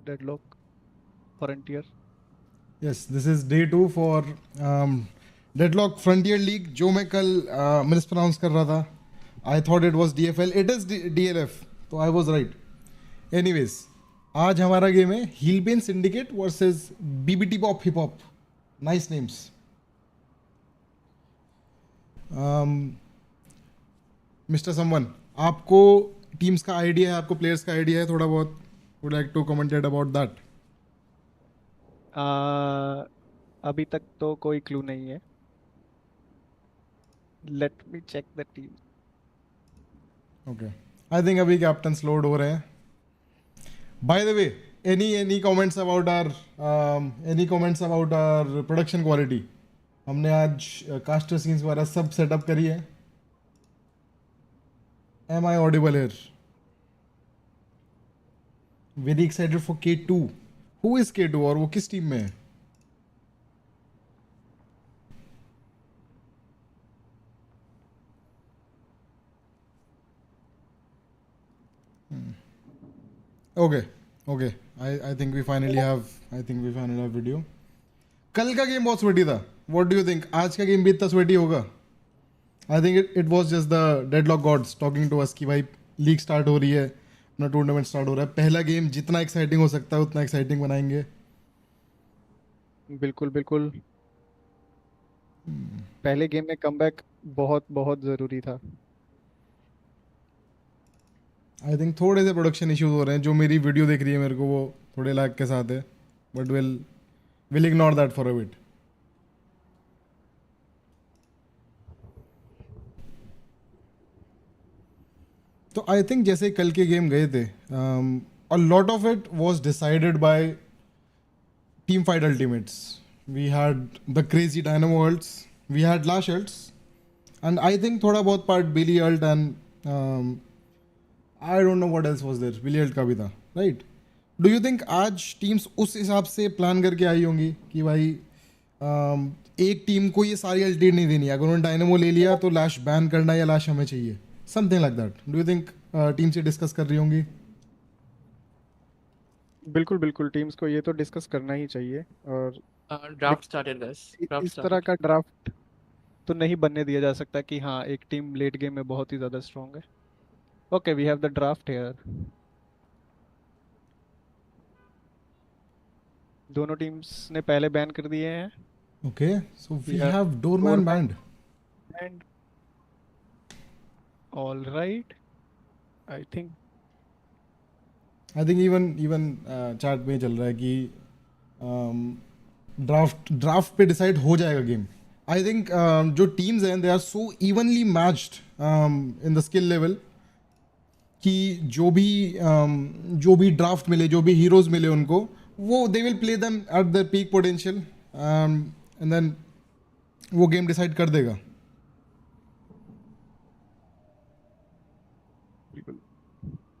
Deadlock Frontier. Yes, this is day 2 for Deadlock Frontier League. जो मैं कल mispronounce कर रहा था. I thought it was DFL. It is DLF. तो I was right. Anyways, आज हमारा गेम है Heelbane Syndicate versus BBT Pop Hip Hop. Nice names. Mr. Someone, आपको टीम्स का आइडिया है, आपको प्लेयर्स का आइडिया है थोड़ा बहुत. Would like to commentate about that. अभी तक तो कोई क्लू नहीं है. Let me check the team. Okay. I think अभी कैप्टन्स लोड हो रहे हैं. By the way, any comments about our production quality? हमने आज caster scenes वगैरह सब सेटअप करी है. Am I audible here? Very excited for K2. Who is K2 और वो किस टीम में है? Okay. I think we finally have video. कल का गेम बहुत स्वेटी था. What do you think? आज का गेम भी इतना स्वेटी होगा? I think it was just the Deadlock gods talking to us कि भाई लीग स्टार्ट हो रही है, अपना टूर्नामेंट स्टार्ट हो रहा है. पहला गेम जितना एक्साइटिंग हो सकता है उतना एक्साइटिंग बनाएंगे. बिल्कुल. पहले गेम में कमबैक बहुत जरूरी था. आई थिंक थोड़े से प्रोडक्शन इश्यूज हो रहे हैं. जो मेरी वीडियो देख रही है मेरे को वो थोड़े लैग के साथ है, but will ignore that for a bit. तो आई थिंक जैसे कल के गेम गए थे, a lot of it was decided by team fight ultimates. We had the crazy Dynamo ults, we had Lash ults, and I think थोड़ा बहुत part Billy ult and I don't know what else was there. Billy ult का भी था, right? Do you think आज teams उस हिसाब से plan करके आई होंगी कि भाई एक टीम को ये सारी अल्टी नहीं देनी है, अगर उन्होंने डायनामो ले लिया तो लाश बैन करना या लाश हमें चाहिए, something like that. Do you think team से डिस्कस कर रही होंगी? बिल्कुल टीम्स को ये तो डिस्कस करना ही चाहिए. और ड्राफ्ट स्टार्टेड गाइस. इस तरह का ड्राफ्ट तो नहीं बनने दिया जा सकता कि हाँ एक टीम लेट गेम में बहुत ही ज़्यादा स्ट्रॉन्ग है. Okay, we have the draft here. दोनों टीम्स ने पहले बैन कर दिए हैं. Okay, so we have Doorman banned. And all right, I think even chat में चल रहा है कि ड्राफ्ट पे डिसाइड हो जाएगा गेम. आई थिंक जो टीम्स हैं they are so evenly matched in the skill level कि जो भी ड्राफ्ट मिले, जो भी हीरोज मिले उनको, वो they will play them at their peak potential and then वो गेम डिसाइड कर देगा.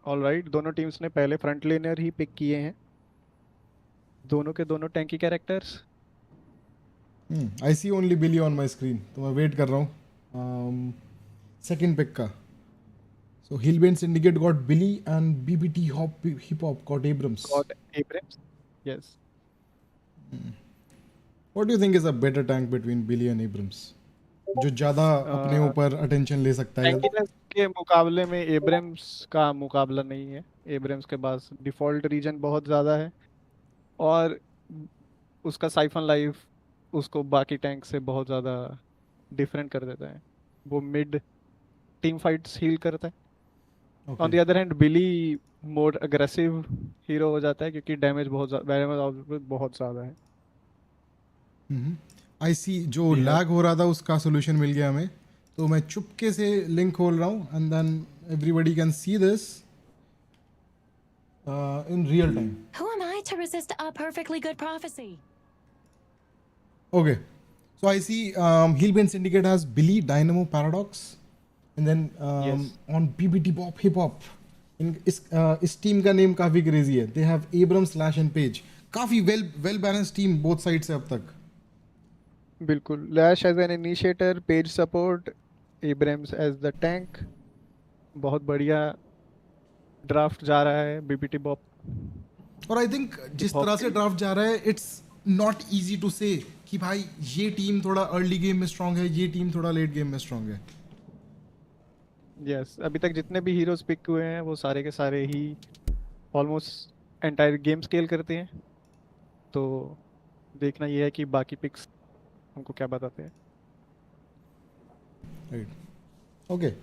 ऑल राइट, दोनों टीम्स ने पहले फ्रंट लेनर ही पिक किए हैं. दोनों के दोनों tanky characters. I see only Billy on my screen, तो मैं वेट कर रहा हूँ सेकेंड पिक का. So Heelbane Syndicate got Billy and BBT Hip Hop got Abrams. Yes. What do you think is a better tank between Billy and Abrams? जो ज़्यादा अपने ऊपर अटेंशन ले सकता है. के मुकाबले में एब्रम्स का मुकाबला नहीं है. एब्रम्स के पास डिफॉल्ट रीजन बहुत ज़्यादा है और उसका साइफन लाइफ उसको बाकी टैंक से बहुत ज़्यादा डिफरेंट कर देता है. वो मिड टीम फाइट्स हील करता है. On the other hand Billy more aggressive hero हो जाता है क्योंकि डैमेज बहुत ज़्यादा है. आई सी, जो लैग हो रहा था उसका सोल्यूशन मिल गया हमें, तो मैं चुपके से लिंक खोल रहा हूँ and then everybody can see this in real time. Who am I to resist a perfectly good prophecy? Okay, so I see Heelbane Syndicate has Billy, Dynamo, Paradox, and then Yes. on BBT Pop Hip Hop. इस team का name काफ़ी crazy है. They have Abrams, Slash and Page. काफ़ी well balanced team both sides से अब तक. बिल्कुल. Lash as an initiator, Paige support, Abrams as the tank. बहुत बढ़िया ड्राफ्ट जा रहा है बीबीटी बॉप. और आई थिंक जिस तरह से ड्राफ्ट जा रहा है इट्स नॉट इजी टू से कि भाई ये टीम थोड़ा अर्ली गेम में स्ट्रांग है, ये टीम थोड़ा लेट गेम में स्ट्रांग है. यस, अभी तक जितने भी हीरोज पिक हुए हैं वो सारे के सारे ही ऑलमोस्ट एंटायर गेम स्केल करते हैं, तो देखना ये है कि बाकी पिक्स हमको क्या बताते हैं. Right. Okay.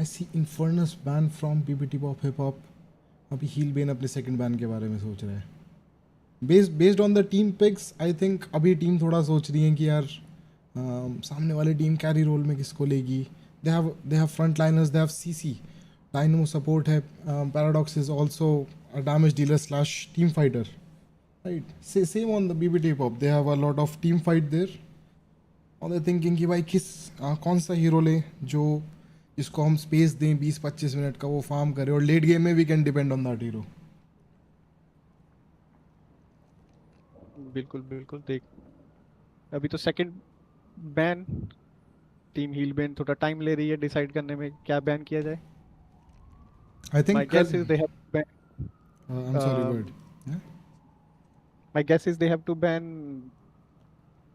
I see Infernus ban from PPT Pop Hip Hop. अभी हील बेन अपने सेकंड बैन के बारे में सोच रहा है. Based on the team picks, I think अभी टीम थोड़ा सोच रही है कि यार सामने वाली टीम कैरी रोल में किसको लेगी. They have frontliners, they have CC. Dynamo support है. Paradox is also a damage dealer / team fighter. Right. Same on the BBT Pop. They have a lot of team fight there. और they're thinking कि भाई कौन सा hero ले जो जिसको हम स्पेस दें 20-25 मिनट का, वो फार्म करे और लेट गेम में we can depend on that hero. बिल्कुल बिल्कुल. देख, अभी तो second ban, team Heelbane थोड़ा टाइम ले रही है डिसाइड करने में क्या बैन किया जाए. I think my guess is they have ban I am sorry word. My guess is they have to ban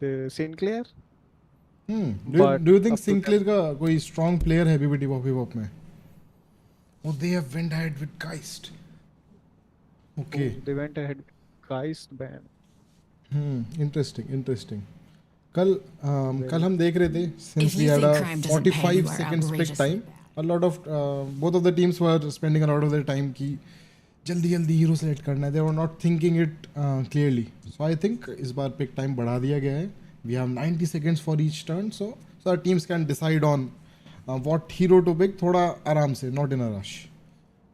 the Sinclair. Do you think Sinclair का कोई स्ट्रांग प्लेयर है बीबीटी पॉप में? Oh, they have went ahead with Geist. Okay. They went ahead with Geist ban. Interesting. कल हम देख रहे थे, since we had a 45 seconds pick time, a lot of both of the teams were spending a lot of their time कि जल्दी hero select करना है. They were not thinking it clearly. So I think इस बार pick time बढ़ा दिया गया है. We have 90 seconds for each turn, so our teams can decide on what hero to pick थोड़ा आराम से, not in a rush.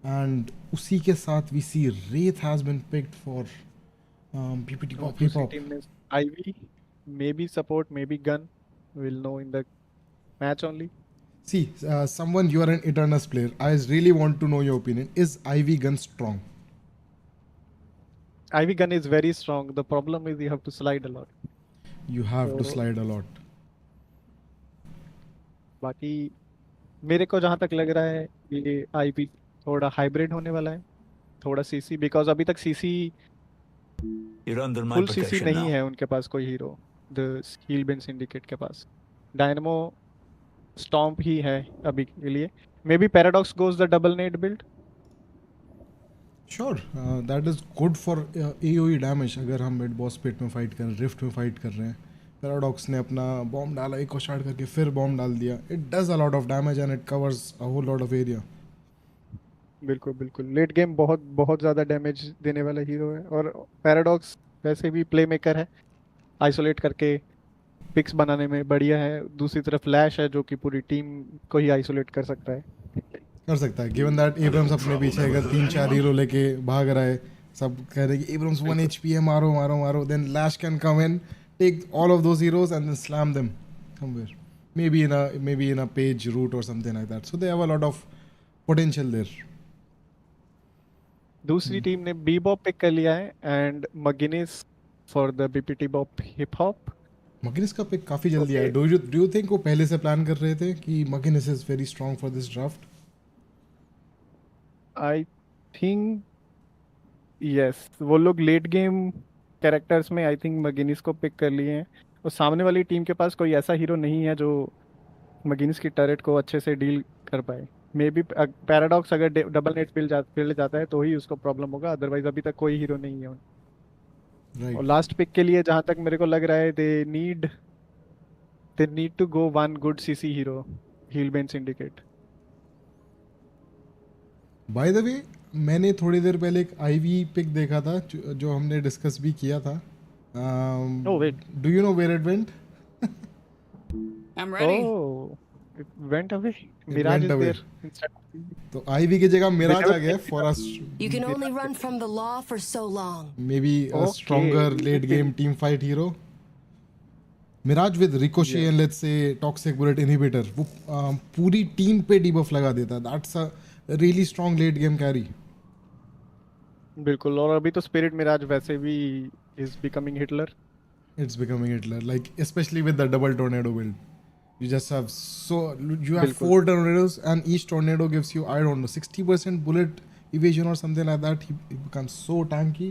And उसी के साथ we see Wraith has been picked for PPT Pop Hip Hop. Team is Ivy, maybe support, maybe gun. We'll know in the match only. See, someone, you are an Eternus player. I really want to know your opinion. Is Ivy gun strong? Ivy gun is very strong. The problem is you have to slide a lot. You have to slide a lot. बाकी मेरे को जहाँ तक लग रहा है ये IP थोड़ा हाइब्रिड होने वाला है, थोड़ा सीसी, बिकॉज अभी तक सीसी फुल सीसी नहीं है उनके पास कोई hero. The Heelbane syndicate के पास डायनेमो स्टॉम्प ही है अभी के लिए. Maybe Paradox goes the double net build. Sure, that is good for AoE damage. अगर हम मिड बॉस पिट में फाइट कर रहे हैं, रिफ्ट में फाइट कर रहे हैं, पैराडॉक्स ने अपना बॉम्ब डाला, एक को शॉट करके फिर बॉम्ब डाल दिया. It does a lot of damage and it covers a whole lot of area. बिल्कुल. लेट गेम बहुत ज़्यादा डैमेज देने वाला हीरो है, और पैराडॉक्स वैसे भी प्ले मेकर है, आइसोलेट करके पिक्स बनाने में बढ़िया है. दूसरी तरफ फ्लैश है जो कि पूरी टीम को ही आइसोलेट कर सकता है. गिवन दैट एब्रम्स अपने पीछे अगर 3-4 हीरो लेके भाग रहा है, सब कह रहे हैं कि एब्रम्स 1 HP है, मारो, then Lash can come in, take all of those heroes and then slam them somewhere, maybe in a page route or something like that. So they have a lot of potential there. दूसरी team ने Bebop pick कर लिया है and McGinnis for the BPT bop hip hop. McGinnis का pick काफी जल्दी आया. Do you think वो पहले से प्लान कर रहे थे कि McGinnis is very strong for this draft? I think yes, वो लोग लेट गेम कैरेक्टर्स में आई थिंक मगिनिस को पिक कर लिए हैं, और सामने वाली टीम के पास कोई ऐसा हीरो नहीं है जो मगिनिस की टरेट को अच्छे से डील कर पाए. मे बी पैराडॉक्स अगर डबल नेट फील्ड जाता है तो ही उसको प्रॉब्लम होगा, अदरवाइज अभी तक कोई हीरो नहीं है. और लास्ट पिक के लिए जहाँ तक मेरे को लग रहा है they need to go one good CC hero, Hellbent Syndicate. By the way, मैंने थोड़ी देर पहले एक आईवी पिक देखा था जो हमने डिस्कस भी किया था. Do you know where it went? I'm ready. It went away. Mirage is there. तो आईवी की जगह मिराज आ गया for us. You can only run from the law for so long. Maybe a stronger late game team fight hero. Mirage with Ricochet and let's say Toxic Bullet Inhibitor, वो पूरी team पे debuff लगा देता. That's a really strong late game carry. बिल्कुल. और अभी तो spirit Miraj वैसे भी is becoming Hitler. It's becoming Hitler, like especially with the double tornado build. You just have बिल्कुल. 4 tornadoes and each tornado gives you, I don't know, 60% bullet evasion or something like that. He becomes so tanky.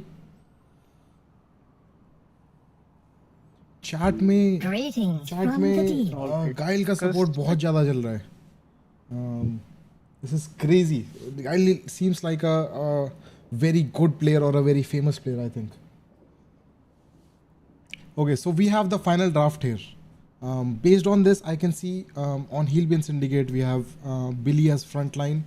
Chat में Greetings chat from the में deep. गाइल का support बहुत ज़्यादा चल रहा है. This is crazy. Gail seems like a very good player or a very famous player, I think. Okay, so we have the final draft here. Based on this, I can see on Heelbin Syndicate we have Billy as frontline,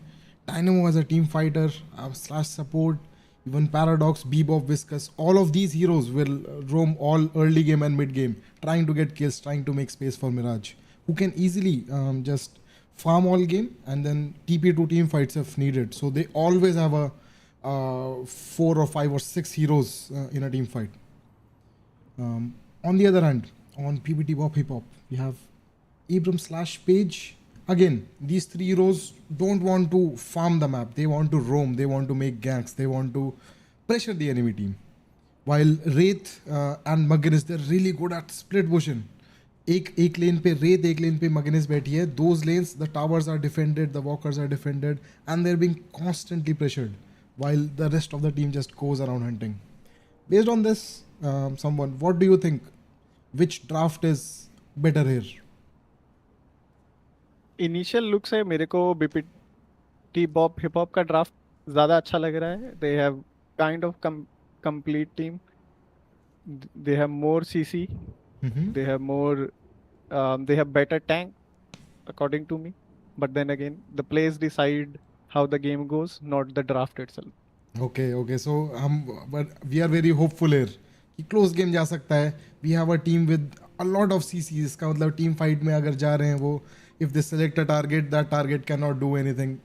Dynamo as a team fighter slash support, even Paradox, Bebop, Viscous. All of these heroes will roam all early game and mid game, trying to get kills, trying to make space for Mirage, who can easily just farm all game and then TP to team fights if needed. So they always have a 4 or 5 or 6 heroes in a team fight. On the other hand, on PBT Bop Hip Hop, we have Abram slash Page. Again, these 3 heroes don't want to farm the map. They want to roam. They want to make ganks. They want to pressure the enemy team. While Wraith and Magnus, they're really good at split pushing. एक लेन पे रेत एक लेन पे मगनिस बैठी है. Those lanes, the towers are defended, the walkers are defended, and they're being constantly pressured, while the rest of the team just goes around hunting. Based on this, someone, what do you think? Which draft is better here? Initial look से मेरे को BPT bop hip hop का draft ज़्यादा अच्छा लग रहा है. They have kind of complete team. They have more CC. They have more. They have better tank, according to me. But then again, the players decide how the game goes, not the draft itself. Okay. So but we are very hopeful here कि close game जा सकता है. We have a team with a lot of CCs. इसका मतलब team fight में अगर जा रहे हैं वो, if they select a target, that target cannot do anything.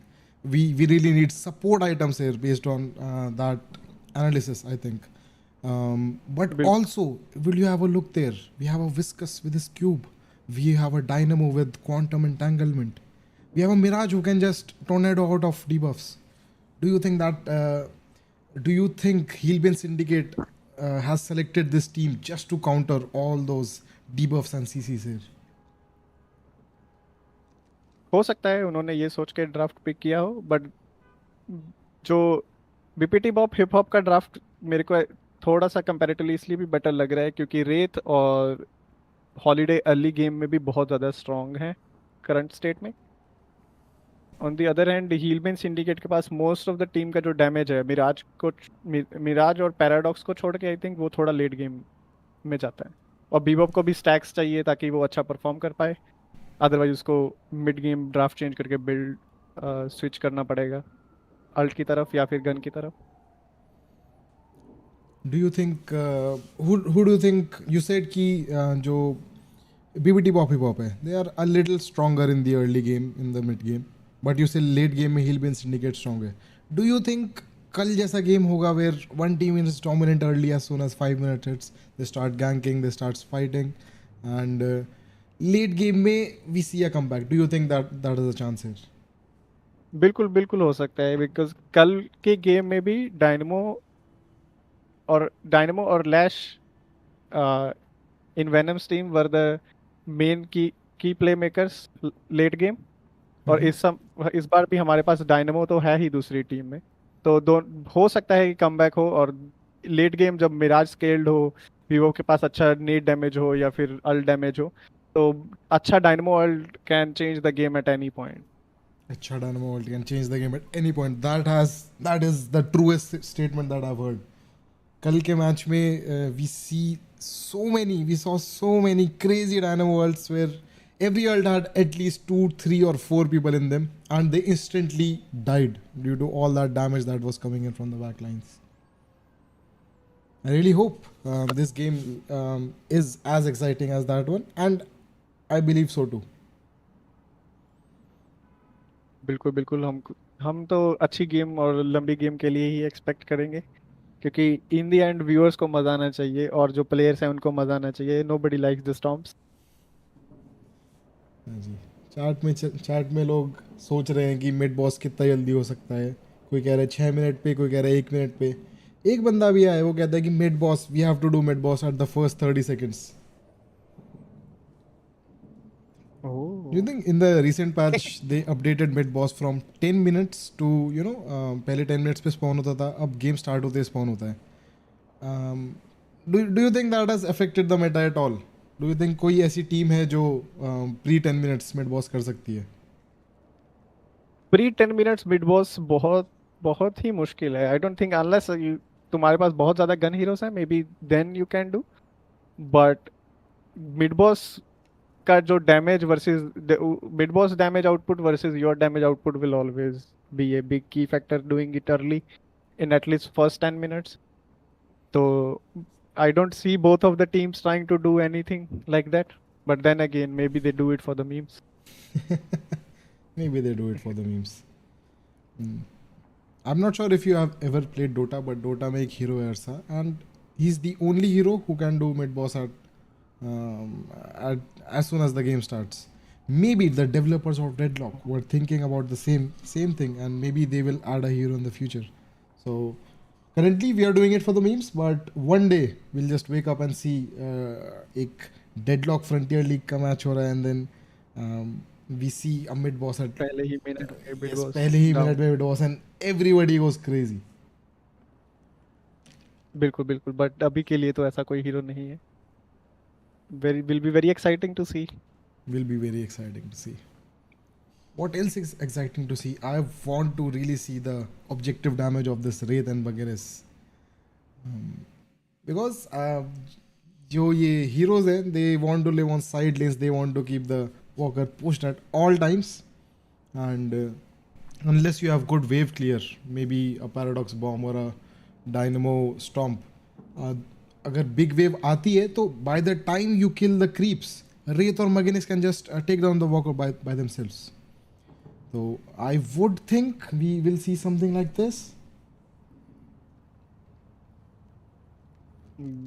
We really need support items here based on that analysis, I think. But also, will you have a look there? We have a Viscous with his cube. We have a Dynamo with quantum entanglement. We have a Mirage who can just tornado out of debuffs. Do you think that? Do you think Heelbin Syndicate has selected this team just to counter all those debuffs and CCs here? हो सकता है उन्होंने ये सोच के draft pick किया हो, but जो बीपीटी बॉप हिप हॉप का ड्राफ्ट मेरे को थोड़ा सा कंपैरेटिवली इसलिए भी बेटर लग रहा है क्योंकि रेत और हॉलीडे अर्ली गेम में भी बहुत ज़्यादा स्ट्रॉन्ग है करंट स्टेट में. On the other hand Hellbent Syndicate के पास मोस्ट ऑफ द टीम का जो डैमेज है मिराज और पैराडॉक्स को छोड़ के आई थिंक वो थोड़ा लेट गेम में जाता है. और बीबॉप को भी स्टैक्स चाहिए ताकि वो अच्छा परफॉर्म कर पाए. अदरवाइज उसको मिड गेम ड्राफ्ट चेंज करके बिल्ड स्विच करना पड़ेगा अल्ट की तरफ या फिर गन की तरफ. Do you think who do you think? You said कि जो BBT Bop Hip Hop है, they are a little stronger in the early game, in the mid game, but you say late game में Heelbin Syndicate strong है. Do you think कल जैसा game होगा where one team is dominant early as soon as 5 minutes hits, they start ganking, they start fighting, and late game में we see a comeback? Do you think that is a chance here? बिल्कुल हो सकता है because कल के game में भी Dynamo और Lash in Venom's team were the main key playmakers late game. और इस बार भी हमारे पास डायनेमो तो है ही दूसरी टीम में, तो हो सकता है कि कमबैक हो. और लेट गेम जब मिराज स्केल्ड हो, वीवो के पास अच्छा नेट डैमेज हो या फिर अल्ट डैमेज हो, तो अच्छा Dynamo ult can change the game at any point. अच्छा Dynamo ult can change the game at any point. That is the truest statement that I've heard. कल के मैच में we saw so many crazy Dynamo ults where every ult had at least 2, 3 or 4 people in them and they instantly died due to all that damage that was coming in from the back lines. I really hope this game is as exciting as that one, and I believe so too. बिल्कुल हम तो अच्छी game और लंबी game के लिए ही expect करेंगे क्योंकि इन द एंड व्यूअर्स को मजा आना चाहिए और जो प्लेयर्स हैं उनको मजा आना चाहिए. Nobody likes the storms. जी, चैट में लोग सोच रहे हैं कि मिड बॉस कितना जल्दी हो सकता है. कोई कह रहा है 6 मिनट पे, कोई कह रहा है 1 मिनट पे. एक बंदा भी आया, वो कहता है कि mid boss we have to do mid boss at the first 30 seconds. You think in the recent patch they updated mid boss from 10 minutes to पहले 10 minutes पे spawn होता था, अब game start होते spawn होता है. Do you think that has affected the meta at all? Do you think कोई ऐसी टीम है जो प्री 10 मिनट्स मिड बॉस कर सकती है? प्री 10 मिनट्स मिड बॉस बहुत बहुत ही मुश्किल है। आई डोंट थिंक अनलेस तुम्हारे पास बहुत ज्यादा गन हीरोज हैं, maybe then you can do. But mid boss का जो damage versus mid boss damage output versus your damage output will always be a big key factor doing it early in at least first 10 minutes. So I don't see both of the teams trying to do anything like that. But then again, maybe they do it for the memes. Maybe they do it for the memes. I'm not sure if you have ever played Dota, but Dota में एक hero है Ursa, and he's the only hero who can do mid boss at as soon as the game starts. Maybe the developers of Deadlock were thinking about the same thing, and maybe they will add a hero in the future. So currently we are doing it for the memes, but one day we'll just wake up and see एक Deadlock Frontier League का match हो रहा है, and then we see a mid boss at पहले ही minute में mid yes, boss पहले ही down. Minute में mid boss and everybody goes crazy. बिल्कुल बिल्कुल, बट अभी के लिए तो ऐसा कोई हीरो नहीं है। Very will be very exciting to see. Will be very exciting to see. What else is exciting to see? I want to really see the objective damage of this Wraith and Bagheris. Because जो ये heroes हैं, they want to live on side lanes, they want to keep the walker pushed at all times, and unless you have good wave clear, maybe a paradox bomb or a dynamo stomp, अगर big wave आती है तो by the time you kill the creeps, Wraith or Maginnis can just take down the walker by themselves. So I would think we will see something like this.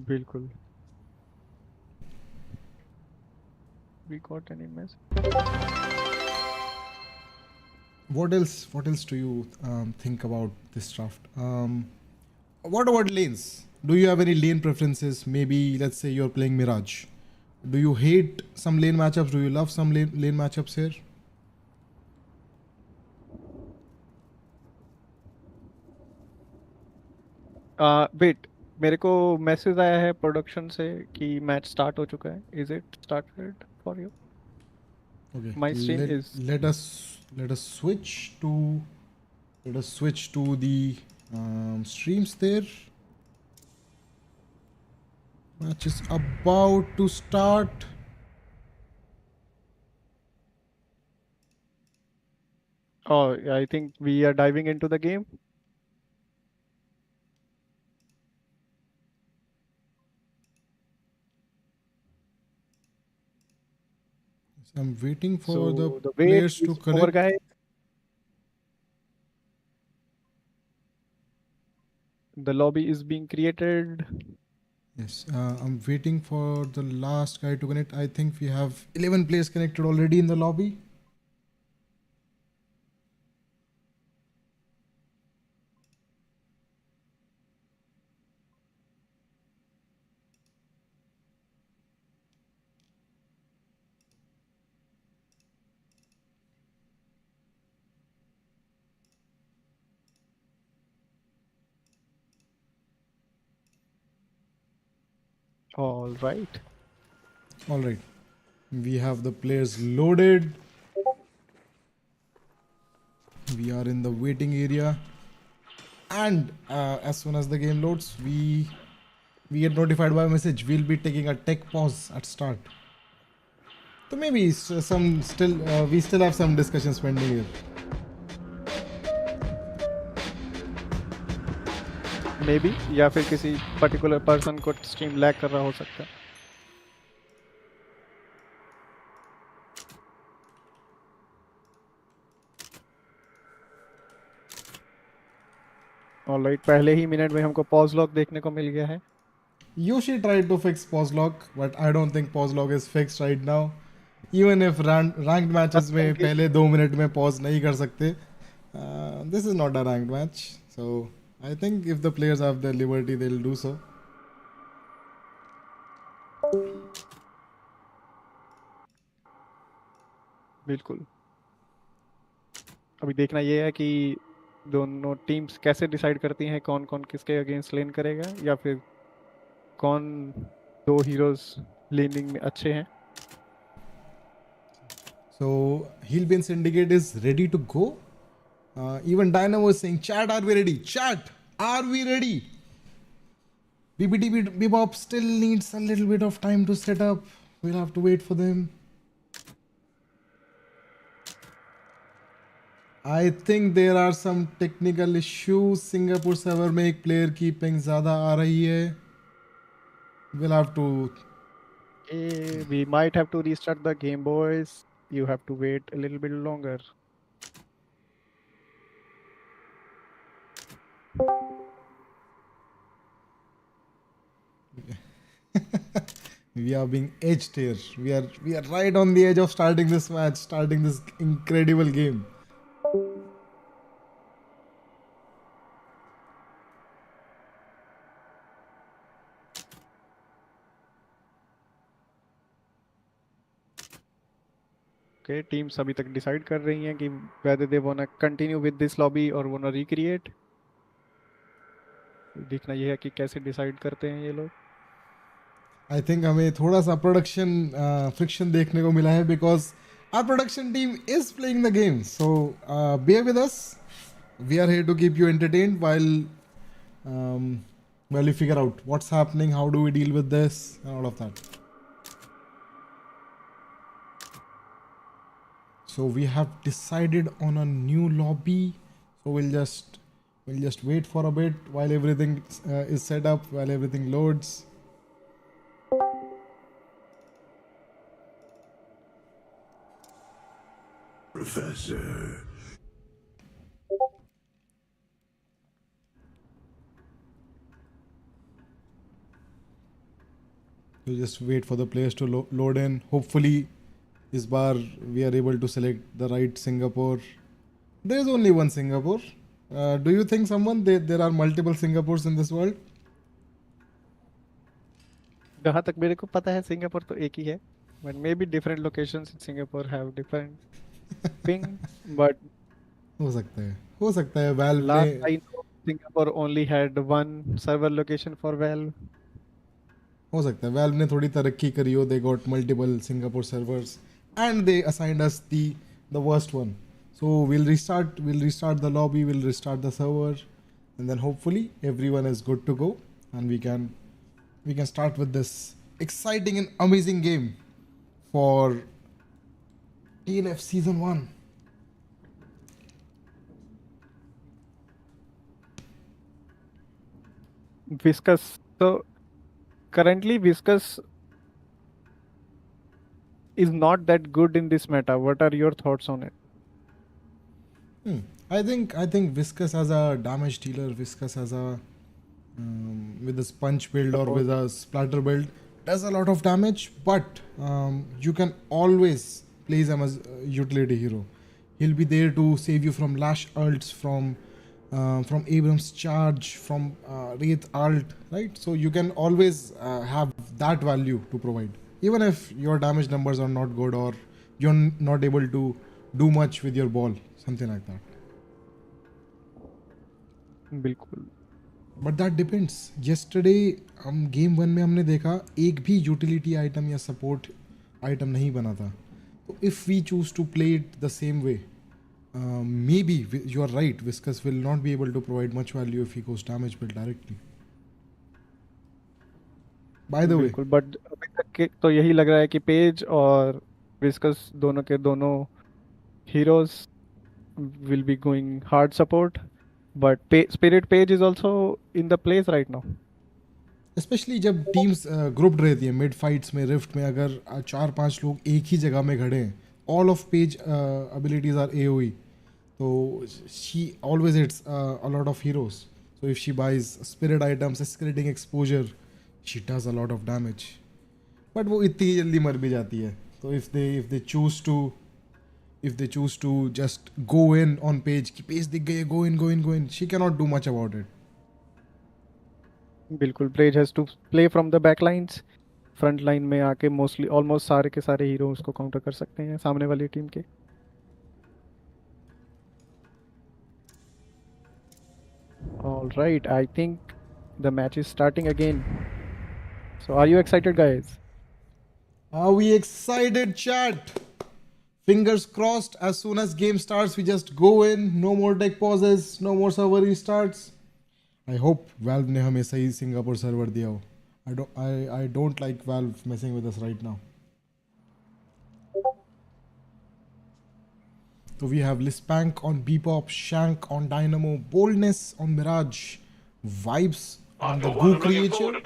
बिल्कुल। We got any message? What else? What else do you think about this draft? What about lanes? Do you have any lane preferences? Maybe let's say you're playing Mirage. Do you hate some lane matchups? Do you love some lane matchups here? वेट, मेरे को message आया है production से कि match start हो चुका है। Is it started for you? Okay. My stream is let us switch to the streams there. Match is about to start. oh, I think we are diving into the game. I'm waiting for So the the wait players to is over, connect. guys. The lobby is being created. Yes, I'm waiting for the last guy to connect. I think we have 11 players connected already in the lobby. All right. All right, we have the players loaded. We are in the waiting area, and as soon as the game loads, we get notified by a message. We'll be taking a tech pause at start. So maybe some still we still have some discussions pending here. May be, या फिर किसी particular person को stream lag कर रहा हो सकता है। Alright, पहले ही मिनट में हमको पॉज लॉक देखने को मिल गया है। Yoshi tried to fix pause lock, but I don't think pause lock is fixed right now. Even if ranked matches में पहले 2 मिनट में pause नहीं कर सकते, this is not a ranked match. So I think if the players have the liberty, they'll do so. बिल्कुल। अभी देखना ये है कि दोनों टीम्स कैसे डिसाइड करती हैं कौन कौन किसके अगेंस्ट लेन करेगा, या फिर कौन दो हीरोज लेनिंग में अच्छे हैं. So Hillbane Syndicate is ready to go. Even Dynamo is saying, "Chat, are we ready? Chat, are we ready?" BBT Bebop still needs a little bit of time to set up. We'll have to wait for them. I think there are some technical issues. Singapore server में एक player की ping ज़्यादा आ रही है. We'll have to. We might have to restart the game, boys. You have to wait a little bit longer. We are being edged here. We are right on the edge of starting this match, starting this incredible game. Okay, teams अभी तक decide कर रही हैं कि whether they wanna continue with this lobby or wanna recreate. देखना ये है कि कैसे decide करते हैं ये लोग. I think हमें थोड़ा सा प्रोडक्शन फ्रिक्शन देखने को मिला है because our production team is playing the game. So bear with us. We are here to keep you entertained while we figure out what's happening, how do we deal with this, and all of that. So we have decided on a new lobby. So we'll just wait for a bit while everything is set up, while everything loads. Professor. We'll just wait for the players to load in. Hopefully, this bar we are able to select the right Singapore. There is only one Singapore. Do you think there are multiple Singapores in this world? जहाँ तक मेरे को पता है Singapore तो एक ही है. But maybe different locations in Singapore have different ping. But हो सकता है Valve last ने I know Singapore only had one server location for Valve. हो सकता है Valve ने थोड़ी तरक्की करी हो. They got multiple Singapore servers and they assigned us the worst one. So we'll restart the lobby, we'll restart the server, and then hopefully everyone is good to go and we can start with this exciting and amazing game for DLF season 1. Viscous. So currently Viscous is not that good in this meta. What are your thoughts on it? I think Viscous as a damage dealer, Viscous as a with a sponge build or with a splatter build does a lot of damage, but you can always play him as a utility hero. He'll be there to save you from Lash ults, from Abrams charge, from Wraith ult, right? So you can always have that value to provide, even if your damage numbers are not good or you're not able to do much with your ball, something like that. बिल्कुल. But that depends. Yesterday हम game 1 में हमने देखा एक भी utility item या support item नहीं बना था. तो if we choose to play it the same way, maybe you are right, Viscous will not be able to provide much value if he goes damage build directly. By the way, बिल्कुल. But अभी तक के तो यही लग रहा है कि पेज और विस्कस दोनों के दोनों heroes will be going hard support, but Spirit Page is also in the place right now. Specially जब टीम्स ग्रुप्ड रहती है मिड फाइट्स में, रिफ्ट में, अगर 4-5 लोग एक ही जगह में खड़े हैं, all of Paige abilities are AoE, तो she always hits a lot of heroes. So if she buys spirit items, escalating exposure, she does a lot of damage. But वो इतनी जल्दी मर भी जाती है. तो if they choose to just go in on page कि Paige दिख गई है, go in, she cannot do much about it. बिल्कुल. Page has to play from the back lines. Front line में आके मोस्टली ऑलमोस्ट सारे के सारे हीरो उसको काउंटर कर सकते हैं सामने वाली टीम के. All right, I think the match is starting again. So are you excited, guys? Are we excited, chat? Fingers crossed. As soon as game starts, we just go in. No more tech pauses. No more server restarts. I hope Valve ने हमें सही Singapore server दिया हो. I don't like Valve messing with us right now. So we have Lispank on Bebop, Shank on Dynamo, Boldness on Mirage, Vibes on the Goo Creature,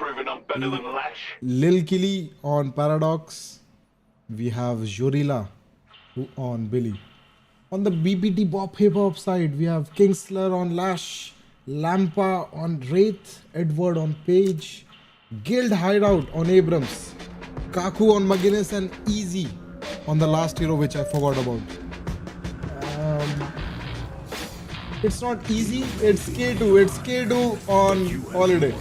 Lil Killy on Paradox. We have Jorila on Billy. On the BBT Bop Hip Hop side, we have Kingsler on Lash, Lampa on Wraith, Edward on Page, Guild Hideout on Abrams, Kaku on McGuinness, and Easy on the last hero, which I forgot about. It's not easy, it's K2. It's K2 on holiday.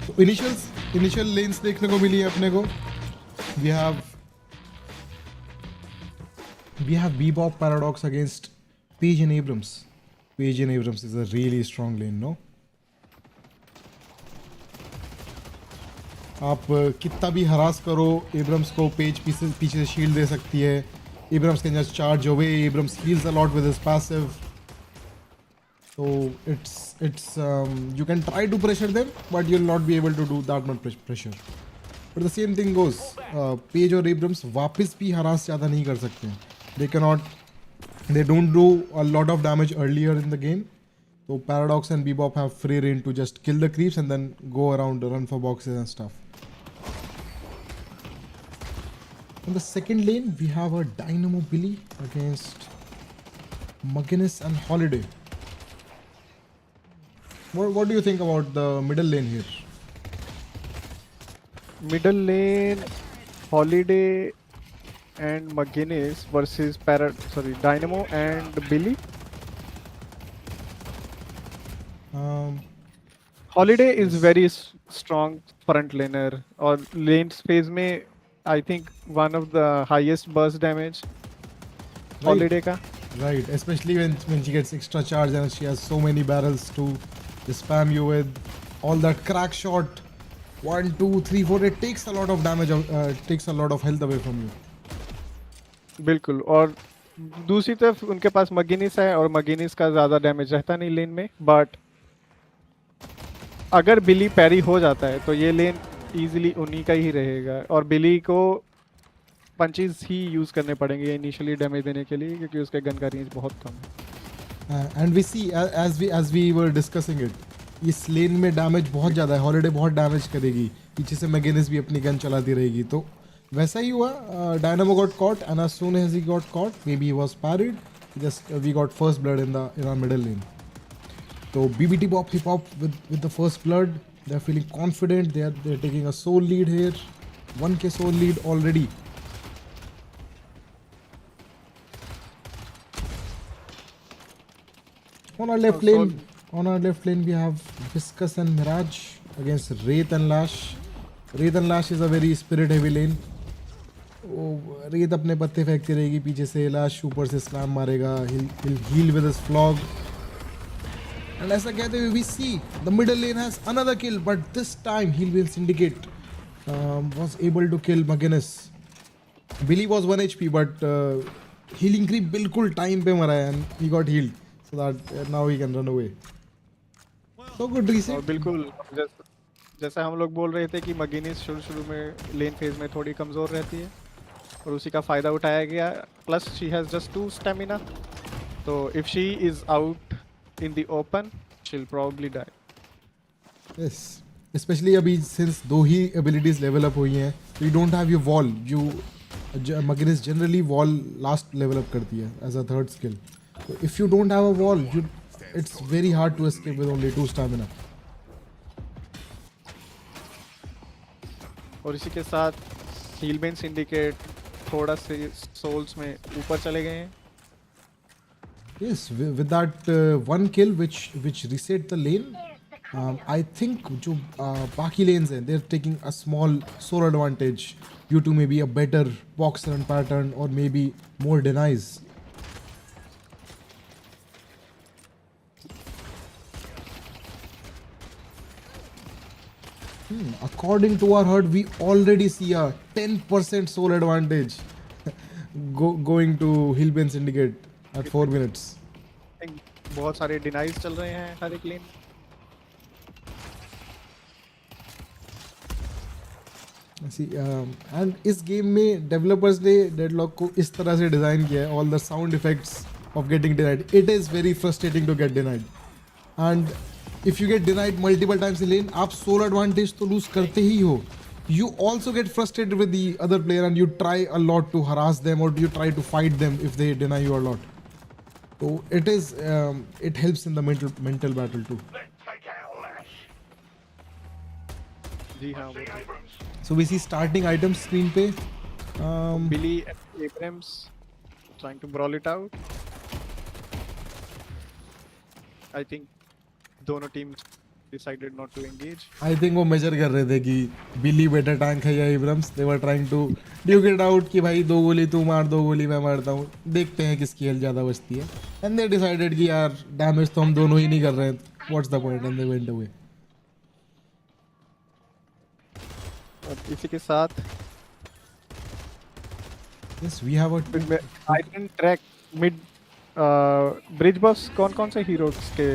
So initial lanes देखने को मिली है अपने को. We have Bebop Paradox against Page and Abrams. Page and Abrams is a really strong lane, no? आप कितना भी harass करो Abrams को, पेज पीछे से शील्ड दे सकती है. Abrams can just charge away. Abrams heals a lot with his passive, so it's you can try to pressure them, but you'll not be able to do that much pressure. But the same thing goes. Page और Abrams वापस भी harass ज़्यादा नहीं कर सकते हैं. They don't do a lot of damage earlier in the game. So Paradox and Bebop have free reign to just kill the creeps and then go around, run for boxes and stuff. On the second lane, we have a Dynamo Billy against McGuinness and Holiday. What do you think about the middle lane here? Middle lane, Holiday and McGuinness versus Dynamo and Billy. Holiday is very strong front laner, or lane space में I think one of the highest burst damage. Right. Holiday का. Right, especially when she gets extra charge and she has so many barrels to spam you with. All that crack shot, 1, 2, 3, 4. It takes a lot of damage. Takes a lot of health away from you. बिल्कुल. और दूसरी तरफ उनके पास McGuinness है, और McGuinness का ज़्यादा damage रहता नहीं लेन में. बट अगर बिली पैरी हो जाता है तो ये लेन इजीली उन्हीं का ही रहेगा, और बिली को पंचेस ही यूज़ करने पड़ेंगे इनिशियली डैमेज देने के लिए, क्योंकि उसके गन का रेंज बहुत कम है. And we see as we were discussing it, इस लेन में डैमेज बहुत ज़्यादा है. हॉलिडे बहुत डैमेज करेगी, पीछे से McGuinness भी अपनी गन चलाती रहेगी. तो वैसा ही हुआ. Dynamo got caught, and as soon as he got caught, maybe he was parried. We got first blood in our middle lane. So BBT Bop Hip Hop with the first blood. They're feeling confident. They're taking a soul lead here. 1k soul lead already. On our left lane, we have Viscus and Mirage against Wraith and Lash. Wraith and Lash is a very spirit heavy lane. Wraith अपने पत्ते फेंकती रहेगी पीछे से, Lash ऊपर से slam मारेगा. He'll heal with his flog. And ऐसा कहते हुए we see the middle lane has another kill, but this time Healwheel Syndicate was able to kill McGuinness. Billy was 1 HP, but healing creep बिल्कुल time पे मरा है, and he got healed, so that now he can run away. So good reset. और बिल्कुल जैसा हम लोग बोल रहे थे कि McGuinness शुरू में लेन फेज में थोड़ी कमज़ोर रहती है, और उसी का फ़ायदा उठाया गया. Plus she has just 2 stamina, तो if she is out in the open, she'll probably die. Yes, especially अभी since दो ही abilities level up हुई हैं, so you don't have your wall. McGuinness generally wall last level up करती है as a third skill. So if you don't have a wall, it's very hard to escape with only 2 stamina. और इसी के साथ Healbane Syndicate थोड़ा से souls में ऊपर चले गए हैं. Yes, with that 1 kill which reset the lane, I think जो बाकी lanes हैं, they're taking a small soul advantage due to maybe a better box run pattern or maybe more denies. According to our herd, we already see a 10% soul advantage going to Hillbane Syndicate at 4 minutes. बहुत सारे denies चल रहे हैं हर एक lane. See, and इस game में developers ने डेडलॉक को इस तरह से डिज़ाइन किया है, all the sound effects of getting denied, it is very frustrating to get denied, and if you get denied multiple times in lane, आप सोल एडवांटेज तो लूज करते ही हो, you also get frustrated with the other player and you try a lot to harass them or you try to fight them if they deny you a lot. So it helps in the mental battle too. जी हाँ वो So we see starting items screen पे. Billy and Abrams trying to brawl it out. I think दोनों teams decided not to engage. I think वो major कर रहे थे कि बिली better tank है या Abrams. They were trying to duke it out कि भाई 2 गोली तू मार, 2 गोली मैं मारता हूँ, देखते हैं किसकी हेल्थ ज़्यादा बचती है. And they decided कि यार डैमेज तो हम दोनों ही नहीं कर रहे हैं, what's the point, and they went away. और इसी के साथ Yes, we have a iron track mid bridge बस कौन से हीरोज के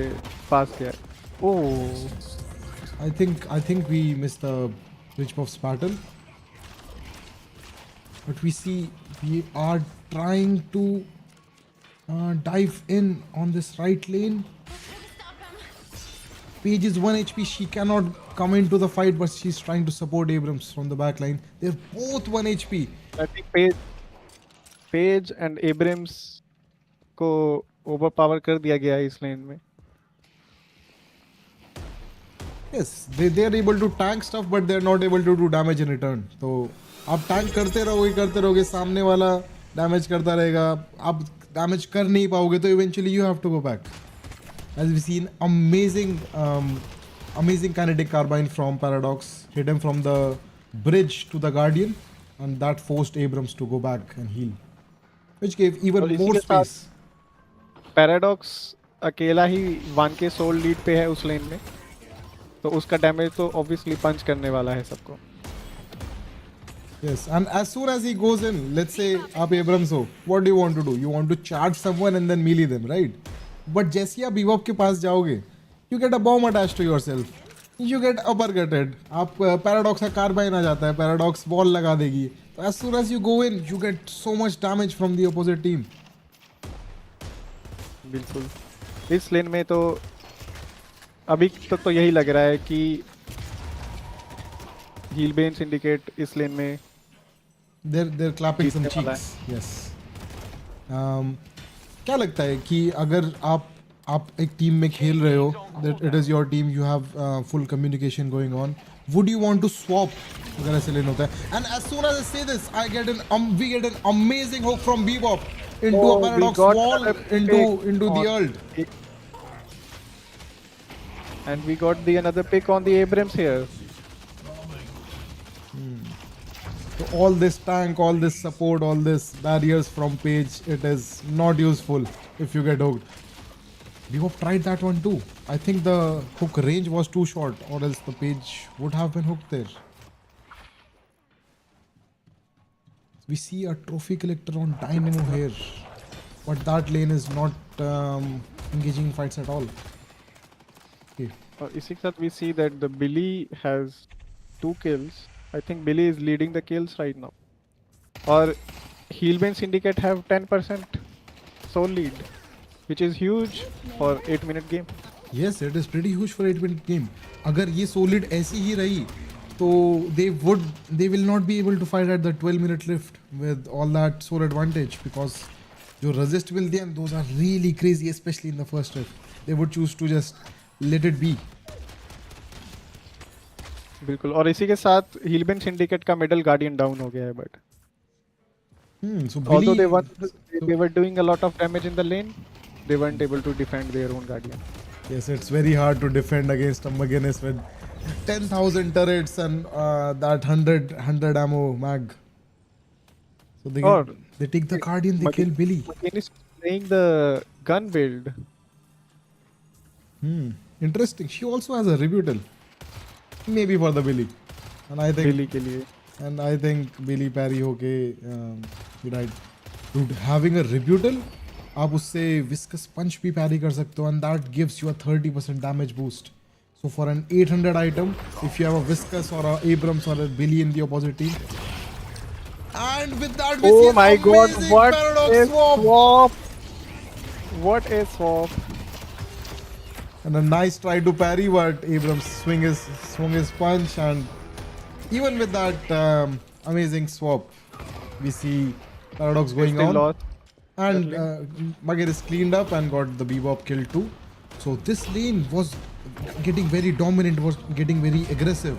पास गया है? ओह I think we missed the Bridge Buffs battle. But we see we are trying to dive in on this right lane. Paige is 1 HP. She cannot come into the fight, but she's trying to support Abrams from the back line. They're both 1 HP. I think page and Abrams को overpower कर दिया गया है इस लेन में. Yes, they are able to tank stuff, but they are not able to do damage in return. तो आप tank करते रहोगे, सामने वाला डैमेज करता रहेगा, आप डैमेज कर नहीं पाओगे, तो eventually you have to go back. As we seen, amazing kinetic carbine from Paradox, hit him from the bridge to the Guardian, and that forced Abrams to go back and heal, which gave और even इसी more के साथ space. Paradox अकेला ही 1K soul lead पे है उस लेन में, तो उसका डैमेज तो ऑब्वियसली पंच करने वाला है सबको. Yes, and as soon as he goes in, let's say आप Abrams हो, what do you want to do? You want to charge someone and then melee them, right? But जैसे ही आप Bebop के पास जाओगे, you get a bomb attached to yourself. You get uppercutted. आप Paradox का carbene आ जाता है, Paradox wall लगा देगी. So as soon as you go in, you get so much damage from the opposite team. बिल्कुल. इस लेन में तो अभी तक तो यही लग रहा है कि हीलबेन सिंडिकेट इस लेन में They're clapping some जीतने वाला cheeks. Yes. क्या लगता है कि अगर आप एक टीम में खेल रहे हो, that it is your team, you have full communication going on, would you want to swap अगर ऐसे लेन होता है? And as soon as I say this, we get an amazing hook from Bebop into Oh, a we Paradox got wall another into pick the on- ult. And we got another pick on the Abrams here. So all this tank, all this support, all this barriers from Page, it is not useful if you get hooked. Bebop tried that one too. I think the hook range was too short, or else the Page would have been hooked there. We see a trophy collector on Dynamo here, but that lane is not engaging in fights at all. Okay. और इसी के साथ we see that the Billy has 2 kills. I think Billy is leading the kills right now. और Heelbane Syndicate have 10% soul lead, which is huge for 8-minute game. Yes, it is pretty huge for 8-minute game. अगर ये solid ऐसी ही रही, तो they will not be able to fight at the 12-minute lift with all that soul advantage, because जो resist will them, those are really crazy, especially in the first rift. They would choose to just let it be. बिल्कुल. और इसी के साथ Heelbane Syndicate का middle guardian down हो गया है, but So although Billy, they were doing a lot of damage in the lane, they weren't able to defend their own guardian. yes, it's very hard to defend against a McGuinness with 10,000 turrets and that 100 ammo mag. So they take the guardian, they kill Billy. McGinn is playing the gun build. Interesting. She also has a rebuttal. maybe for the Billy. And I think Delhi के लिए Billy parry होके he died. Dude, having a rebuttal, आप उससे viscous punch भी parry कर सकते हो, and that gives you a 30% damage boost. So for an 800 item, if you have a viscous or a Abrams or a Billy in the opposite team, and with that we see Oh an my god, amazing what paradox a swap. swap! What a swap! And a nice try to parry, but Abrams swung his punch, and even with that amazing swap, we see Paradox They going still on. lost. And that Magir is cleaned up and got the Bebop kill too. So this lane was getting very dominant, was getting very aggressive.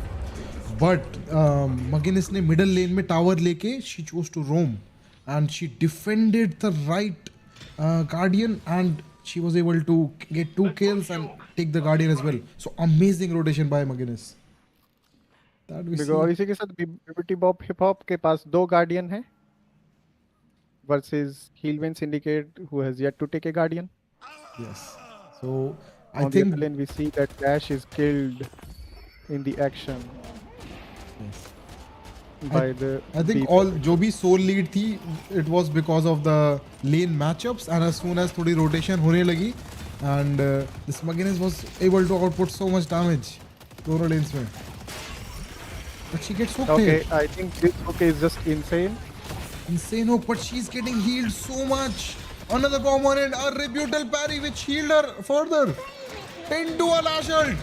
But Maginnis ne middle lane में tower लेके she chose to roam, and she defended the right guardian, and she was able to get 2 kills and take the guardian as well. So amazing rotation by Maginnis. That we Because see. और इसी के साथ बिबिटी बॉप hip hop के पास 2 guardian है versus Heelman Syndicate who has yet to take a guardian. Yes. So I On the think other lane we see that Dash is killed in the action by the I think people. all जो भी soul lead थी, it was because of the lane matchups, and as soon as थोड़ी rotation होने लगी, and this Maginnis was able to output so much damage दोनों lanes में. But she gets hooked Okay, here. I think this hook is just insane. Insane hook, but she's getting healed so much. Another component, a rebuttal parry which healed her further into a lash ult.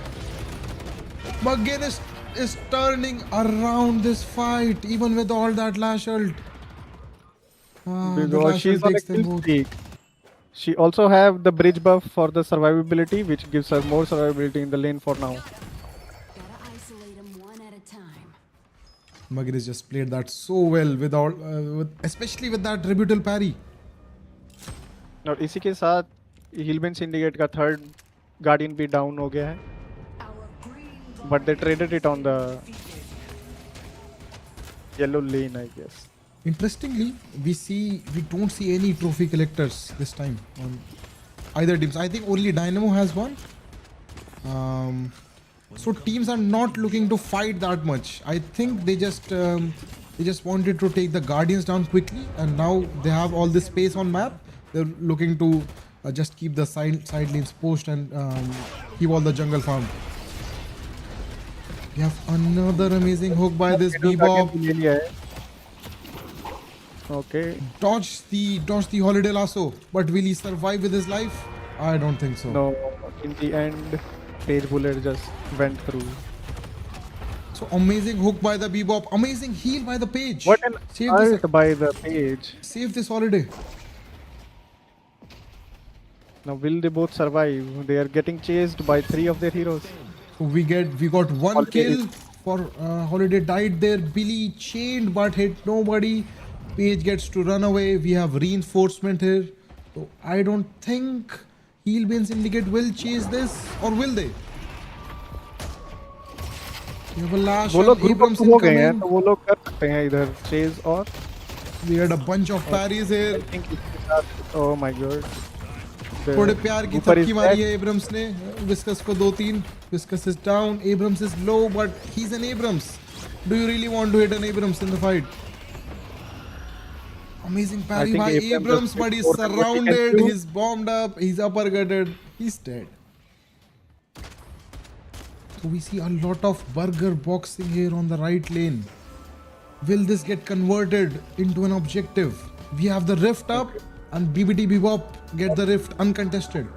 Maginnis is turning around this fight even with all that lash ult. The Because lash she's ult on a takes them kill both. streak. She also have the bridge buff for the survivability, which gives her more survivability in the lane for now. Gotta isolate them one at a time. Maginnis just played that so well with all, especially with that rebuttal parry. और इसी के साथ Heelman Syndicate का third guardian भी down हो गया है. But they traded it on the yellow lane, I guess. Interestingly, we don't see any trophy collectors this time on either teams. I think only Dynamo has one. So teams are not looking to fight that much. I think they just wanted to take the Guardians down quickly, and now they have all this space on map. They're looking to just keep the side lanes pushed and keep all the jungle farm. We have another amazing hook by this Bebop. ले लिया है. Okay. Dodge the holiday lasso, but will he survive with his life? I don't think so. No, in the end, Page Bullet just went through. So amazing hook by the Bebop, amazing heal by the Page. What an Save this, ult by the Page. save this holiday. Now will they both survive? They are getting chased by 3 of their heroes. So we got one Holiday. kill for Holiday died there. Billy chained but hit nobody. Page gets to run away. We have reinforcement here. So I don't think Heelbane Syndicate will chase this, or will they? We have a lash वो लोग and group Abrams हो गए हैं incoming. तो वो लोग कर सकते हैं इधर चेज और We had a bunch of parries here. I think इसके साथ oh my god थोड़े प्यार की ऊपर थपकी is मारी dead. है एब्रम्स ने. विस्कस को 2-3. Viscous is down. Abrams is low, but he's an Abrams. Do you really want to hit an Abrams in the fight? Amazing parry think by Abrams Abrams, just but he's more than what he can surrounded. do. He's bombed up. He's uppercutted. He's dead. So we see a lot of burger boxing here on the right lane. Will this get converted into an objective? We have the rift up, and BBT Bebop get the rift uncontested.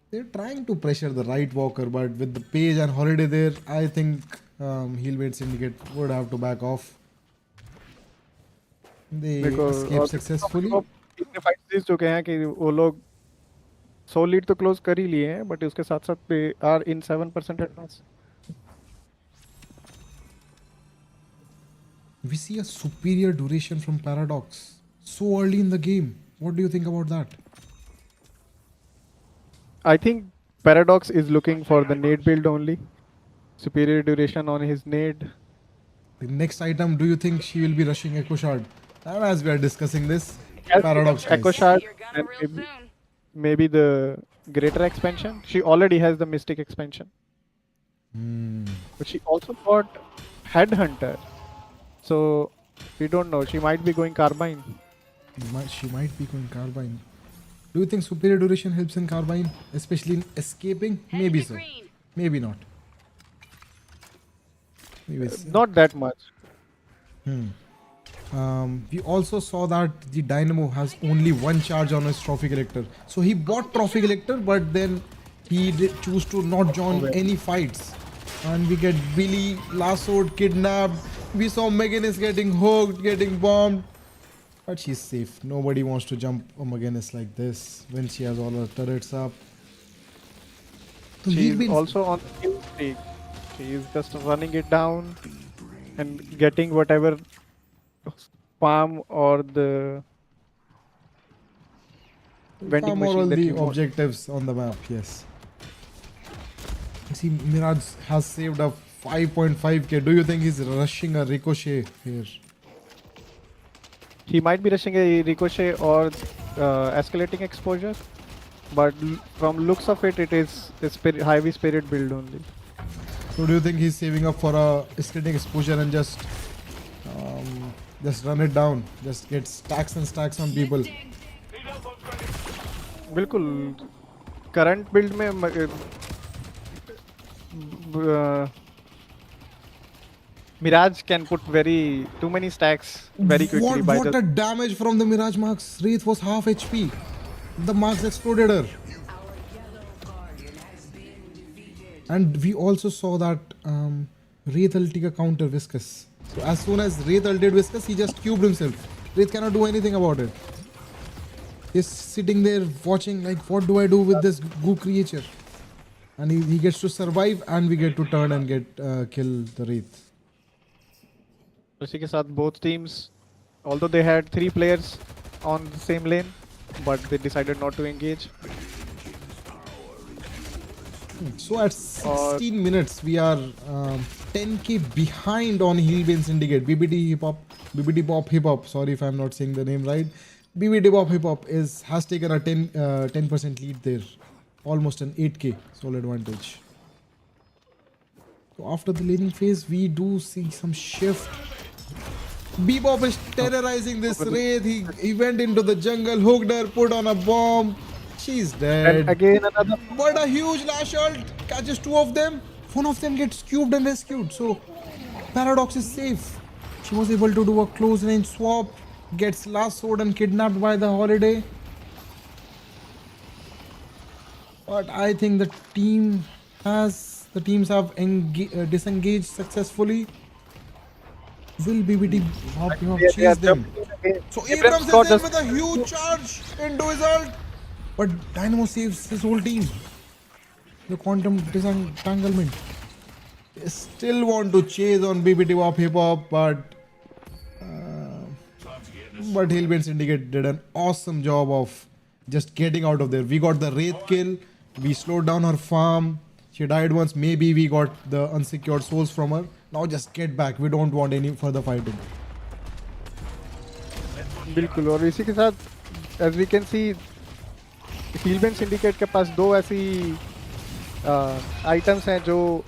They're trying to pressure the right walker, but with the Page and Holiday there, I think Heelbane Syndicate would have to back off. They escape successfully. इतने fights जीत चुके हैं कि वो लोग 100 lead तो close कर ही लिए हैं बट उसके साथ साथ they are in 7% advance. We see a superior duration from Paradox so early in the game. What do you think about that? I think Paradox is looking for the nade build only. Superior duration on his nade. The next item, do you think she will be rushing Echo Shard? And as we are discussing this, Yes, Paradox Echo tries. Shard You're gonna and real maybe, soon. maybe the greater expansion. She already has the Mystic expansion. But she also got Headhunter. So we don't know. She might be going Carbine. She might be going Carbine. Do you think superior duration helps in Carbine, especially in escaping? Maybe so. Maybe not. Maybe Not that much. we also saw that the Dynamo has only one charge on his trophy collector. So he bought trophy collector, but then he choose to not join any fights. And we get Billy lassoed, kidnapped. We saw McGinnis getting hooked, getting bombed. But she's safe. Nobody wants to jump on McGinnis like this when she has all her turrets up. So She's also on the kill streak. She is just running it down and getting whatever farm or the vending more all machine that the you want. objectives on the map, yes. See, Mirage has saved up 5.5k. Do you think he's rushing a ricochet here? He might be rushing a ricochet or escalating exposure, but from looks of it, it is a heavy spirit build only. So do you think he's saving up for a escalating exposure and just run it down? Just get stacks and stacks on people. बिल्कुल current build में Mirage can put too many stacks very quickly. What a damage from the Mirage Marks. Wraith was half HP. The Marks exploded her. And we also saw that Wraith ulti ka counter Viscous. So as soon as Wraith ulted Viscous, he just cubed himself. Wraith cannot do anything about it. He's sitting there watching like, what do I do with this goo creature? And he gets to survive and we get to turn and get kill the Wraith. इसी के साथ both teams, although they had 3 players on the same lane, but they decided not to engage. So at 16 minutes, we are 10k behind on Healbane Syndicate. BBD Pop Hip Hop. Sorry if I'm not saying the name right. BBD Pop Hip Hop has taken a 10% lead there, almost an 8k sole advantage. So after the laning phase, we do see some shift. Bebop is terrorizing this Wraith. He went into the jungle, hooked her, put on a bomb. She's dead. And again another. What a huge lash ult. Catches 2 of them. One of them gets cubed and rescued. So Paradox is safe. She was able to do a close range swap. Gets lassoed and kidnapped by the Holiday. But I think the teams have disengaged successfully. Will BBD chase them? So Abrams is in with a huge charge into his ult. But Dynamo saves his whole team. The quantum disentanglement. They still want to chase on BBT Wap Hip Hop, but Healbane Syndicate did an awesome job of just getting out of there. We got the Wraith kill. We slowed down her farm. She died once. Maybe we got the unsecured souls from her. Now just get back. We don't want any further fighting. बिल्कुल और इसी के साथ as we can see Healbane Syndicate के पास 2 ऐसी items हैं जो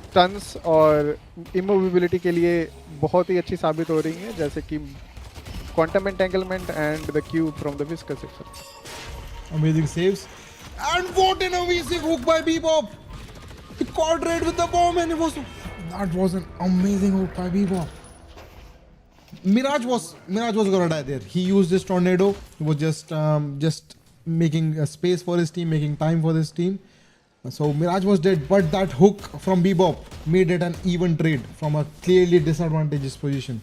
स्टन्स और इमोबिलिटी के लिए बहुत ही अच्छी साबित हो रही हैं, जैसे कि quantum entanglement and the cube from the viscous section. Amazing saves. And what an amazing hook by Bebop! He caught Raid with the bomb and that was an amazing hook by Bebop. Mirage was gonna die there. He used his tornado. He was just making a space for his team, making time for his team. So Mirage was dead, but that hook from Bebop made it an even trade from a clearly disadvantageous position.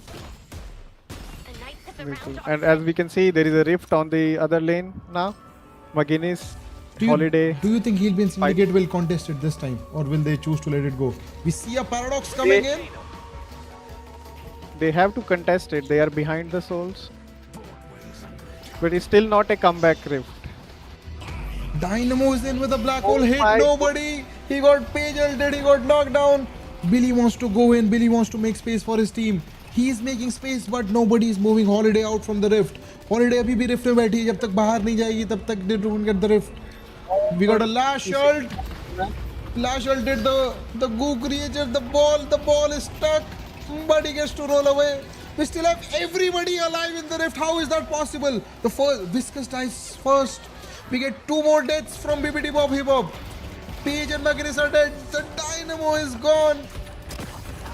And as we can see, there is a rift on the other lane now. McGinnis, Holiday. Do you think Healbane Syndicate will contest it this time, or will they choose to let it go? We see a Paradox coming in. They have to contest it. They are behind the souls. But it's still not a comeback rift. Dynamo is in with a black hole, hit nobody. He got page ulted, he got knocked down. Billy wants to go in, Billy wants to make space for his team. He is making space, but nobody is moving Holiday out from the rift. Holiday अभी भी rift में बैठी है, जब तक बाहर नहीं जाएगी तब तक they don't get the rift. We got a lash ult. Flash ulted the goo creature, the ball is stuck, but he gets to roll away. We still have everybody alive in the rift. How is that possible? The first Viscous dies first. We get 2 more deaths from BBT Bob Hip Hop. Page and McGinnis are dead. The dynamo is gone.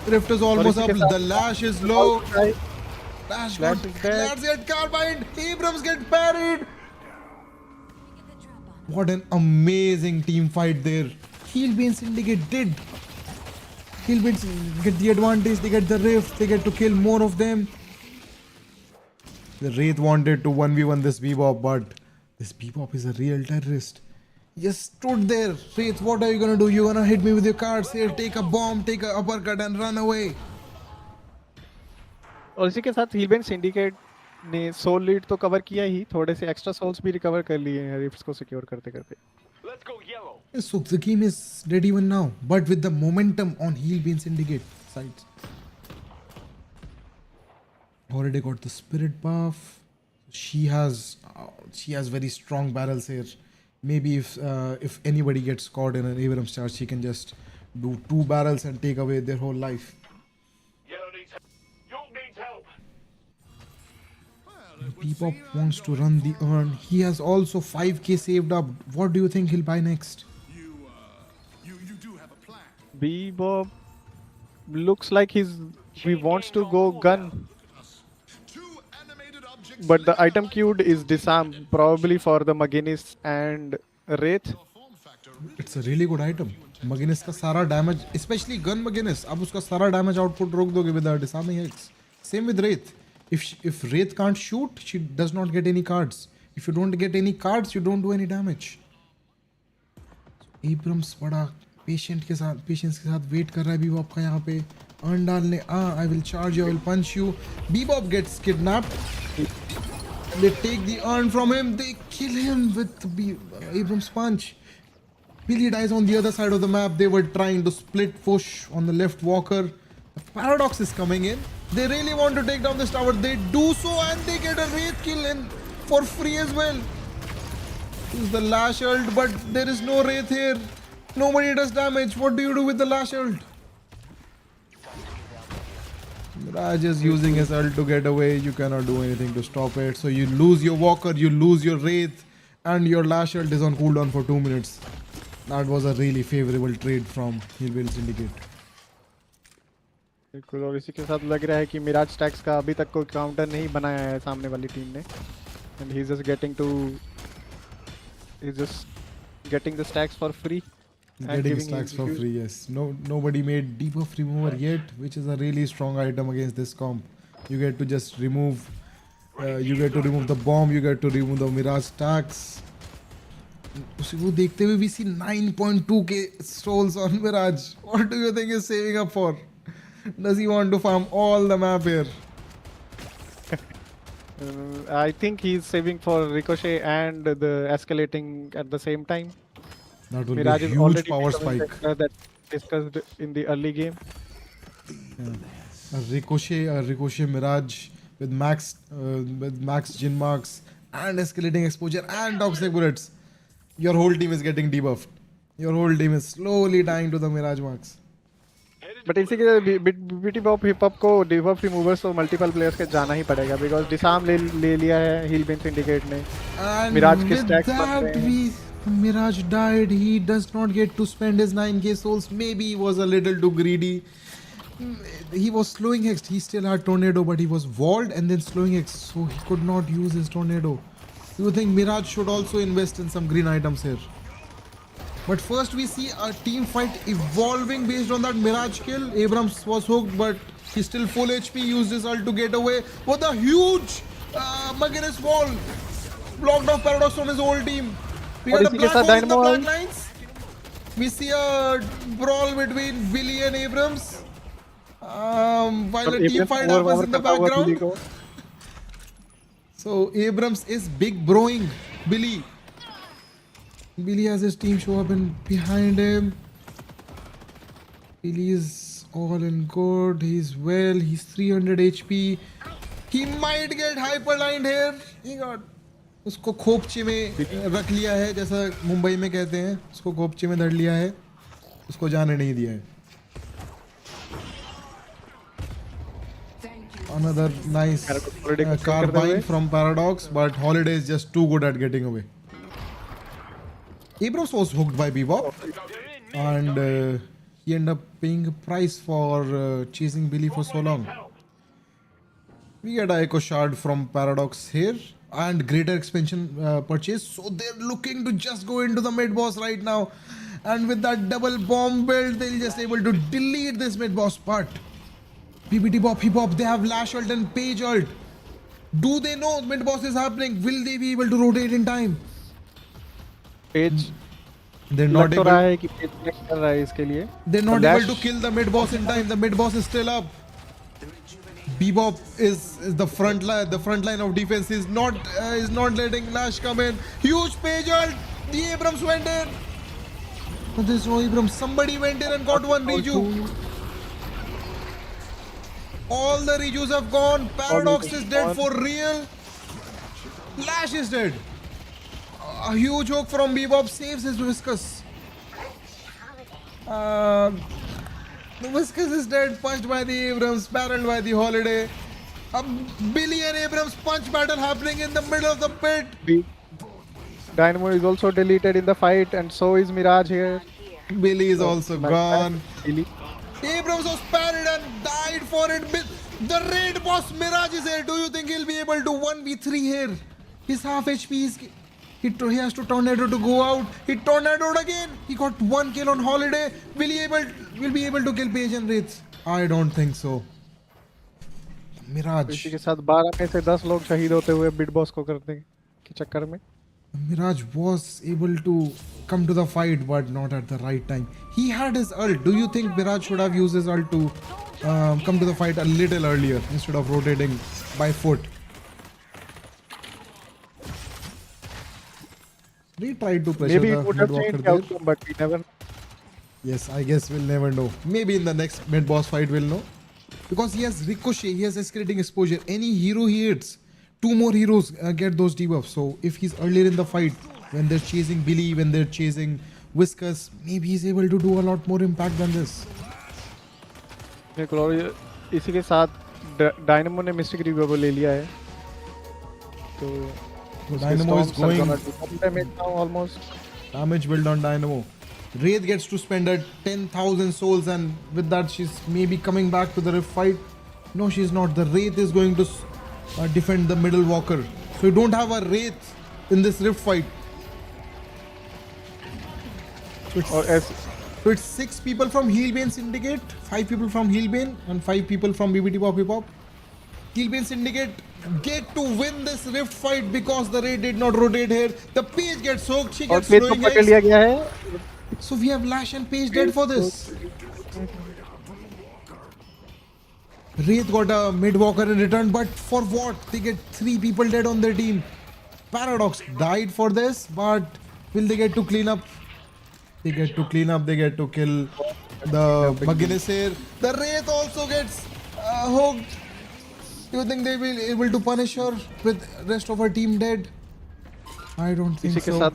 Rift is almost up. The lash is low. Lash get carbined. Abrams get parried. What an amazing team fight there. Heelbane Syndicate did. Heelbane get the advantage. They get the rift. They get to kill more of them. The Wraith wanted to 1v1 this Bebop, but this Bebop is a real terrorist. He just stood there. Wraith, what are you gonna do? You're gonna hit me with your cards here. Take a bomb, take a uppercut and run away. और इसी के साथ हीलबेन syndicate ने soul lead तो cover किया ही, थोड़े से extra souls भी रिकवर कर लिए हैं रिफ्ट्स को सिक्योर करते करते. So the game is dead even now, but with the momentum on Heelbane Syndicate sides. Already got the spirit buff. She has very strong barrels here. Maybe if anybody gets caught in an Abrams charge, she can just do 2 barrels and take away their whole life. Bebop wants to run the urn. He has also 5k saved up. What do you think he'll buy next? You do have a plan. Bebop looks like he wants to go gun, but the item queued is disarm, probably for the McGinnis and Wraith. It's a really good item. McGinnis का सारा damage, especially gun McGinnis, आप उसका सारा damage output रोक दोगे with the disarming X. Same with Wraith. If Wraith can't shoot, she does not get any cards. If you don't get any cards, you don't do any damage. So Abrams बड़ा patience के साथ wait कर रहा है Bebop का यहाँ पे. Urn डालने, I will charge you, I will punch you. Bebop gets kidnapped. They take the urn from him. They kill him with Abrams punch. Billy dies on the other side of the map. They were trying to split push on the left walker. The Paradox is coming in. They really want to take down this tower. They do so and they get a Wraith kill in for free as well. Use the Lash ult, but there is no Wraith here. Nobody does damage. What do you do with the Lash ult? Mirage is using his ult to get away. You cannot do anything to stop it. So you lose your walker, you lose your Wraith, and your Lash ult is on cooldown for 2 minutes. That was a really favorable trade from Heelbane Syndicate. बिल्कुल, और इसी के साथ लग रहा है कि Miraj stacks का अभी तक कोई काउंटर नहीं बनाया है सामने वाली टीम ने, and he is just getting the stacks for free. Getting stacks for free, yes. Nobody made debuff remover yet, which is a really strong item against this comp. You get to just remove, you get to remove the bomb, you get to remove the mirage stacks. उसी को देखते हुए we see 9.2k souls on Mirage. What do you think he's saving up for? Does he want to farm all the map here? I think he's saving for Ricochet and the escalating at the same time. That will Mirage be a is huge already power becoming spike. that discussed in the early game. A Ricochet Mirage with max Jin marks and escalating exposure and toxic bullets. Your whole team is getting debuffed. Your whole team is slowly dying to the Mirage marks. But इसी के BT बॉप hip hop को debuff removers और multiple players के जाना ही पड़ेगा, because disarm ले लिया है हीलबेन सिंडिकेट ने. मिराज के स्टैक्स बन रहे हैं. Mirage died. He does not get to spend his 9k souls. Maybe he was a little too greedy. He was slowing hexed. He still had tornado, but he was walled and then slowing hexed, so he could not use his tornado. You think Mirage should also invest in some green items here? But first we see a team fight evolving based on that Mirage kill. Abrams was hooked, but he's still full HP. Used his ult to get away with a huge McGinnis wall. Blocked off Paradox from his whole team. We got a black hole in the black lines. We see a brawl between Billy and Abrams. While a team fight happens in the background. So Abrams is big broing Billy. Billy has his team show up and behind him. Billy is all in good. He's well. He's 300 HP. He might get hyperlined here. He got उसको खोपचे में रख लिया है, जैसा मुंबई में कहते हैं, उसको खोपचे में धर लिया है. उसको जाने नहीं दिया है. Another nice carbine from Paradox, but Holiday is just too good at getting away. Abrams was hooked by Bebop, and he ended up paying a price for chasing Billy for so long. We get a Echo Shard from Paradox here, and greater expansion purchase, so they're looking to just go into the mid boss right now, and with that double bomb build, they'll just able to delete this mid boss part. BBT Bop, Hip Hop, they have Lash ult and Page ult. Do they know mid boss is happening? Will they be able to rotate in time? Page They're लग not तो able. रहा है कि page connect कर रहा है इसके लिए. They're not Lash- able to kill the mid boss in time. The mid boss is still up. Bebop is the front line. The front line of defense is not letting Lash come in. Huge Page ult. The Abrams went in. But there's no Abrams. Somebody went in and got one Reju. All the Rejus have gone. Paradox is dead for real. Lash is dead. A huge hook from Bebop saves his Viscus. The Viscus is dead, punched by the Abrams, barreled by the Holiday. A Billy and Abrams punch battle happening in the middle of the pit. Dynamo is also deleted in the fight, and so is Mirage here. Billy is also gone. Billy. Abrams was parried and died for it. The raid boss Mirage is here. Do you think he'll be able to 1v3 here? His half HP is... He has to Tornado to go out. He tornadoed again. He got one kill on Holiday. Will be able to kill Page and Wraith? I don't think so. Mirage. इसी के साथ 12 में से 10 लोग शहीद होते हुए big boss को करने के चक्कर में. Mirage was able to come to the fight, but not at the right time. He had his ult. Do you think Mirage should have used his ult to come to the fight a little earlier instead of rotating by foot? They tried to pressure Maybe the it would have mid-walker changed the there. outcome, but we never. Yes, I guess we'll never know. Maybe in the next mid-boss fight we'll know. Because he has Ricochet, he has escalating exposure. Any hero he hits, two more heroes get those debuffs. So if he's earlier in the fight, when they're chasing Billy, when they're chasing Whiskas, maybe he's able to do a lot more impact than this. बिल्कुल. और इसी के साथ dynamo ने mistake review ले लिया है. तो So Dynamo is going damage now almost. damage build on Dynamo. Wraith gets to spend her 10,000 souls, and with that she's maybe coming back to the Rift fight. No, she's not. The Wraith is going to defend the middle walker. So you don't have a Wraith in this Rift fight. So it's 6 people from Healbane Syndicate, 5 people from Healbane, and 5 people from BBT Pop Hip Hop. Healbane Syndicate get to win this Rift fight because the Raid did not rotate here. The Page gets soaked, she और gets page को throwing पकड़ लिया eggs. गया है. So we have Lash and Page dead for this. Wraith got a mid-walker in return, but for what? They get 3 people dead on their team. Paradox died for this, but will they get to clean up? They get to clean up, they get to kill the McGuinness here. The Wraith also gets hooked. Do you think they will be able to punish her with rest of her team dead? I don't think इसी के so. साथ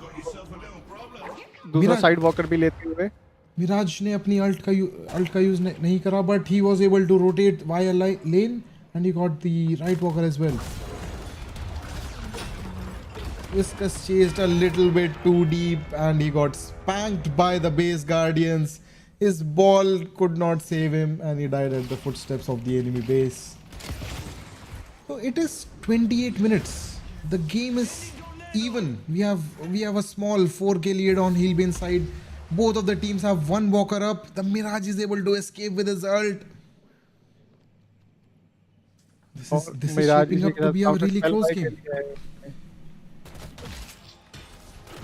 दूसरा Mirage- side walker भी लेते हुए. Mirage ने अपनी ult का use नहीं करा, but he was able to rotate via lane and he got the right walker as well. Whiskas chased a little bit too deep and he got spanked by the base guardians. His ball could not save him and he died at the footsteps of the enemy base. So it is 28 minutes. The game is even. We have a small 4k lead on Healbane side. Both of the teams have one walker up. The Mirage is able to escape with his ult. This is shaping up to be a really close game.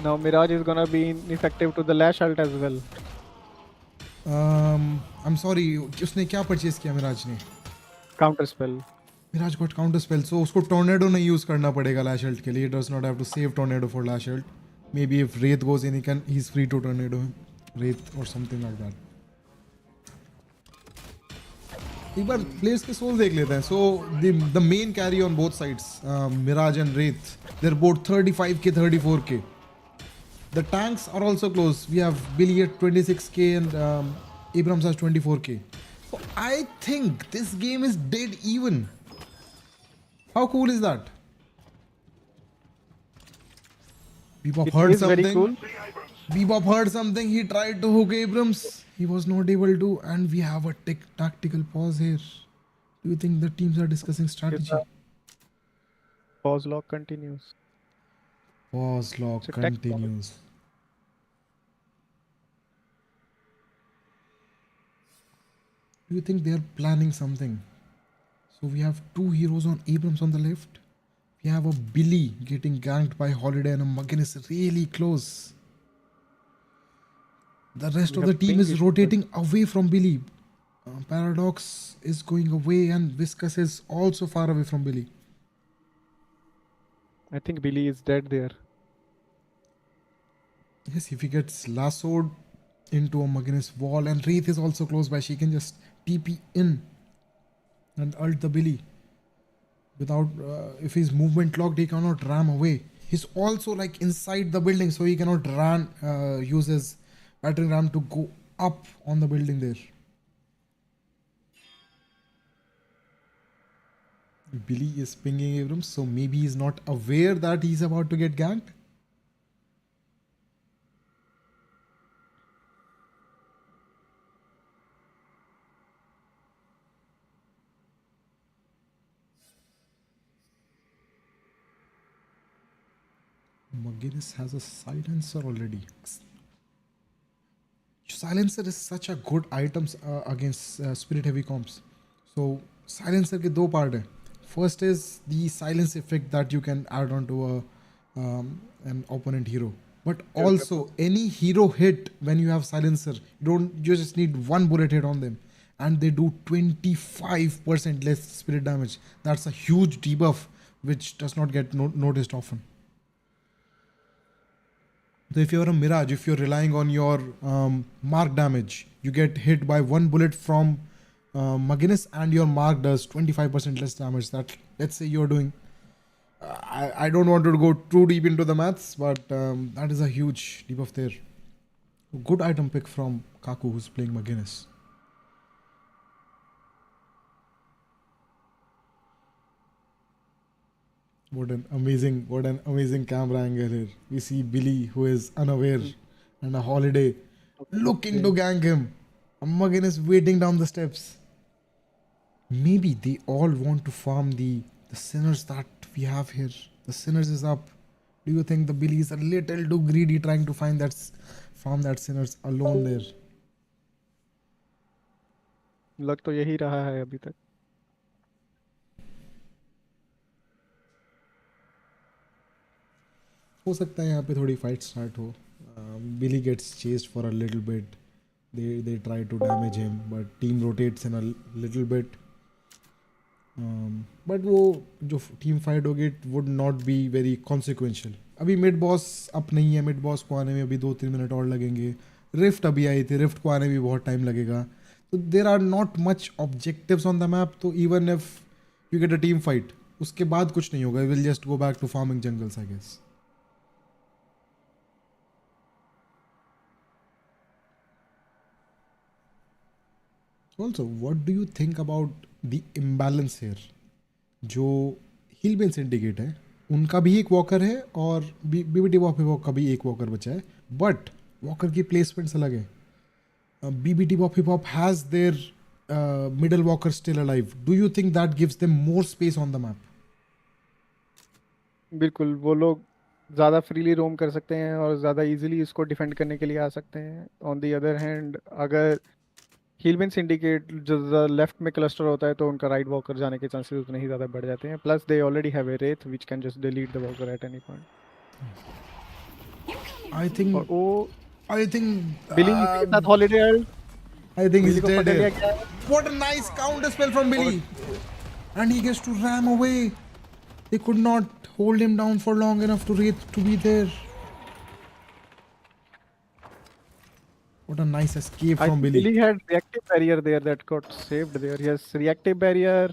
Now Mirage is gonna be ineffective to the Lash ult as well. I'm sorry. उसने क्या purchase किया Mirage ने? Counter spell. Mirage got counter spell, so उसको tornado नहीं use करना पड़ेगा Lash ult के लिए. He does not have to save tornado for Lash ult. Maybe if Wraith goes in, he's free to tornado him. Wraith or something like that. एक बार players के souls देख लेते हैं. So the main carry on both sides, Mirage and Wraith, they're both 35k, 34k. The tanks are also close. We have Billy at 26k and Abrams has 24k. So I think this game is dead even. How cool is that? Bebop It heard is very something. cool. Bebop heard something. He tried to hook Abrams. He was not able to. And we have a tactical pause here. Do you think the teams are discussing strategy? Pause lock continues. Pause log It's a tech pause. continues. Do you think they are planning something? So we have two heroes on Abrams on the left. We have a Billy getting ganked by Holiday and a McGinnis really close. The rest We of the have team ping is issues. rotating away from Billy. Paradox is going away and Viscus is also far away from Billy. I think Billy is dead there. Yes, if he gets lassoed into a McGinnis wall and Wraith is also close by, she can just TP in and ult the Billy. Without, if his movement locked, he cannot ram away. He's also like inside the building, so he cannot use his battering ram to go up on the building there. Billy is pinging Abrams, so maybe he's not aware that he's about to get ganked. McGinnis has a silencer already. Silencer is such a good item against spirit heavy comps. So silencer के दो part है. First is the silence effect that you can add on to an opponent hero. But also any hero hit when you have silencer, you just need one bullet hit on them, and they do 25% less spirit damage. That's a huge debuff which does not get noticed often. So if you're a Mirage, if you're relying on your mark damage, you get hit by one bullet from McGinnis and your mark does 25% less damage. That, let's say you're doing, I don't want to go too deep into the maths, but that is a huge debuff there. Good item pick from Kaku, who's playing McGinnis. What an amazing camera angle here. We see Billy, who is unaware, and a Holiday looking to gang him. A McGinnis waiting down the steps. Maybe they all want to farm the sinners that we have here. The sinners is up. Do you think the Billy is a little too greedy trying to farm that sinners alone there? लग तो यही रहा है अभी तक. हो सकता है यहाँ पे थोड़ी फाइट स्टार्ट हो. Billy gets chased for a little bit. They try to damage him, but team rotates in a little bit. But वो जो team fight होगी it would not be very consequential. अभी mid boss up नहीं है. mid boss को आने में अभी 2-3 मिनट और लगेंगे. Rift अभी आई थी. Rift को आने में भी बहुत टाइम लगेगा. So there are not much objectives on the map. तो even if you get a team fight, उसके बाद कुछ नहीं होगा. We'll just go back to farming jungles, I guess. Also, what do you think about the imbalance here? जो हिलबेन syndicate है उनका भी एक वॉकर है और बीबीटी वॉफी का भी एक वॉकर बचा है, बट वॉकर की प्लेसमेंट्स अलग है. BBT Waffy Pop has their middle walker still alive. Do you think that gives them more space on the map? बिल्कुल, वो लोग ज़्यादा फ्रीली रोम कर सकते हैं और ज़्यादा इजीली इसको डिफेंड करने के लिए आ सकते हैं. ऑन द अदर हैंड, अगर हीलबेन सिंडिकेट जो लेफ्ट में क्लस्टर होता है तो उनका राइट वॉकर जाने के चांसेस उतने ही ज़्यादा बढ़ जाते हैं. Plus they already have a Wraith which can just delete the walker at any point. I think और वो बिली के साथ Holliday ult, I think he's Billy को dead पकड़ लिया here. गया है. What a nice counter spell from Billy. And he gets to ram away. They could not hold him down for long enough to be there. What a nice escape I from think Billy. Billy had reactive barrier there that got saved there. Yes, reactive barrier.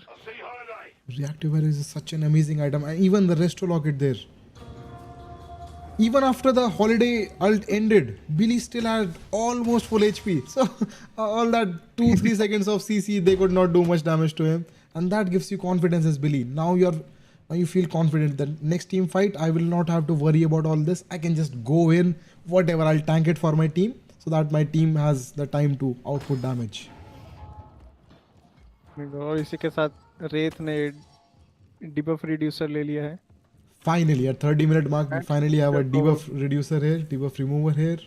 Reactive barrier is such an amazing item. And even the resto locket there. even after the holiday ult ended, Billy still had almost full HP. So all that 2-3 seconds of CC, they could not do much damage to him, and that gives you confidence as Billy. Now you feel confident that next team fight I will not have to worry about all this. I can just go in, whatever, I'll tank it for my team so that my team has the time to output damage. और इसी के साथ रेत ने debuff reducer ले लिया है. Finally, at 30-minute mark, we finally have a debuff reducer here, debuff remover here.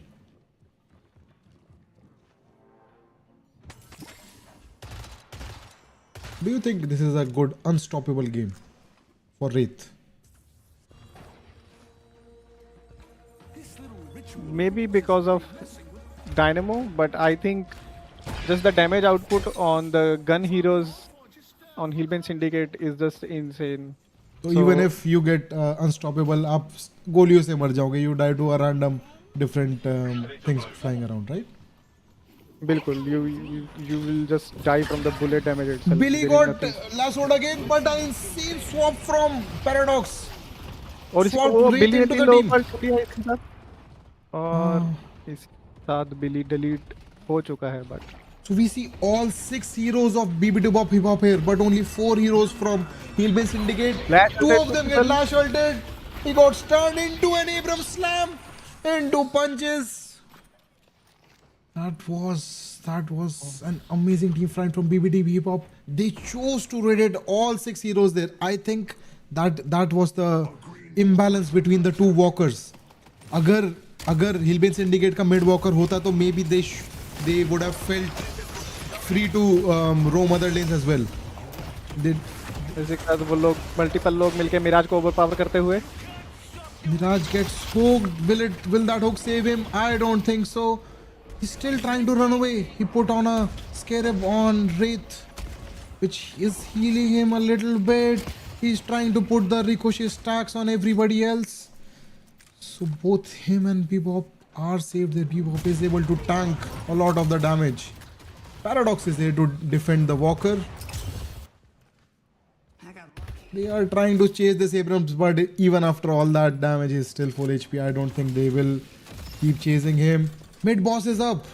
Do you think this is a good unstoppable game for Wraith? Maybe because of Dynamo, but I think just the damage output on the gun heroes on Hillbane Syndicate is just insane. So even if you get unstoppable, आप गोलियों से मर जाओगे. You die to a random different things flying around, right? बिल्कुल, you will just die from the bullet damage itself. Billy There is got nothing. lassoed again, but an insane swap from Paradox. और इसको Swap वो Wraith बिली ने into 3 the लोगों team. पर छुट्टी है इसके साथ, और इसके साथ बिली डिलीट हो चुका है. But So we see all 6 heroes of BB2 Bop Hip Hop here, but only 4 heroes from Hillbane Syndicate. Lash 2 ulted of them to get the- lash ulted. He got stunned into an Abram slam, into punches. That was an amazing team fight from BBD Hip Hop. They chose to raid all 6 heroes there. I think that was the imbalance between the two walkers. अगर Hillbane Syndicate का mid walker होता तो maybe they would have felt free to roam other lanes as well. इसके साथ वो लोग multiple लोग मिलके मिराज को ओवरपावर करते हुए. Mirage gets hooked. Will that hook save him? I don't think so. He's still trying to run away. He put on a scarab on Wraith, which is healing him a little bit. He's trying to put the ricochet stacks on everybody else. So both him and Bebop are saved. The Bebop is able to tank a lot of the damage. Paradox is there to defend the walker. They are trying to chase this Abrams, but even after all that damage, he's still full HP. I don't think they will keep chasing him. Mid boss is up.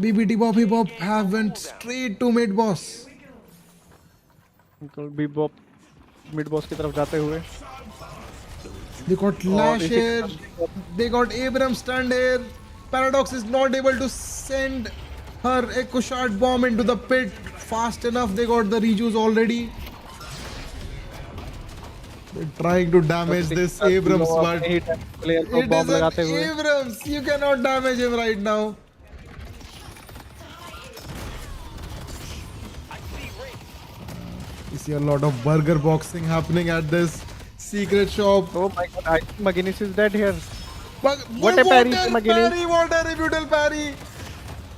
BBT Bop Hip Hop have went straight to mid boss. भी बॉप mid boss की तरफ जाते हुए. They got Lash here. They got Abrams stunned here. Paradox is not able to send her Echo Shard bomb into the pit fast enough. They got the rejuice already. They're trying to damage this Abrams, but player को it bomb is लगाते an हुए. Abrams. You cannot damage him right now. You see a lot of burger boxing happening at this secret shop. Oh my god, I think McGinnis is dead here. But What a parry to McGinnis. Parry, what a brutal parry.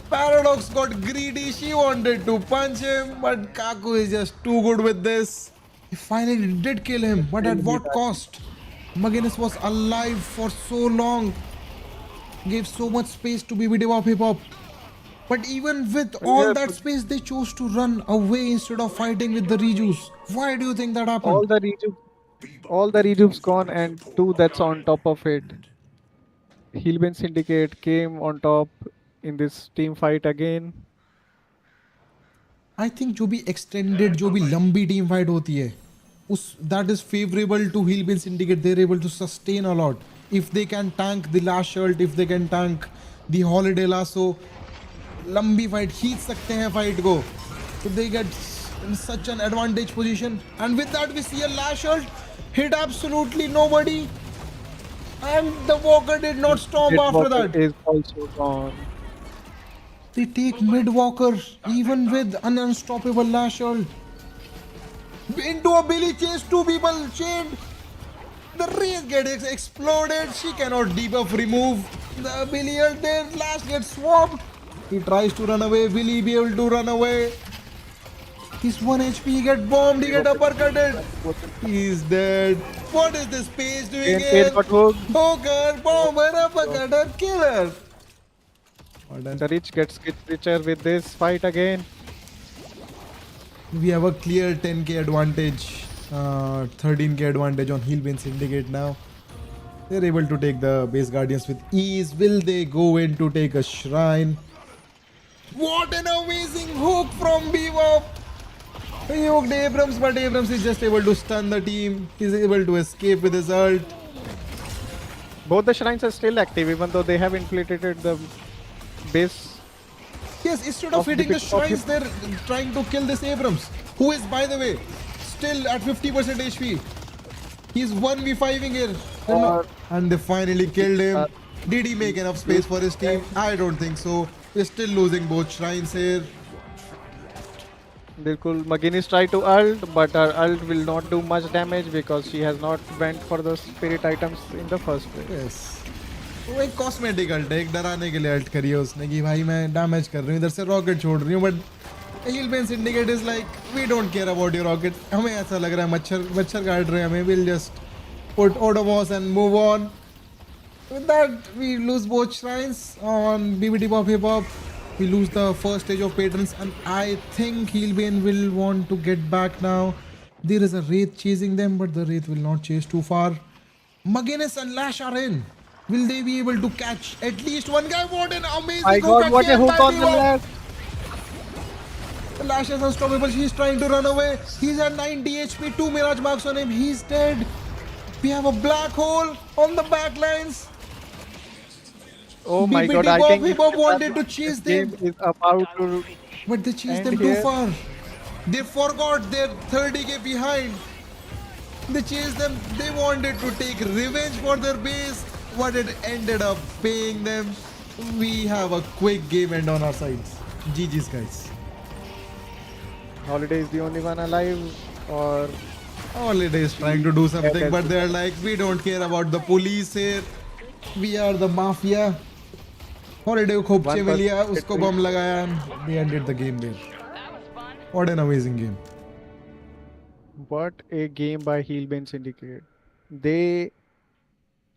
Paradox got greedy. She wanted to punch him, but Kaku is just too good with this. He finally did kill him, but at what cost? McGinnis was alive for so long. Gave so much space to BBD Bop Hip Hop. But even with all that space, they chose to run away instead of fighting with the rejuice. Why do you think that happened? All the rejuves gone, and 2 deaths on top of it. Hillbane Syndicate came on top in this team fight again. I think जो भी extended, जो भी लंबी team fight होती है, that is favorable to Hillbane Syndicate. They're able to sustain a lot. If they can tank the last shirt, if they can tank the holiday lasso, लंबी fight खींच सकते हैं fight को. So they get in such an advantage position. And with that we see a last shirt hit absolutely nobody. And the walker did not stop after that. Is also gone. They take mid walker even with an unstoppable lash ult. Into a Billy chase, 2 people chained. The race gets exploded. She cannot debuff remove. The Billy ult there, Lash gets swapped. He tries to run away. Will he be able to run away? He's 1 HP. He get bombed. He get uppercutted. He's dead. What is this page doing here? Hooker, bomber, uppercutter, killer. The rich gets richer with this fight again. We have a clear 10k advantage, 13k advantage on Hillbane Syndicate now. They're able to take the base guardians with ease. Will they go in to take a shrine? What an amazing hook from Bebop! He hooked Abrams, but Abrams is just able to stun the team. He's able to escape with his ult. Both the shrines are still active, even though they have infiltrated the base. Yes, instead of hitting the shrines, they're trying to kill this Abrams, who is, by the way, still at 50% HP. He's 1v5ing here. And they finally killed him. Did he make enough space for his team? I don't think so. We're still losing both shrines here. Bilkul, McGinnis tried to ult, but her ult will not do much damage because she has not went for the spirit items in the first place. Yes. वो एक cosmetic alt है, एक डराने के लिए alt करी है उसने कि भाई मैं डैमेज कर रही हूँ, इधर से रॉकेट छोड़ रही हूँ, but Hellbent Syndicate is like we don't care about your rocket. हमें ऐसा लग रहा है मच्छर काट रहे हैं हमें. Will just put Odomos and move on. With that, we lose both shrines on BBT Pop Hip Hop. We lose the first stage of patrons, and I think Heelbane will want to get back now. There is a Wraith chasing them, but the Wraith will not chase too far. McGinnis and Lash are in. Will they be able to catch at least one guy? What an amazing My hook! God, what a hook on the left! Lash is unstoppable. He's trying to run away. He's at 90 HP. 2 Mirage marks on him. He's dead. We have a black hole on the back lines. Oh my God! I think Bebop wanted to chase them, is about to. but they chased them too far. They forgot they're 30k behind. They chased them. They wanted to take revenge for their base, but it ended up paying them. We have a quick game end on our sides. GG's, guys. Holiday is the only one alive, or Holiday is trying to do something, but they're like, we don't care about the police here. We are the mafia. Holiday को खोपचे में लिया, उसको बम लगाया, and we ended the game there. What an amazing game. what a game by Heelbane Syndicate. They,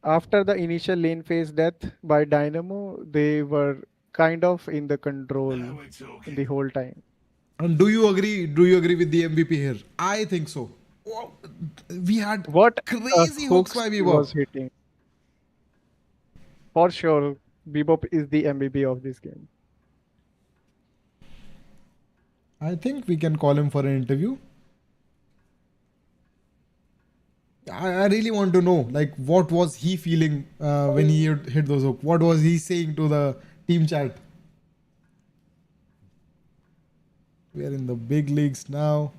after the initial lane phase death by Dynamo, they were kind of in the control the whole time. And do you agree? Do you agree with the MVP here? I think so. We had What crazy hooks by was Bebop. hitting. For sure, Bebop is the MVP of this game. I think we can call him for an interview. I really want to know, like, what was he feeling when he hit those hooks? What was he saying to the team chat? We are in the big leagues now.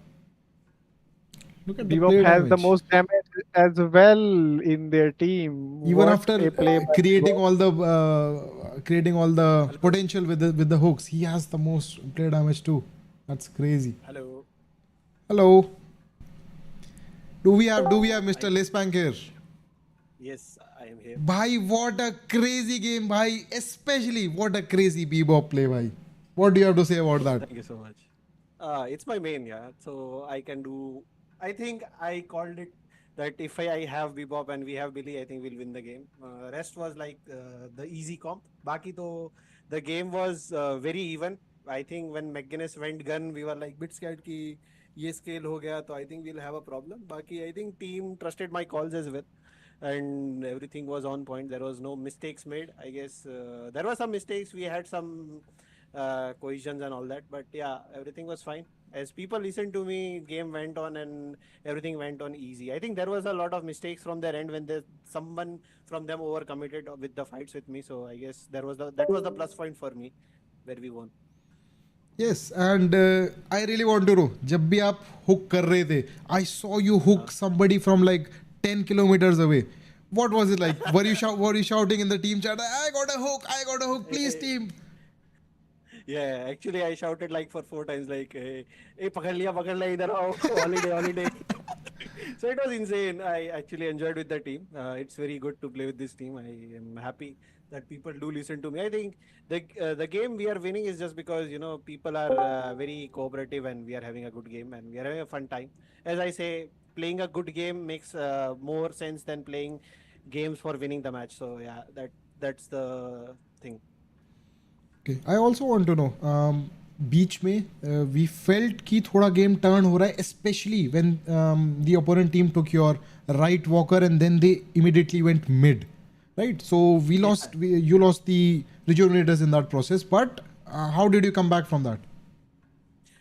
Look at the Bebop player has the damage. most damage as well in their team. Even What after a play by creating Bebop. all the potential with the hooks, he has the most player damage too. That's crazy. Hello. Hello. Do we have Mr. Lispank here? Yes, I am here. Bhai, what a crazy game, bhai. Especially what a crazy Bebop play, bhai. What do you have to say about that? Thank you so much. It's my main, yeah. So I can do. I think I called it that if I have Bebop and we have Billy, I think we'll win the game. Rest was like the easy comp. Baki to the game was very even. I think when McGinnis went gun, we were like bit scared ki ye scale ho gaya. So I think we'll have a problem. Baki, I think team trusted my calls as well. And everything was on point. There was no mistakes made. I guess there were some mistakes. We had some cohesions and all that, but yeah, everything was fine. As people listened to me, game went on and everything went on easy. I think there was a lot of mistakes from their end when someone from them overcommitted with the fights with me. So I guess that was the plus point for me where we won. Yes, and I really want to know, जब भी आप hook कर रहे थे, I saw you hook somebody from like 10 kilometers away. What was it like? Were you shouting in the team chat, I got a hook, please team. Yeah, actually I shouted like for 4 times like, hey, pakad liya, idhar aao, holiday. So it was insane. I actually enjoyed with the team. It's very good to play with this team. I am happy that people do listen to me. I think the game we are winning is just because, you know, people are very cooperative and we are having a good game and we are having a fun time. As I say, playing a good game makes more sense than playing games for winning the match. So yeah, that's the thing. Okay, I also want to know, बीच में we felt कि थोड़ा game turn हो रहा है, especially when the opponent team took your right walker and then they immediately went mid. right? So you lost the rejuvenators in that process. But how did you come back from that?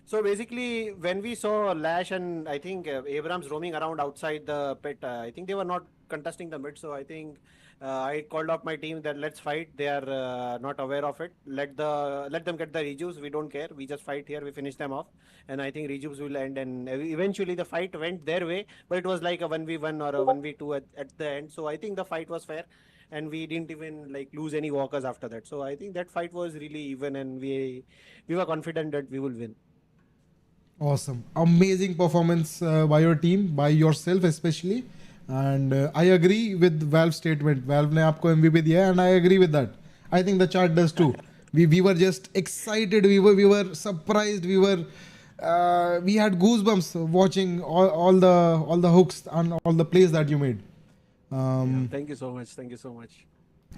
So basically, when we saw Lash and I think Abrams roaming around outside the pit, I think they were not contesting the mid. So I think I called up my team that let's fight. They are not aware of it. Let them get the rejuves. We don't care. We just fight here. We finish them off, and I think rejuves will end. And eventually the fight went their way, but it was like a 1v1 or a 1v2 at the end. So I think the fight was fair, and we didn't even like lose any walkers after that. So I think that fight was really even, and we were confident that we will win. Awesome. Amazing performance by your team, by yourself especially. And I agree with Valve's statement. Valve ने आपको MVP दिया है, and I agree with that. I think the chat does too. We were just excited. We were surprised. We had goosebumps watching all the hooks and all the plays that you made. Yeah, thank you so much. Thank you so much.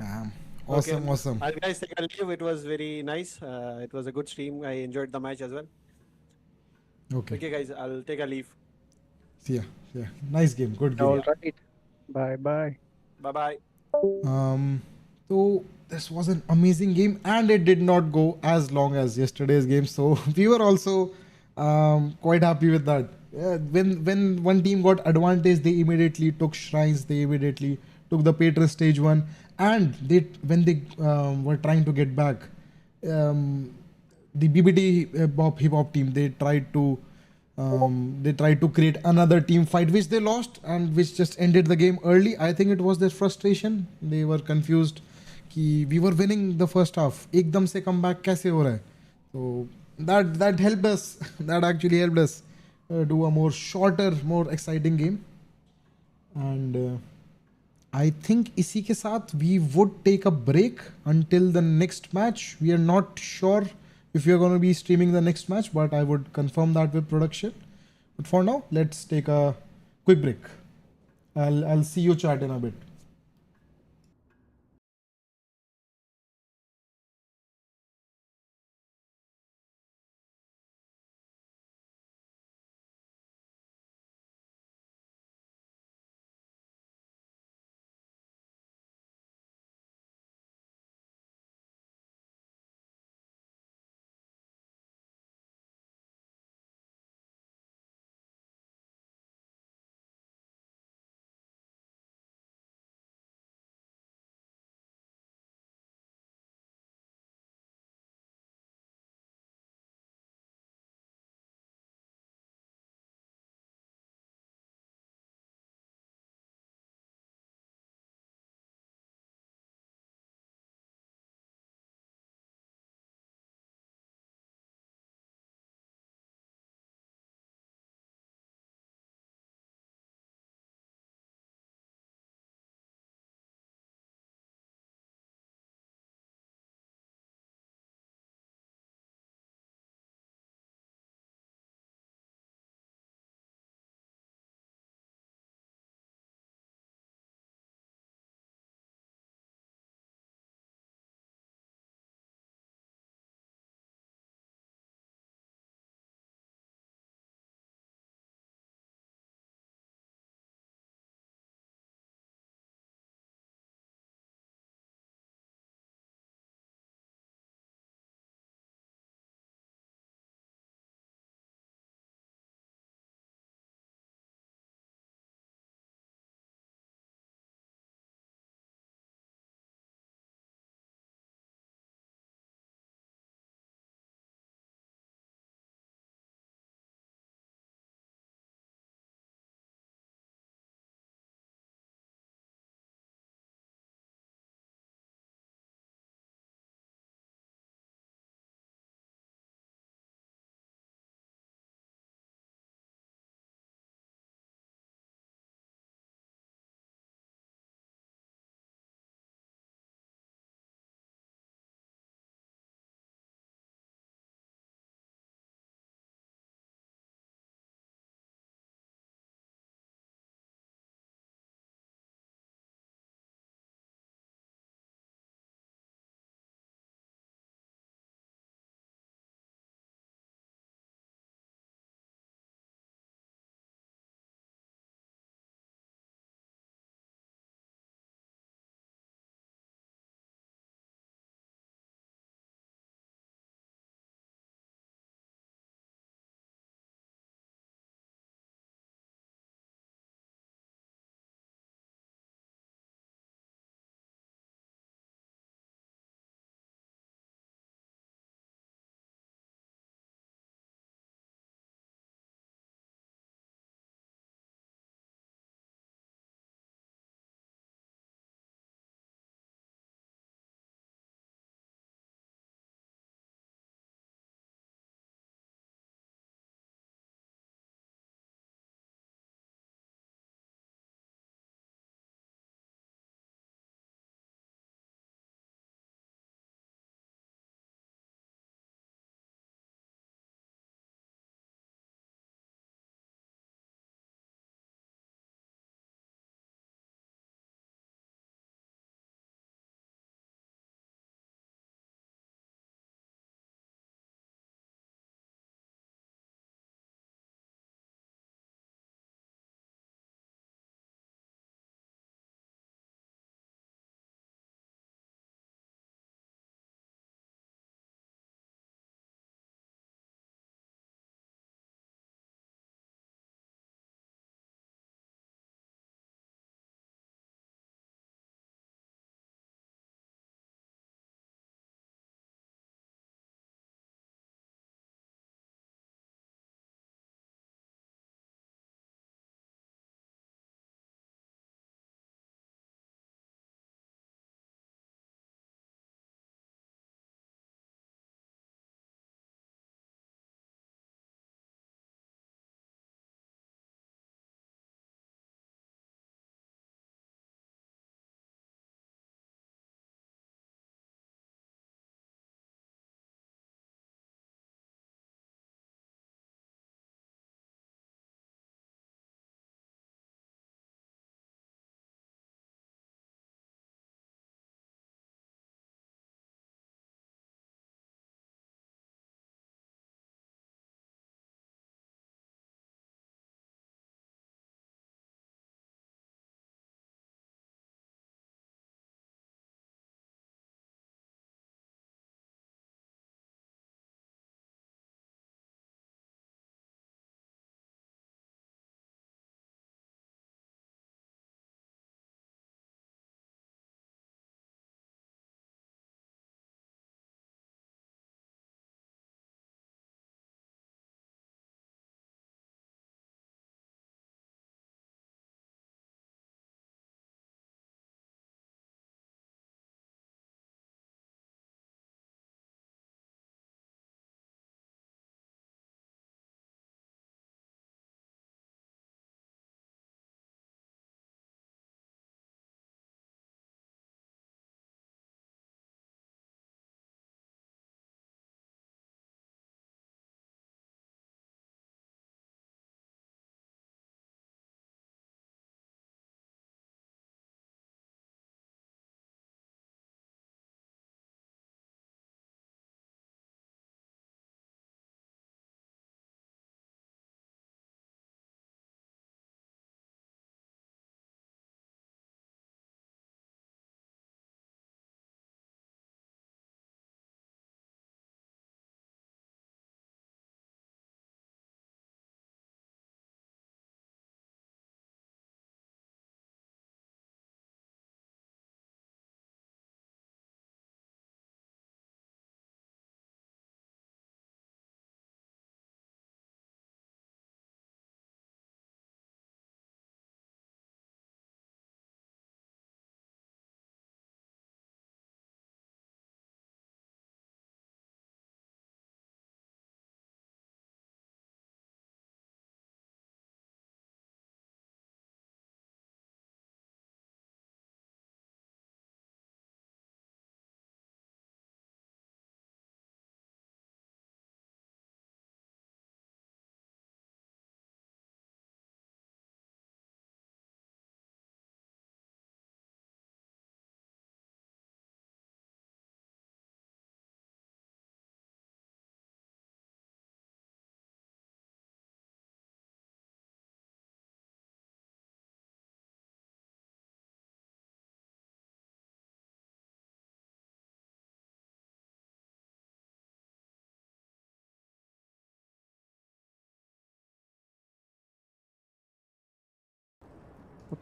Um, Okay, awesome. I'll guys take a leave. It was very nice. It was a good stream. I enjoyed the match as well. Okay. Okay, guys, I'll take a leave. See ya. Yeah. Nice game. Good game. All right. Bye bye. Bye bye. So this was an amazing game, and it did not go as long as yesterday's game. So we were also quite happy with that. Yeah, when one team got advantage, they immediately took shrines. They immediately took the Patron stage one, and when they were trying to get back, the BBD hip hop team, they tried to create another team fight which they lost and which just ended the game early. I think it was their frustration. They were confused कि we were winning the first half, एकदम से comeback कैसे हो रहा है. So that helped us. That actually helped us do a more shorter, more exciting game. And I think इसी के साथ we would take a break until the next match. We are not sure if we are going to be streaming the next match, but I would confirm that with production. But for now, let's take a quick break. I'll see you chat in a bit.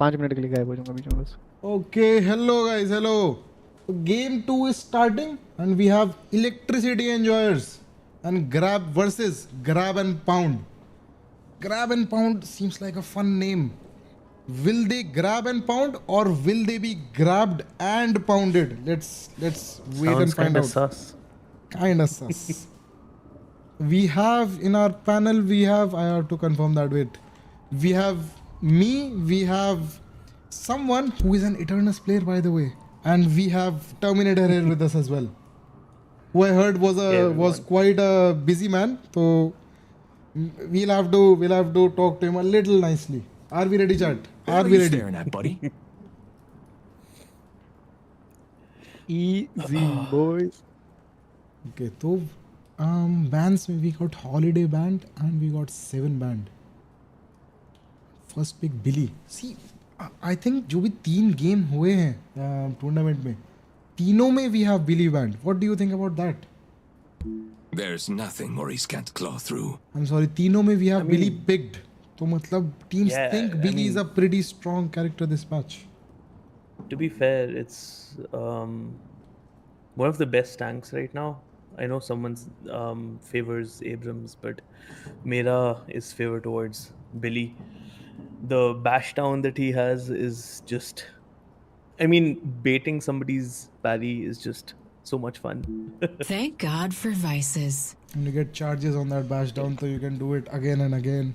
5 minute के लिए गायब हो जाऊंगा बीच में बस. Okay, hello guys, hello. So game 2 is starting and we have electricity enjoyers and grab versus grab and pound. Grab and pound seems like a fun name. Will they grab and pound or will they be grabbed and pounded? Let's wait and Sounds find kinda out. sus. Kinda sus. We have in our panel, I have to confirm that, wait. We have me, we have someone who is an Eternus player, by the way. And we have Terminator here with us as well. Who I heard was everyone. quite a busy man. So we'll have to talk to him a little nicely. Are we ready, chat? Are we ready? Staring at, buddy. Easy boys. Okay, so bands में we got Holiday Band and we got 7 Band. First pick Billy. See, I think जो भी 3 game हुए हैं tournament में, तीनों में we have Billy Band. What do you think about that? There's nothing Maurice can't claw through. I'm sorry, तीनों में we have Billy picked. तो मतलब teams Yeah, think I Billy is mean- a pretty strong character this match. To be fair, it's one of the best tanks right now. I know someone's favors Abrams, but Mera is favored towards Billy. The bash down that he has is just, I mean, baiting somebody's parry is just so much fun. Thank God for vices. And you get charges on that bash down, so you can do it again and again.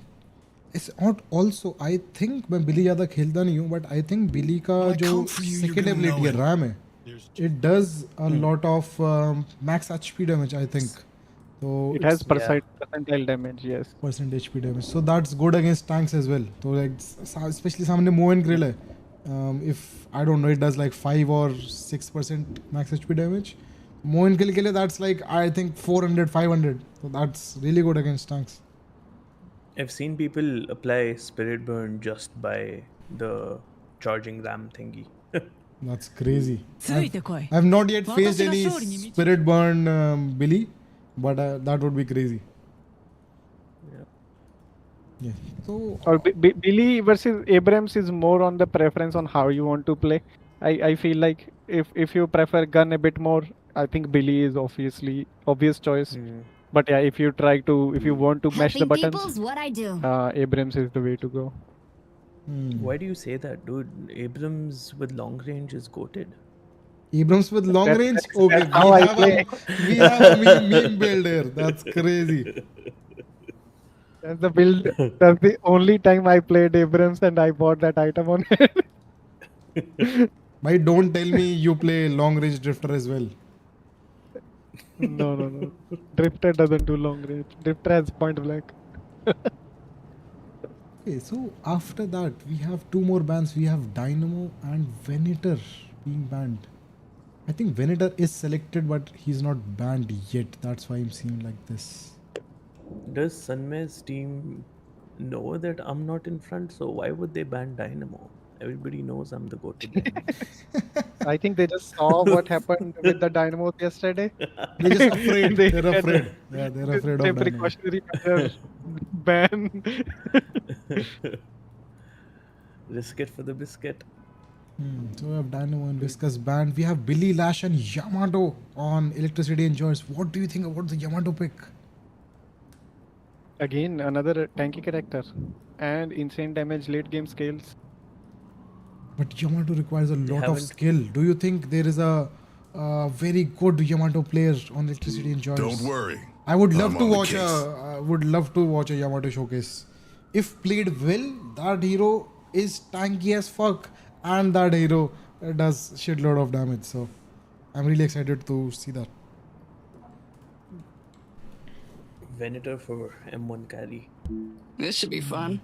It's not also, I think मैं बिली ज़्यादा खेलता नहीं हूँ, but I think बिली का When I जो come for you, you're second gonna ability है know it. RAM है, it does a lot of max HP damage, I think. So It has it's percentile damage, yes. % HP damage. So that's good against tanks as well. So like especially सामने Moe and Grill है. If I don't know, it does like 5 or 6% max HP damage. Moe and Grill के लिए that's like I think 400, 500. So that's really good against tanks. I've seen people apply Spirit Burn just by the charging ram thingy. That's crazy. ついてこい。 I've not yet faced 私が any 勝利に導く。 Spirit Burn Billy, but that would be crazy. Yeah. So Or Billy versus Abrams is more on the preference on how you want to play. I feel like if you prefer gun a bit more, I think Billy is obvious choice. But yeah, if you want to mash the Helping buttons, people's what I do. Abrams is the way to go. Why do you say that, dude? Abrams with long range is goated. Abrams with long That's- range. that's- Okay, that's how I play. we have a meme build here. That's crazy. That's the build. That's the only time I played Abrams and I bought that item on it. But don't tell me you play long range drifter as well. No. Drifter doesn't do long range. Drifter has point blank. Okay, so after that we have 2 more bans. We have Dynamo and Venator being banned. I think Venator is selected, but he's not banned yet. That's why I'm seeing like this. Does Sunmay's team know that I'm not in front? So why would they ban Dynamo? Everybody knows I'm the goated. I think they just saw what happened with the Dynamos yesterday. They're just afraid. They're had afraid. Yeah, they're afraid a of Dynamo. precautionary measure ban. Risk it for the biscuit. So we have Dynamo and Viscous banned. We have Billy, Lash and Yamato on Electricity Enjoys. What do you think about the Yamato pick? Again, another tanky character. And insane damage late game scales. But Yamato requires a lot of haven't- skill. Do you think there is a very good Yamato player on Electricity Enjoys? Don't worry. I would love I'm to on the watch case. a Yamato showcase. If played well, that hero is tanky as fuck, and that hero does shitload of damage. So I'm really excited to see that. Venator for M1 carry. This should be fun.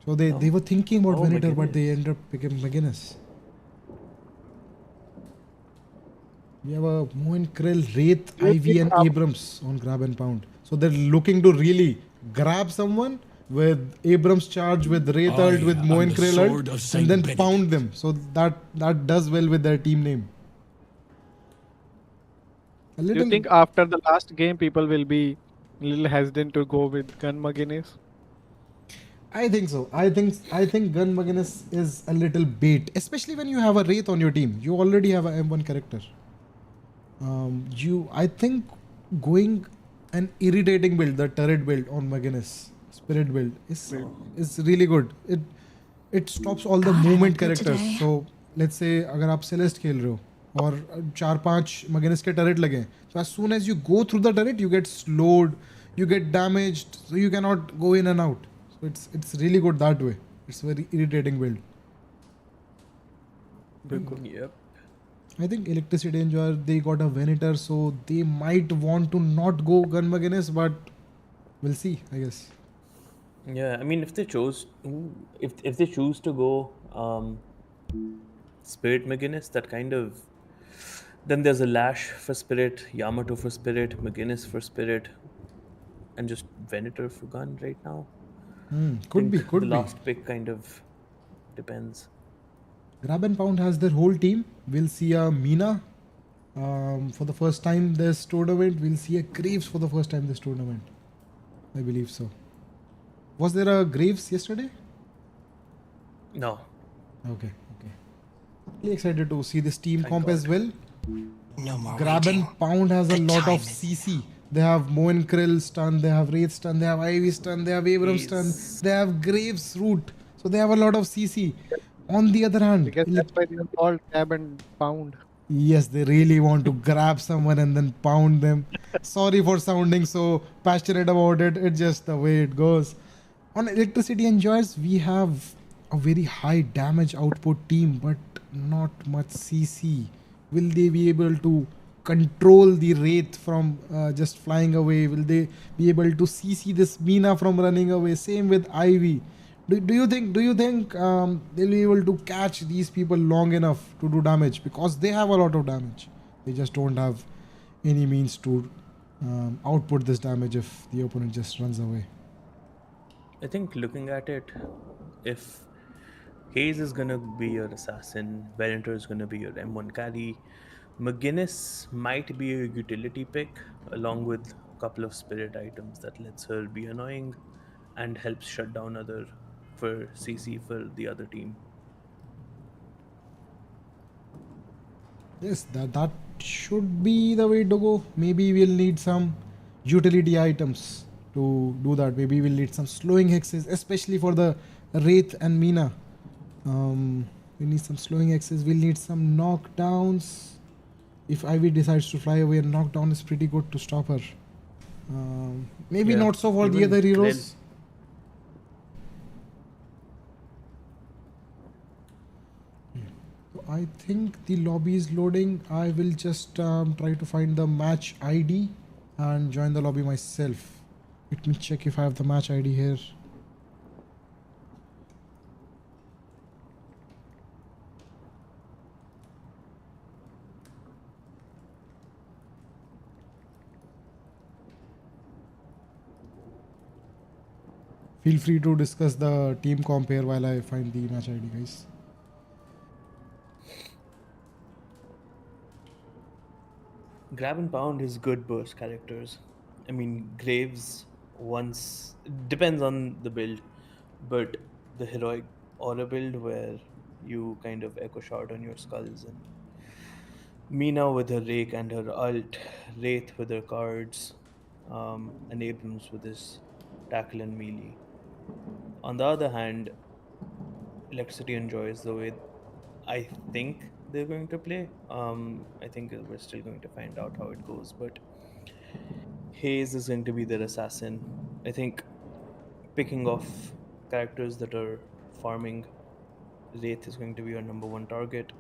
So they were thinking about Oh, Venator, but they McGuinness. ended up picking McGuinness. We have a Moen Krill, Wraith, Ivy, and Abrams on grab and pound. So they're looking to really grab someone with Abrams charge, with Wraith I ult, with am Moen the Krill sword ult, of Saint and then Benedict. pound them. So that does well with their team name. A Do little. you think after the last game people will be a little hesitant to go with Gun McGuinness? I think so. I think Gun Magnus is a little bait, especially when you have a Wraith on your team. You already have a M1 character. I think going an irritating build, the turret build on Magnus, spirit build is really good. It stops all the God, am I movement good characters. today? So let's say अगर आप Celeste खेल रहे हो और चार पांच Magnus के turret लगे, so as soon as you go through the turret, you get slowed, you get damaged, so you cannot go in and out. So it's really good that way. It's a very irritating build. बिल्कुल. Yep. I think Electricity Enjoyer, they got a Venator, so they might want to not go Gun Magnus, but we'll see, I guess. Yeah, I mean, if they chose, if they choose to go Spirit McGinnis, that kind of, then there's a Lash for Spirit, Yamato for Spirit, McGinnis for Spirit, and just Venator for Gun right now. Could be, Think the could be. last pick kind of depends. Grab and Pound has their whole team. We'll see a Mina for the first time this tournament. We'll see a Graves for the first time this tournament. I believe so. Was there a Graves yesterday? No, Okay, okay. Really excited to see this team Thank comp as God. well. No more Grab waiting. and Pound has a The lot time of is- CC. They have Moen Krill stun, they have Wraith stun, they have Ivy stun, they have Abrams stun, He's they have Graves root. So they have a lot of CC. On the other I hand, guess that's why they are called Cab and Pound. yes, they really want to grab someone and then pound them. Sorry for sounding so passionate about it. It's just the way it goes. On Electricity Enjoyers, we have a very high damage output team, but not much CC. Will they be able to control the Wraith from just flying away? Will they be able to CC this Mina from running away? Same with Ivy. Do you think they'll be able to catch these people long enough to do damage? Because they have a lot of damage. They just don't have any means to output this damage if the opponent just runs away. I think looking at it, if Hayes is gonna be your assassin, Venator is gonna be your M1 carry, McGinnis might be a utility pick along with a couple of spirit items that lets her be annoying and helps shut down other for CC for the other team. Yes, that should be the way to go. Maybe we'll need some utility items to do that. Maybe we'll need some slowing hexes, especially for the Wraith and Mina. We need some slowing hexes. We'll need some knockdowns. If Ivy decides to fly away, a knockdown is pretty good to stop her. Maybe Yeah, not so for the even other Krell. heroes. So I think the lobby is loading. I will just try to find the match ID and join the lobby myself. Let me check if I have the match ID here. Feel free to discuss the team comp here while I find the match ID, guys. Grab and Pound is good burst characters. I mean, Graves once depends on the build, but the heroic aura build where you kind of echo shot on your skulls and Mina with her rake and her ult, Wraith with her cards, and Abrams with his tackle and melee. On the other hand, Electricity enjoys the way I think they're going to play. I think we're still going to find out how it goes, but Hayes is going to be their assassin. I think picking off characters that are farming, Wraith is going to be your number one target.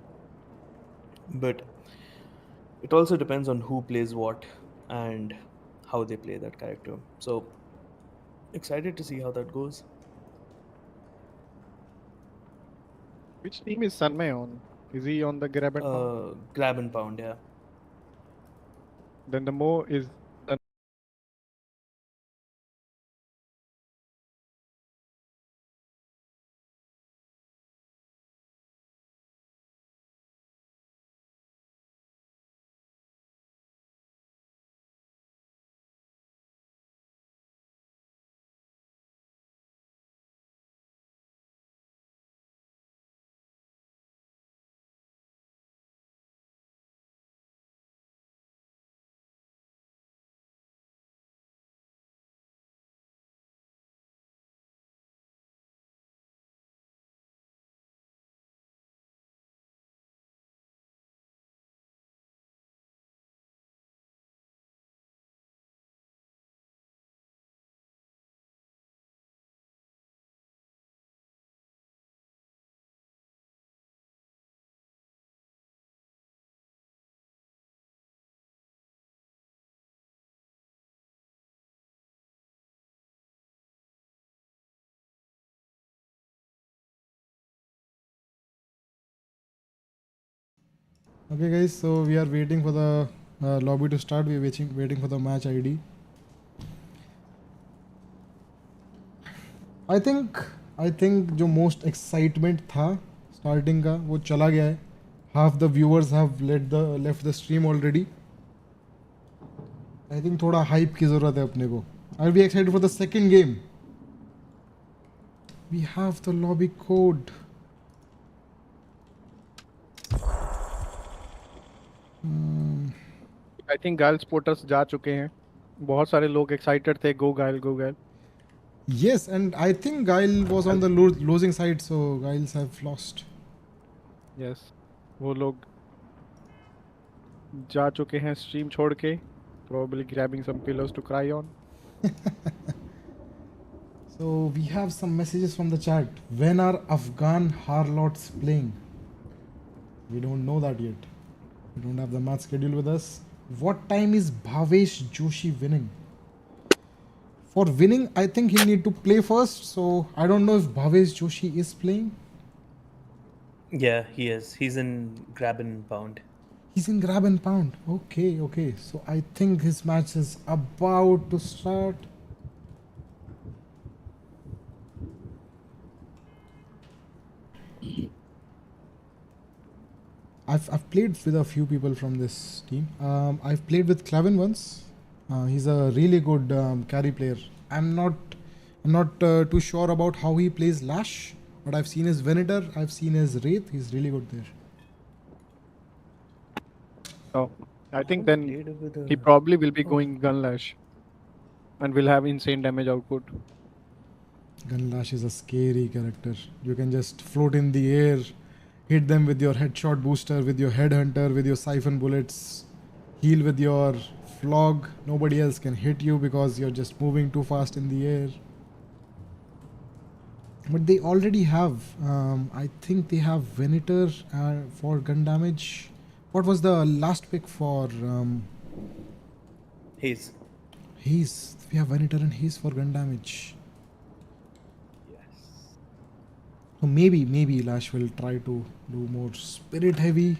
But it also depends on who plays what and how they play that character. So excited to see how that goes. Which team is Sanmay on? Is he on the Grab and Pound? Grab and pound, yeah. Then the Mo is Okay, guys. So we are waiting for the lobby to start. We are waiting for the match ID. I think जो most excitement था starting का वो चला गया है. Half the viewers have left the stream already. I think थोड़ा hype की ज़रूरत है अपने को. Are we excited for the second game? We have the lobby code. I think गाइल स्पोर्टर्स जा चुके हैं. बहुत सारे लोग एक्साइटेड थे. गो गाइल गो गाइल. Yes, and I think Guile was on the losing side, so Guiles have lost. Yes, वो लोग जा चुके हैं स्ट्रीम छोड़ के. Probably grabbing some pillows to cry on. So we have some messages from the chat. When are Afghan harlots playing? We don't know that yet. We don't have the match schedule with us. What time is Bhavesh Joshi winning? For winning, I think he'll need to play first. So I don't know if Bhavesh Joshi is playing. Yeah, he is. He's in grab and pound. He's in grab and pound. Okay. So I think his match is about to start. I've played with a few people from this team. I've played with Clavin once. He's a really good carry player. I'm not too sure about how he plays Lash, but I've seen his Venator. I've seen his Wraith. He's really good there. Oh, I think then Played with he probably will be going Gunlash and will have insane damage output. Gunlash is a scary character. You can just float in the air, hit them with your headshot booster, with your headhunter, with your siphon bullets, heal with your flog. Nobody else can hit you because you're just moving too fast in the air. But they already have, I think they have Venator for gun damage. What was the last pick for Haze. Haze? We have Venator and Haze for gun damage. Yes. So maybe Lash will try to do more spirit heavy.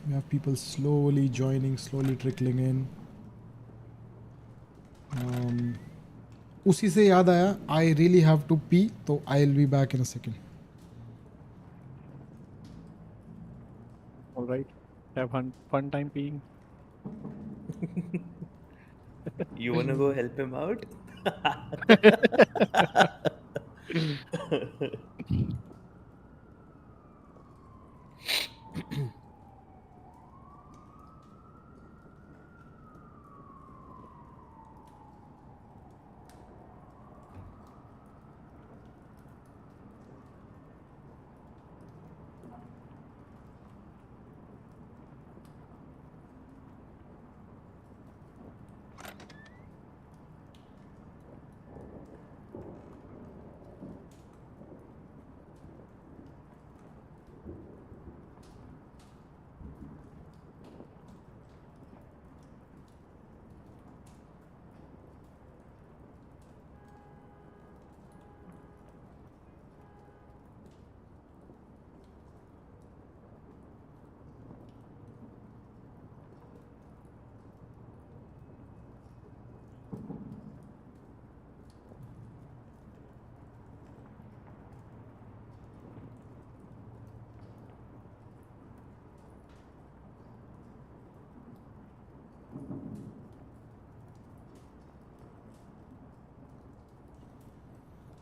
We have people slowly joining, slowly trickling in. उसी से याद आया, I really have to pee, so I'll be back in a second. All right. Have fun time peeing. You wanna go help him out?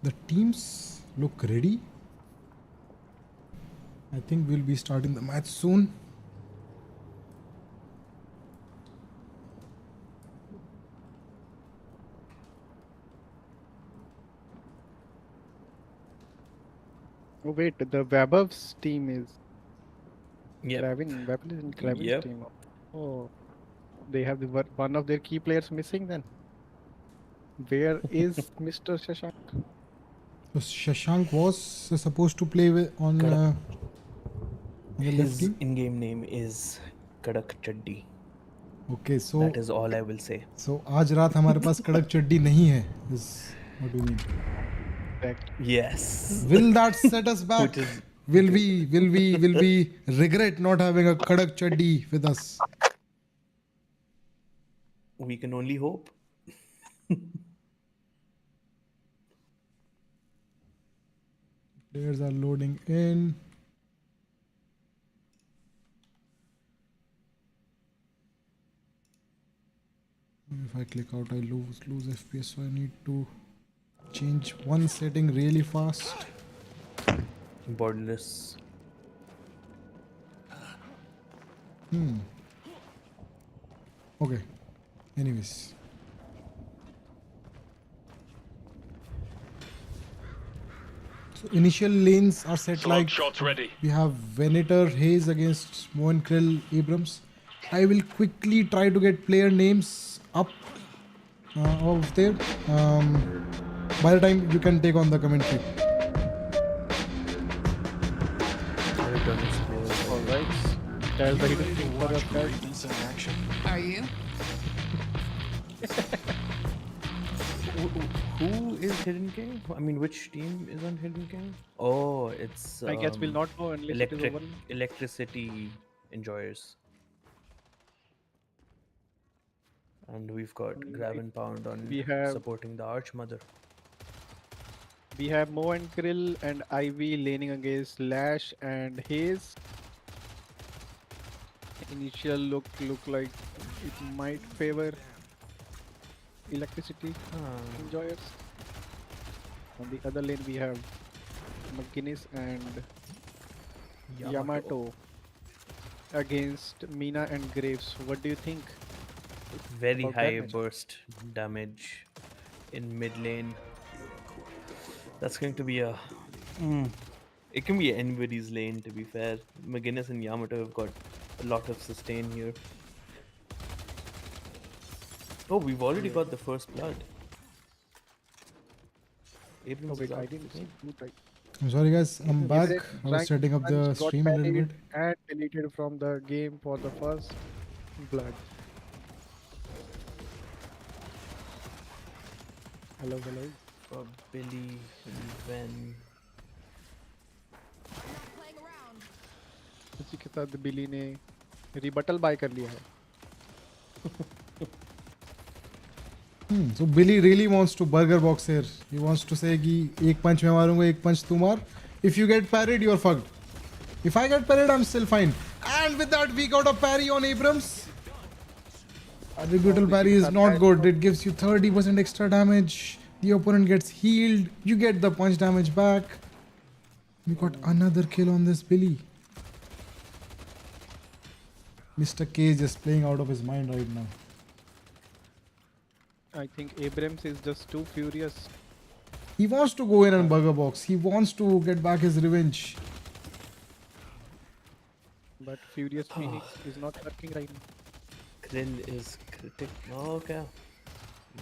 The teams look ready. I think we'll be starting the match soon. Oh wait, the Wabov's team is Yep. Weapon is in Clavin's Yep. team. Oh, they have one of their key players missing then. Where is Mr. Shashank? So Shashank was supposed to play on the left His team. in-game name is Kadak Chaddi. Okay, so That is all I will say. आज रात हमारे पास कड़क चड्डी नहीं है. Is what we mean. Correct. Yes. Will that set us back? Will we regret not having a Kadak Chaddi with us? We can only hope. Players are loading in. If I click out, I lose FPS, so I need to change one setting really fast. Borderless. Okay. Anyways. So initial lanes are set like shots ready. we have Venator Hayes against Mo and Krill Abrams. I will quickly try to get player names up of there. By the time you can take on the commentary. I've done this player. All right. There's the hidden thing for us, guys. Decent action. Are you? Who is Hidden King? I mean, which team is on Hidden King? Oh, it's. I guess we'll not know unless it is over. Electricity enjoyers. And we've got Grab and Pound on We have- supporting the Archmother. We have Mo and Krill and Ivy laning against Lash and Haze. Initial look like it might favor electricity enjoyers. On the other lane we have McGuinness and Yamato against Mina and Graves. What do you think? Very about that high matchup? burst damage in mid lane. That's going to be a. It can be anybody's lane, to be fair. McGuinness and Yamato have got a lot of sustain here. Oh, we've already got the first blood. Abrams Oh wait, is I out didn't of the see game. who tried. I'm sorry guys, I'm back. Ibrahim I was Frank setting up the got stream a little bit. banned and deleted from the game for the first blood. Hello. For Billy and Ven. इसी के साथ बिली ने rebuttal bye कर लिया है. So Billy really wants to burger box here. He wants to say कि एक punch मैं मारूंगा, एक punch तू मार. If you get parried, you're fucked. If I get parried, I'm still fine. And with that, we got a parry on Abrams. A rebuttal parry is not good. It gives you 30% extra damage. The opponent gets healed. You get the punch damage back. We got another kill on this Billy. Mr. K is just playing out of his mind right now. I think Abrams is just too furious. He wants to go in and burger box. He wants to get back his revenge. But Furious Phoenix is not working right now. Krill is critic. Oh, okay.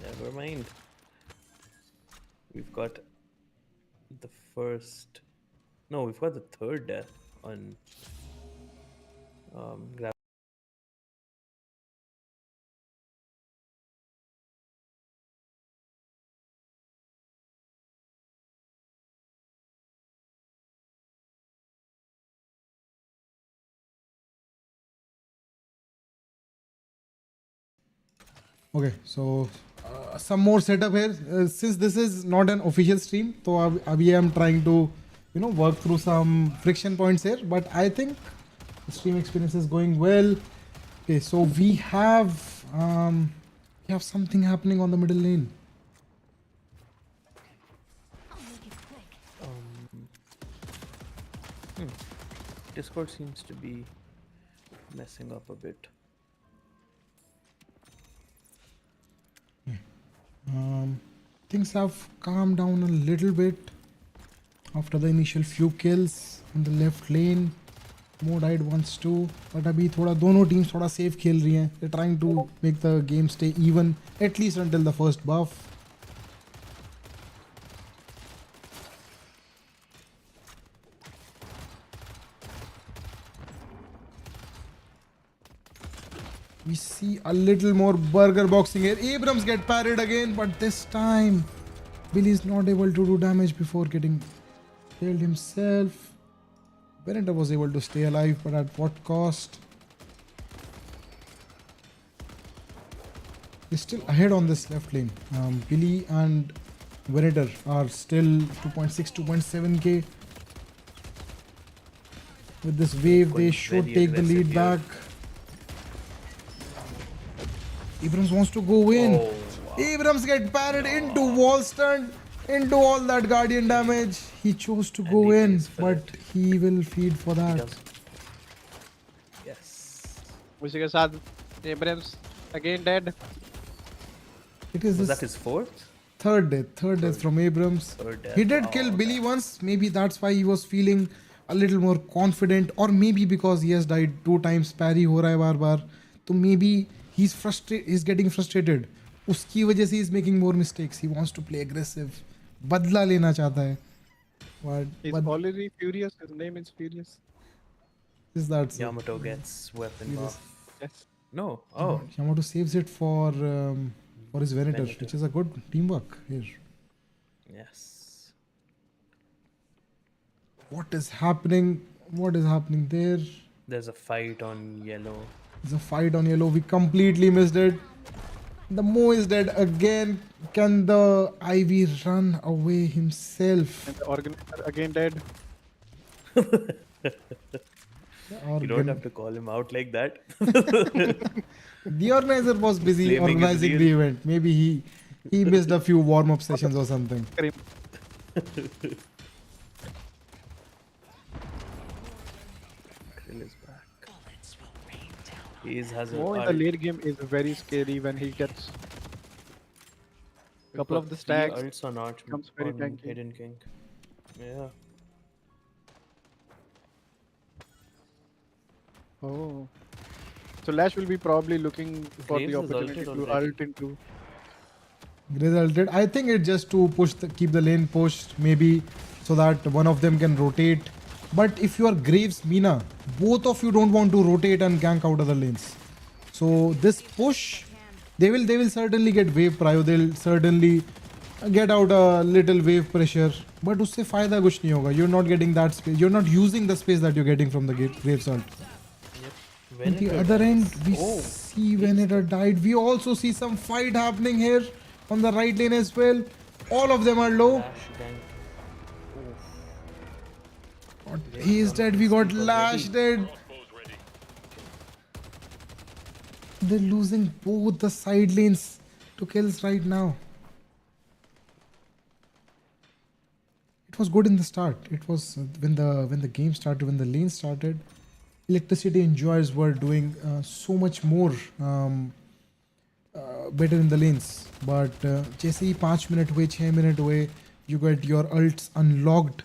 Never mind. We've got the first. No, we've got the third death on Grab. Okay, so some more setup here. Since this is not an official stream, so abhi I'm trying to, work through some friction points here. But I think the stream experience is going well. Okay, so we have something happening on the middle lane. Discord seems to be messing up a bit. Things have calmed down a little bit after the initial few kills in the left lane. Mo died once too, but अभी थोड़ा दोनों teams थोड़ा safe खेल रही हैं. They're trying to make the game stay even, at least until the first buff. We see a little more burger boxing here. Abrams get parried again, but this time Billy is not able to do damage before getting killed himself. Venator was able to stay alive, but at what cost? He's still ahead on this left lane. Billy and Venator are still 2.6, 2.7k. With this wave, they Going should very take the lead aggressive back. Abrams wants to go in. Oh, wow. Abrams get parried into wall stun, into all that guardian damage. He chose to go he in, pays for but he will feed for He that. does. Yes. उसी के साथ Abrams again dead. It is Was his that his fourth? third death from Abrams. Third death, He did wow, kill Billy okay. once. Maybe that's why he was feeling a little more confident, or maybe because he has died 2 times. Parry हो रहा है बार बार. So maybe he's frustrated. He's getting frustrated. उसकी वजह से he's making more mistakes. He wants to play aggressive. बदला लेना चाहता है. He's But already furious. His name is Furious. is that so? Yamato gets weapon buff. Yes. No. Oh. Yamato saves it for his Venator, Venator. which is a good teamwork here. Yes. What is happening? What is happening there? There's a fight on yellow. There's a fight on yellow. We completely missed it. The Mo is dead again. Can the Ivy run away himself? And the organizer again dead. You don't have to call him out like that. The organizer was busy Flaming is organizing real. the event. Maybe he missed a few warm-up sessions or something. Scream. Krill is back. He has a Mo in the late game is very scary when he gets couple of the stacks. Ults on Arch becomes very on tanky. Hidden King. Yeah. Oh. So Lash will be probably looking for Graves the is opportunity ulted to already. ult into. Resulted. I think it's just to keep the lane pushed, maybe so that one of them can rotate. But if you are Graves, Mina, both of you don't want to rotate and gank out other lanes. So this push, they will certainly get wave prio. They'll certainly get out a little wave pressure. But उससे फायदा कुछ नहीं होगा. You're not getting that space. You're not using the space that you're getting from the Graves ult. On the Venator other end, dies. we Oh, see Venator died. We also see some fight happening here on the right lane as well. All of them are low. Lash gank. He is dead. We got Lash dead. They're losing both the side lanes to kills right now. It was good in the start. It was when the game started, when the lane started. Electricity enjoyers were doing so much more better in the lanes. But जैसे ही 5 minute हुए 6 minute हुए, you get your ults unlocked.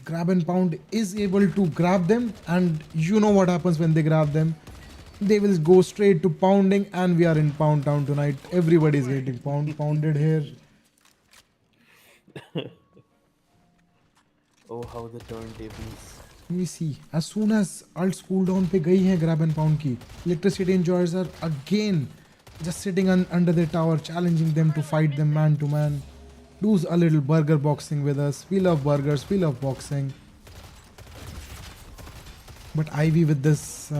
Grab and pound is able to grab them, and you know what happens when they grab them. They will go straight to pounding, and we are in Pound Town tonight. Everybody is getting pounded here. Oh, how the turntables. Let me see. As soon as ults cooldown पे गई हैं grab and pound की, electricity enjoyers are again just sitting under their tower, challenging them to fight them man to man. Do a little burger boxing with us. We love burgers. We love boxing. But Ivy with this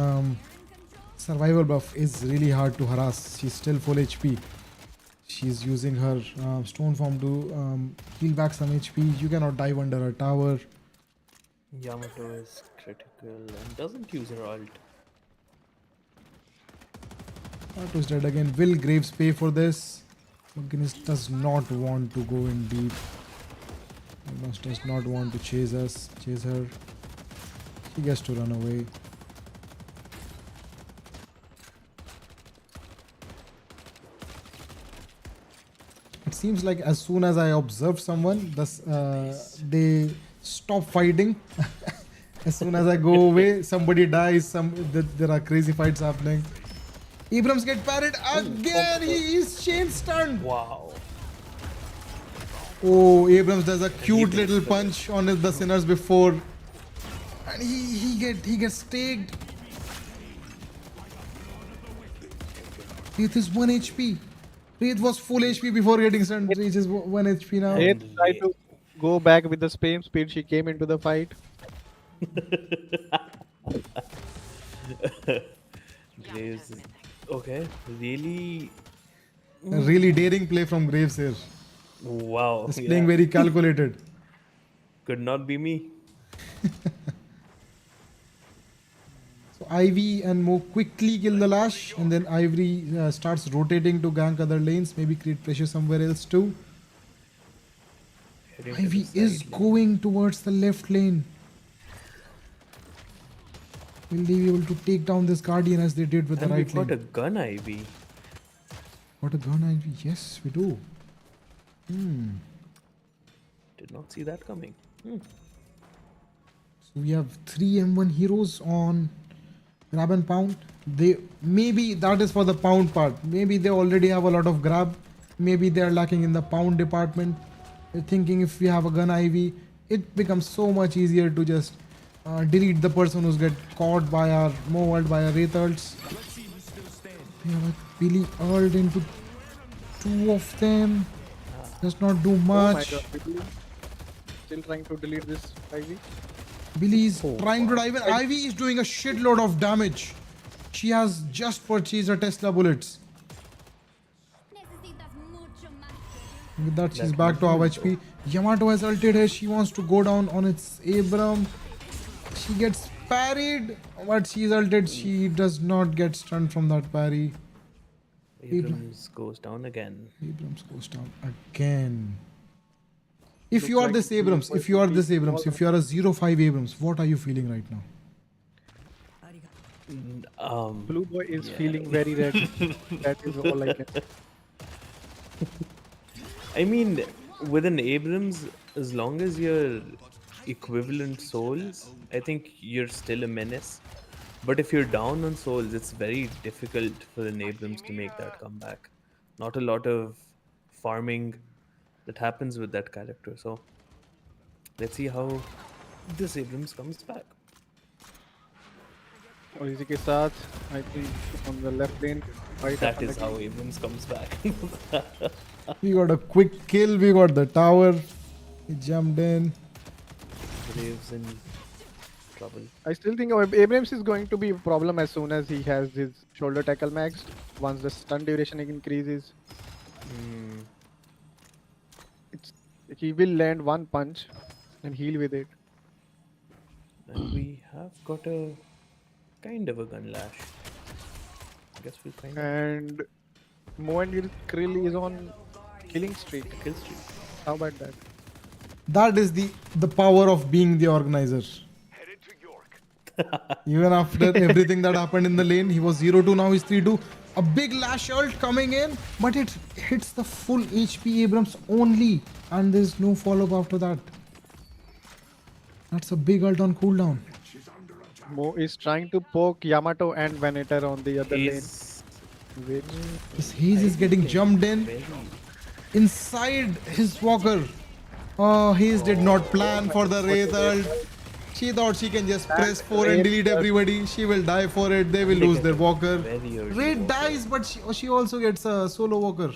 survival buff is really hard to harass. She's still full HP. She's using her stone form to heal back some HP. You cannot dive under her tower. Yamato is critical and doesn't use her ult. Arto's dead again. Will Graves pay for this? Magnus does not want to go in deep. Magnus does not want to chase her. He gets to run away. It seems like as soon as I observe someone, they stop fighting. As soon as I go away, somebody dies. There are crazy fights happening. Abrams get parried again. He is chain stunned. Wow. Oh, Abrams does a cute little punch on the sinners before, and he gets tagged. Wraith is 1 HP. Wraith was full HP before getting stunned. Wraith is 1 HP now. It tried to go back with the same speed she came into the fight. Graves. Okay, really. A really daring play from Graves here. Wow. Just Yeah. playing very calculated. Could not be me. So Ivy and Mo quickly kill the Lash, and then Ivory starts rotating to gank other lanes, maybe create pressure somewhere else too. Heading to Ivy the is side lane. going towards the left lane. Will they be able to take down this Guardian as they did with And the we've right got lane? a gun Ivy. What a gun, Ivy. Yes, we do. Did not see that coming. So we have 3 M1 heroes on grab and pound. They maybe that is for the pound part. Maybe they already have a lot of grab. Maybe they are lacking in the pound department. They're thinking if we have a gun Ivy, it becomes so much easier to just delete the person who's get caught by our Mowald by our Wraith ults. Yeah, but Billy ult into 2 of them. Does not do Oh my much. god, Billy still trying to delete this Ivy. Billy is trying to dive in. Ivy is doing a shitload of damage. She has just purchased her Tesla bullets. With that, she's back to half HP. Yamato has ulted her. She wants to go down on its Abram. She gets parried, but she's ulted. She does not get stunned from that parry. Abrams goes down again. Abrams goes down again. If you are like this Abrams, if you are this Abrams, if you are a 0-5 Abrams, what are you feeling right now? Blue boy is feeling very red. That is all I can say. I mean, with an Abrams, as long as you're equivalent souls, I think you're still a menace. But if you're down on souls, it's very difficult for an Abrams to make that comeback. Not a lot of farming that happens with that character. So let's see how this Abrams comes back. और इसी के साथ I think on the left lane fight That happened is again. how Abrams comes back. We got a quick kill. We got the tower. He jumped in. Graves in trouble. I still think Abrams is going to be a problem as soon as he has his shoulder tackle maxed. Once the stun duration increases, he will land one punch and heal with it. And we have got a kind of a gun lash. I guess we'll find out. And Mo and Krill is on killing streak. Kill streak. How about that? That is the power of being the organizer. Even after everything that happened in the lane, he was 0-2, now he's 3-2. A big lash ult coming in, but it hits the full HP Abrams only, and there's no follow-up after that. That's a big ult on cooldown. Mo is trying to poke Yamato and Venator on the other He's lane. Which This Haze is getting jumped in very inside his walker. Oh, Haze did not plan for the Wraith ult. She thought she can just press 4 and delete everybody. She will die for it. They will lose their walker. very early. Wraith dies, but she also gets a solo walker.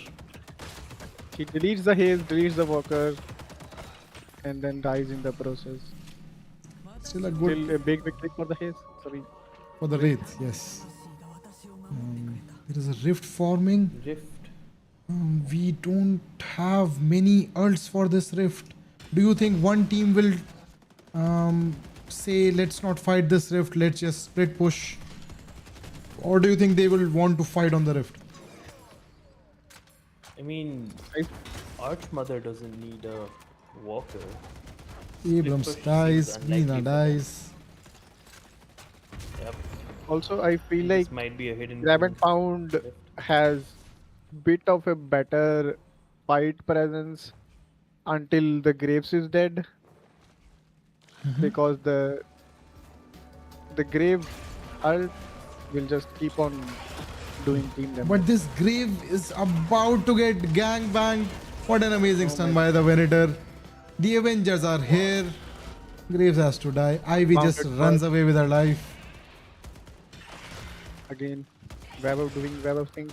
he deletes the haze, deletes the walker, and then dies in the process. Still a good Still a big victory for the haze. Sorry. for the Wraith, yes. There is a rift forming. Rift. We don't have many ults for this rift. Do you think one team will say, let's not fight this rift, let's just split push? Or do you think they will want to fight on the rift? I mean, Archmother doesn't need a walker. Abrams push dies, seems unlikely Nina for them. dies. Yep. Also, I feel like This might be a hidden. Grab and gem. Pound has bit of a better fight presence until the Graves is dead. Because the Grave ult will just keep on doing team damage. But this Grave is about to get gangbanged. What an amazing stun by the Venator. The Avengers are here. Graves has to die. Ivy just Mounted runs first. away with her life. Again, Weber doing Weber things.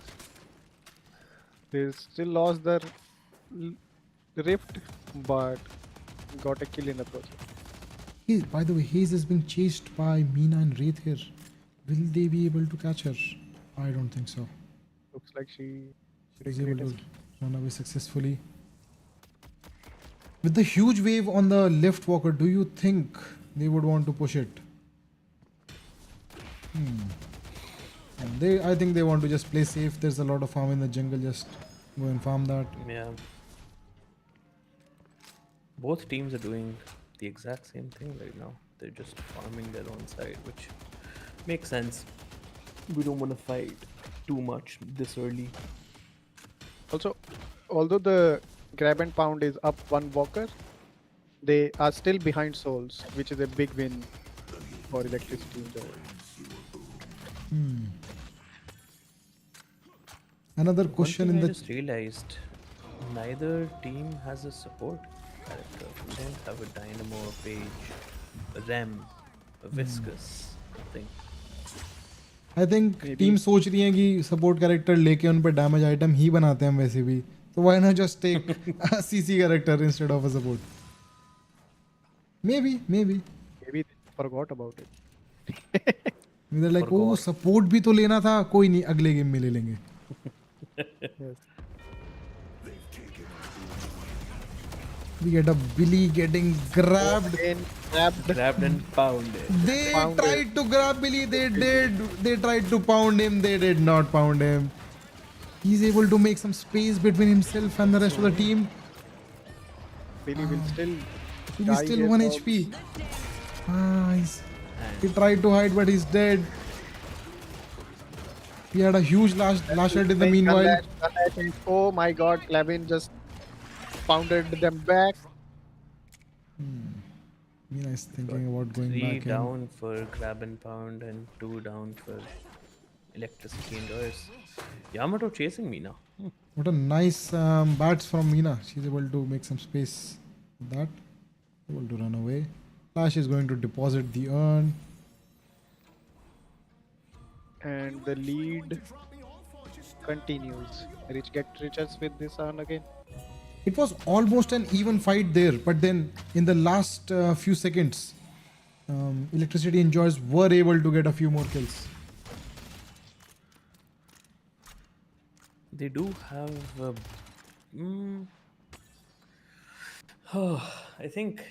They still lost their rift, but got a kill in the process. By the way, Hayes is being chased by Mina and Wraith here. Will they be able to catch her? I don't think so. Looks like she She's able to regretted. run away successfully. With the huge wave on the left walker, do you think they would want to push it? And I think they want to just play safe. There's a lot of farm in the jungle. Just go and farm that. Yeah. Both teams are doing the exact same thing right now. They're just farming their own side, which makes sense. We don't want to fight too much this early. Also, although the grab and pound is up one walker, they are still behind souls, which is a big win for electricity. Another One question thing in I the just realized, neither team has a support character. We don't have a Dynamo, a Page, a Rem, a Viscous, nothing. I think team सोच रही है कि support character लेके उन पे damage item ही बनाते हैं हम वैसे भी, तो why not just take CC character instead of a support. Maybe Maybe they forgot about it. they're like, oh support भी तो लेना था, कोई नहीं अगले गेम में ले लेंगे. Yes. We get a Billy getting grabbed. Again, grabbed. Grabbed and pounded. They Pounded. tried to grab Billy. They did. They tried to pound him. They did not pound him. He's able to make some space between himself and the rest of the team. Billy will still. He's die still here 1 for- HP. He tried to hide, but he's dead. He had a huge lash in the meanwhile. Oh my god, Clavin just pounded them back. Mina is thinking about going 3 back in. down for grab and pound and 2 down for electricity indoors. Yamato chasing me now. What a nice bats from Mina. She's able to make some space with that. Able to run away. Flash is going to deposit the urn. And the lead continues. Rich get riches with this on again. It was almost an even fight there, but then in the last few seconds, Electricity Enjoyers were able to get a few more kills. They do have a... I think...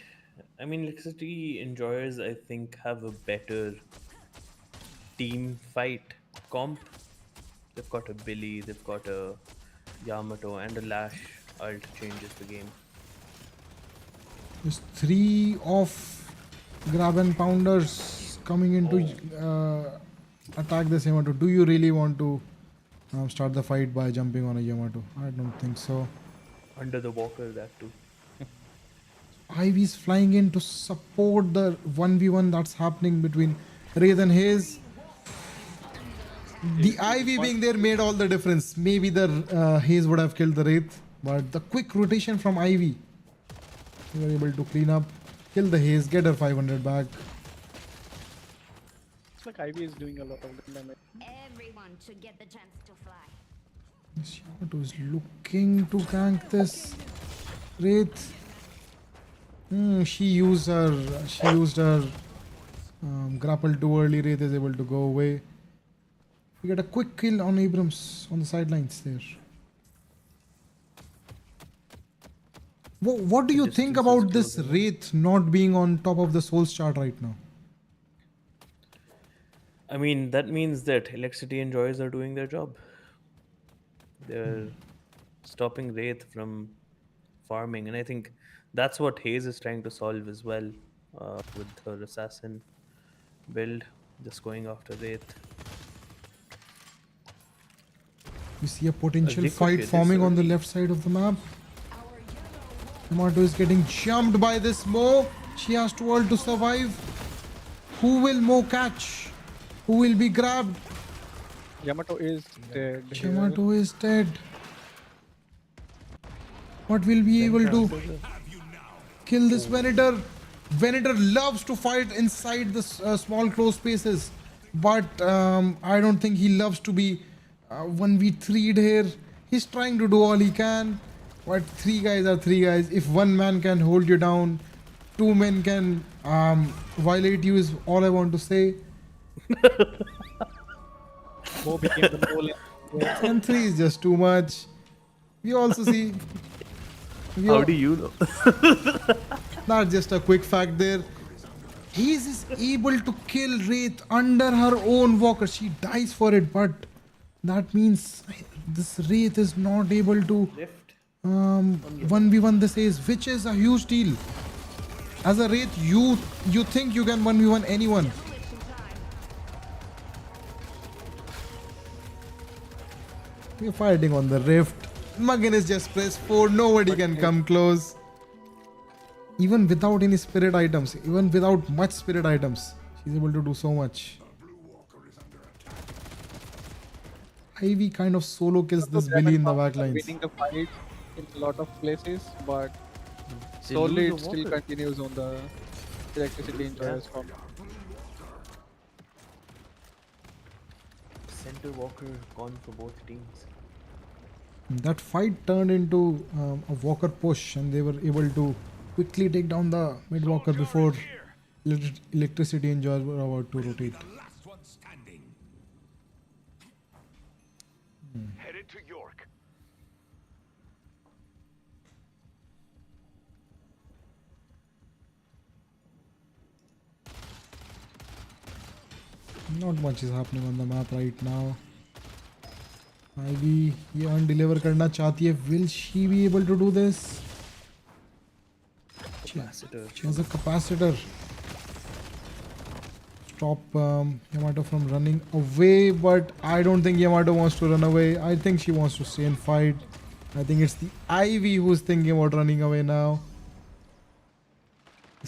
I mean, Electricity Enjoyers, I think, have a better team fight comp. They've got a Billy, they've got a Yamato, and a Lash ult changes the game. There's 3 of grab and pounders coming into attack this Yamato. Do you really want to start the fight by jumping on a Yamato? I don't think so. Under the walker, that too. Ivy's flying in to support the 1v1 that's happening between Wraith and Hayes. The Ivy being there made all the difference. Maybe the Hayes would have killed the Wraith, but the quick rotation from Ivy, they were able to clean up, kill the Hayes, get her 500 back. It's like Ivy is doing a lot of damage. Everyone should get the chance to fly. This Yamato is looking to gank this Wraith. She used her grapple too early. Wraith is able to go away. We get a quick kill on Abrams on the sidelines there. What do you think distance is about this closer. Wraith not being on top of the Souls chart right now? I mean, that means that Electricity Enjoyers are doing their job. They're stopping Wraith from farming, and I think that's what Hayes is trying to solve as well with her assassin build, just going after Wraith. We see a potential Ricochet fight this forming on the early. left side of the map. Yamato is getting jumped by this Mo. She has to ult to survive. Who will Mo catch? Who will be grabbed? Yamato is dead. here. Yamato is dead. What will be able to kill this Venator? Venator loves to fight inside the small closed spaces, but I don't think he loves to be 1v3'd here. He's trying to do all he can, but 3 guys are 3 guys. If one man can hold you down two men can violate you is all I want to say. Mo became the goal. And 3 is just too much. We also see. How do you know? Not just a quick fact there. He is able to kill Wraith under her own walker. She dies for it, but that means this Wraith is not able to 1v1 this ace, which is a huge deal. As a Wraith, you think you can 1v1 anyone. We're fighting on the rift. Muggin is just press 4. Nobody can come close. Even without any spirit items, even without much spirit items, she's able to do so much. Ivy kind of solo kills this Billy in the back lines. Winning the fight in a lot of places, but They slowly it lose the still walker. continues on the electricity enjoyers from. Center walker gone for both teams. That fight turned into a walker push, and they were able to quickly take down the mid walker before electricity enjoyers were about to rotate. Last one standing. Headed to York. Not much is happening on the map right now. Ivy ये undeliver करना चाहती है. Will she be able to do this? Capacitor. She has a capacitor. Stop Yamato from running away, but I don't think Yamato wants to run away. I think she wants to stay and fight. I think it's the Ivy who's thinking about running away now.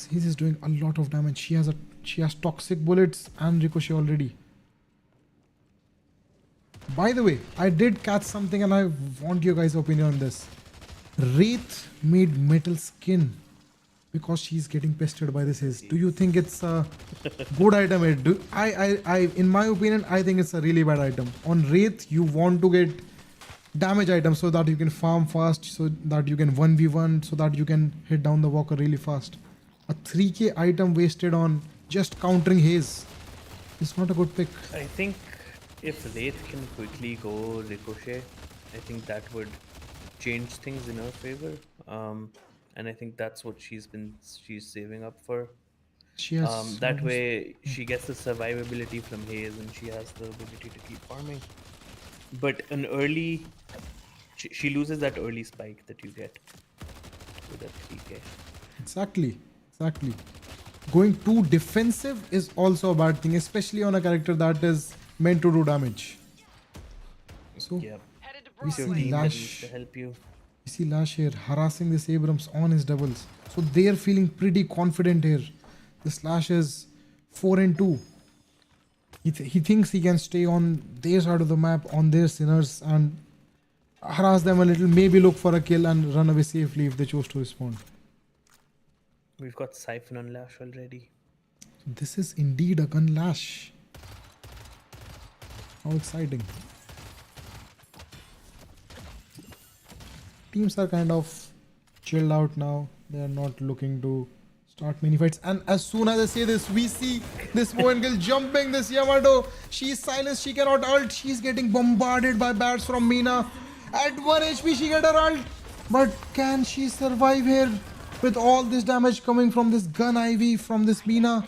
He is doing a lot of damage. She has toxic bullets and ricochet already. By the way, I did catch something and I want your guys' opinion on this. Wraith made metal skin because she's getting pestered by this haze. Do you think it's a good item? In my opinion, I think it's a really bad item. On Wraith, you want to get damage items so that you can farm fast, so that you can 1v1, so that you can hit down the walker really fast. A 3k item wasted on just countering haze is not a good pick. I think if Wraith can quickly go Ricochet, I think that would change things in her favor. And I think that's what she's saving up for. She has That way she gets the survivability from Haze and she has the ability to keep farming. But an early, she loses that early spike that you get with that 3k. Exactly. Going too defensive is also a bad thing, especially on a character that is meant to do damage. So Yep. we It's your see team that needs Lash. to help you. We see Lash here harassing this Abrams on his doubles. So they are feeling pretty confident here. This Lash is 4 and 2. He thinks he can stay on their side of the map, on their sinners, and harass them a little, maybe look for a kill and run away safely if they choose to respond. We've got Siphon on Lash already. So this is indeed a gun Lash. How exciting. Teams are kind of chilled out now. They are not looking to start many fights. And as soon as I say this, we see this Moen girl jumping this Yamato. She is silenced. She cannot ult. She's getting bombarded by bats from Mina. At 1 HP, she get her ult. But can she survive here with all this damage coming from this gun Ivy, from this Mina?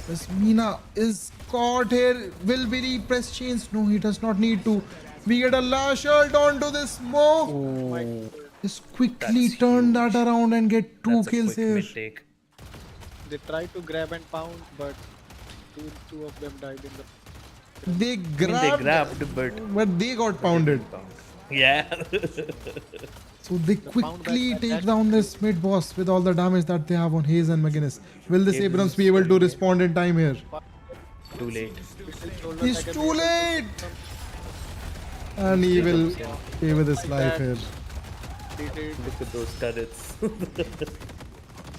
This Mina is caught here. Will Billy press chains? No, he does not need to. We get a Lash ult onto this Mo. Just quickly That's turn huge. that around and get 2 That's a kills quick here. mid-take. They tried to grab and pound, but two of them died in the. They I mean, grabbed, they grabbed, but but they got pounded. yeah. So they quickly take down this mid boss with all the damage that they have on Hayes and McGuinness. Will this Abrams be able to respond in time here? Too late. It's too late! And he will pay with his life here. Look at those turrets.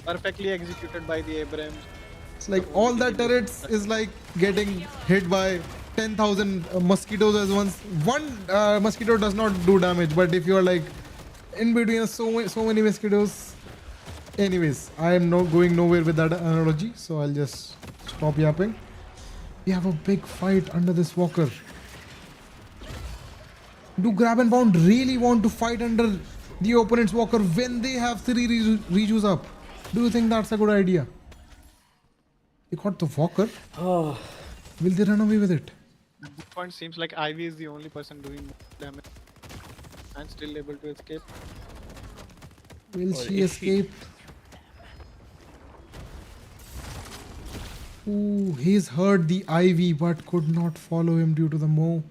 Perfectly executed by the Abrams. It's like all the turrets is like getting hit by 10,000 mosquitoes as once. One mosquito does not do damage, but if you are like in between so many mosquitoes, Anyways, I am not going nowhere with that analogy, so I'll just stop yapping. We have a big fight under this walker. Do Grab and Bound really want to fight under the opponent's walker when they have 3 rejues up? Do you think that's a good idea? They got the walker. Oh, Will they run away with it? At this point, seems like Ivy is the only person doing damage and still able to escape. Will Or she is she? escape? Ooh, he's heard the Ivy but could not follow him due to the Mo.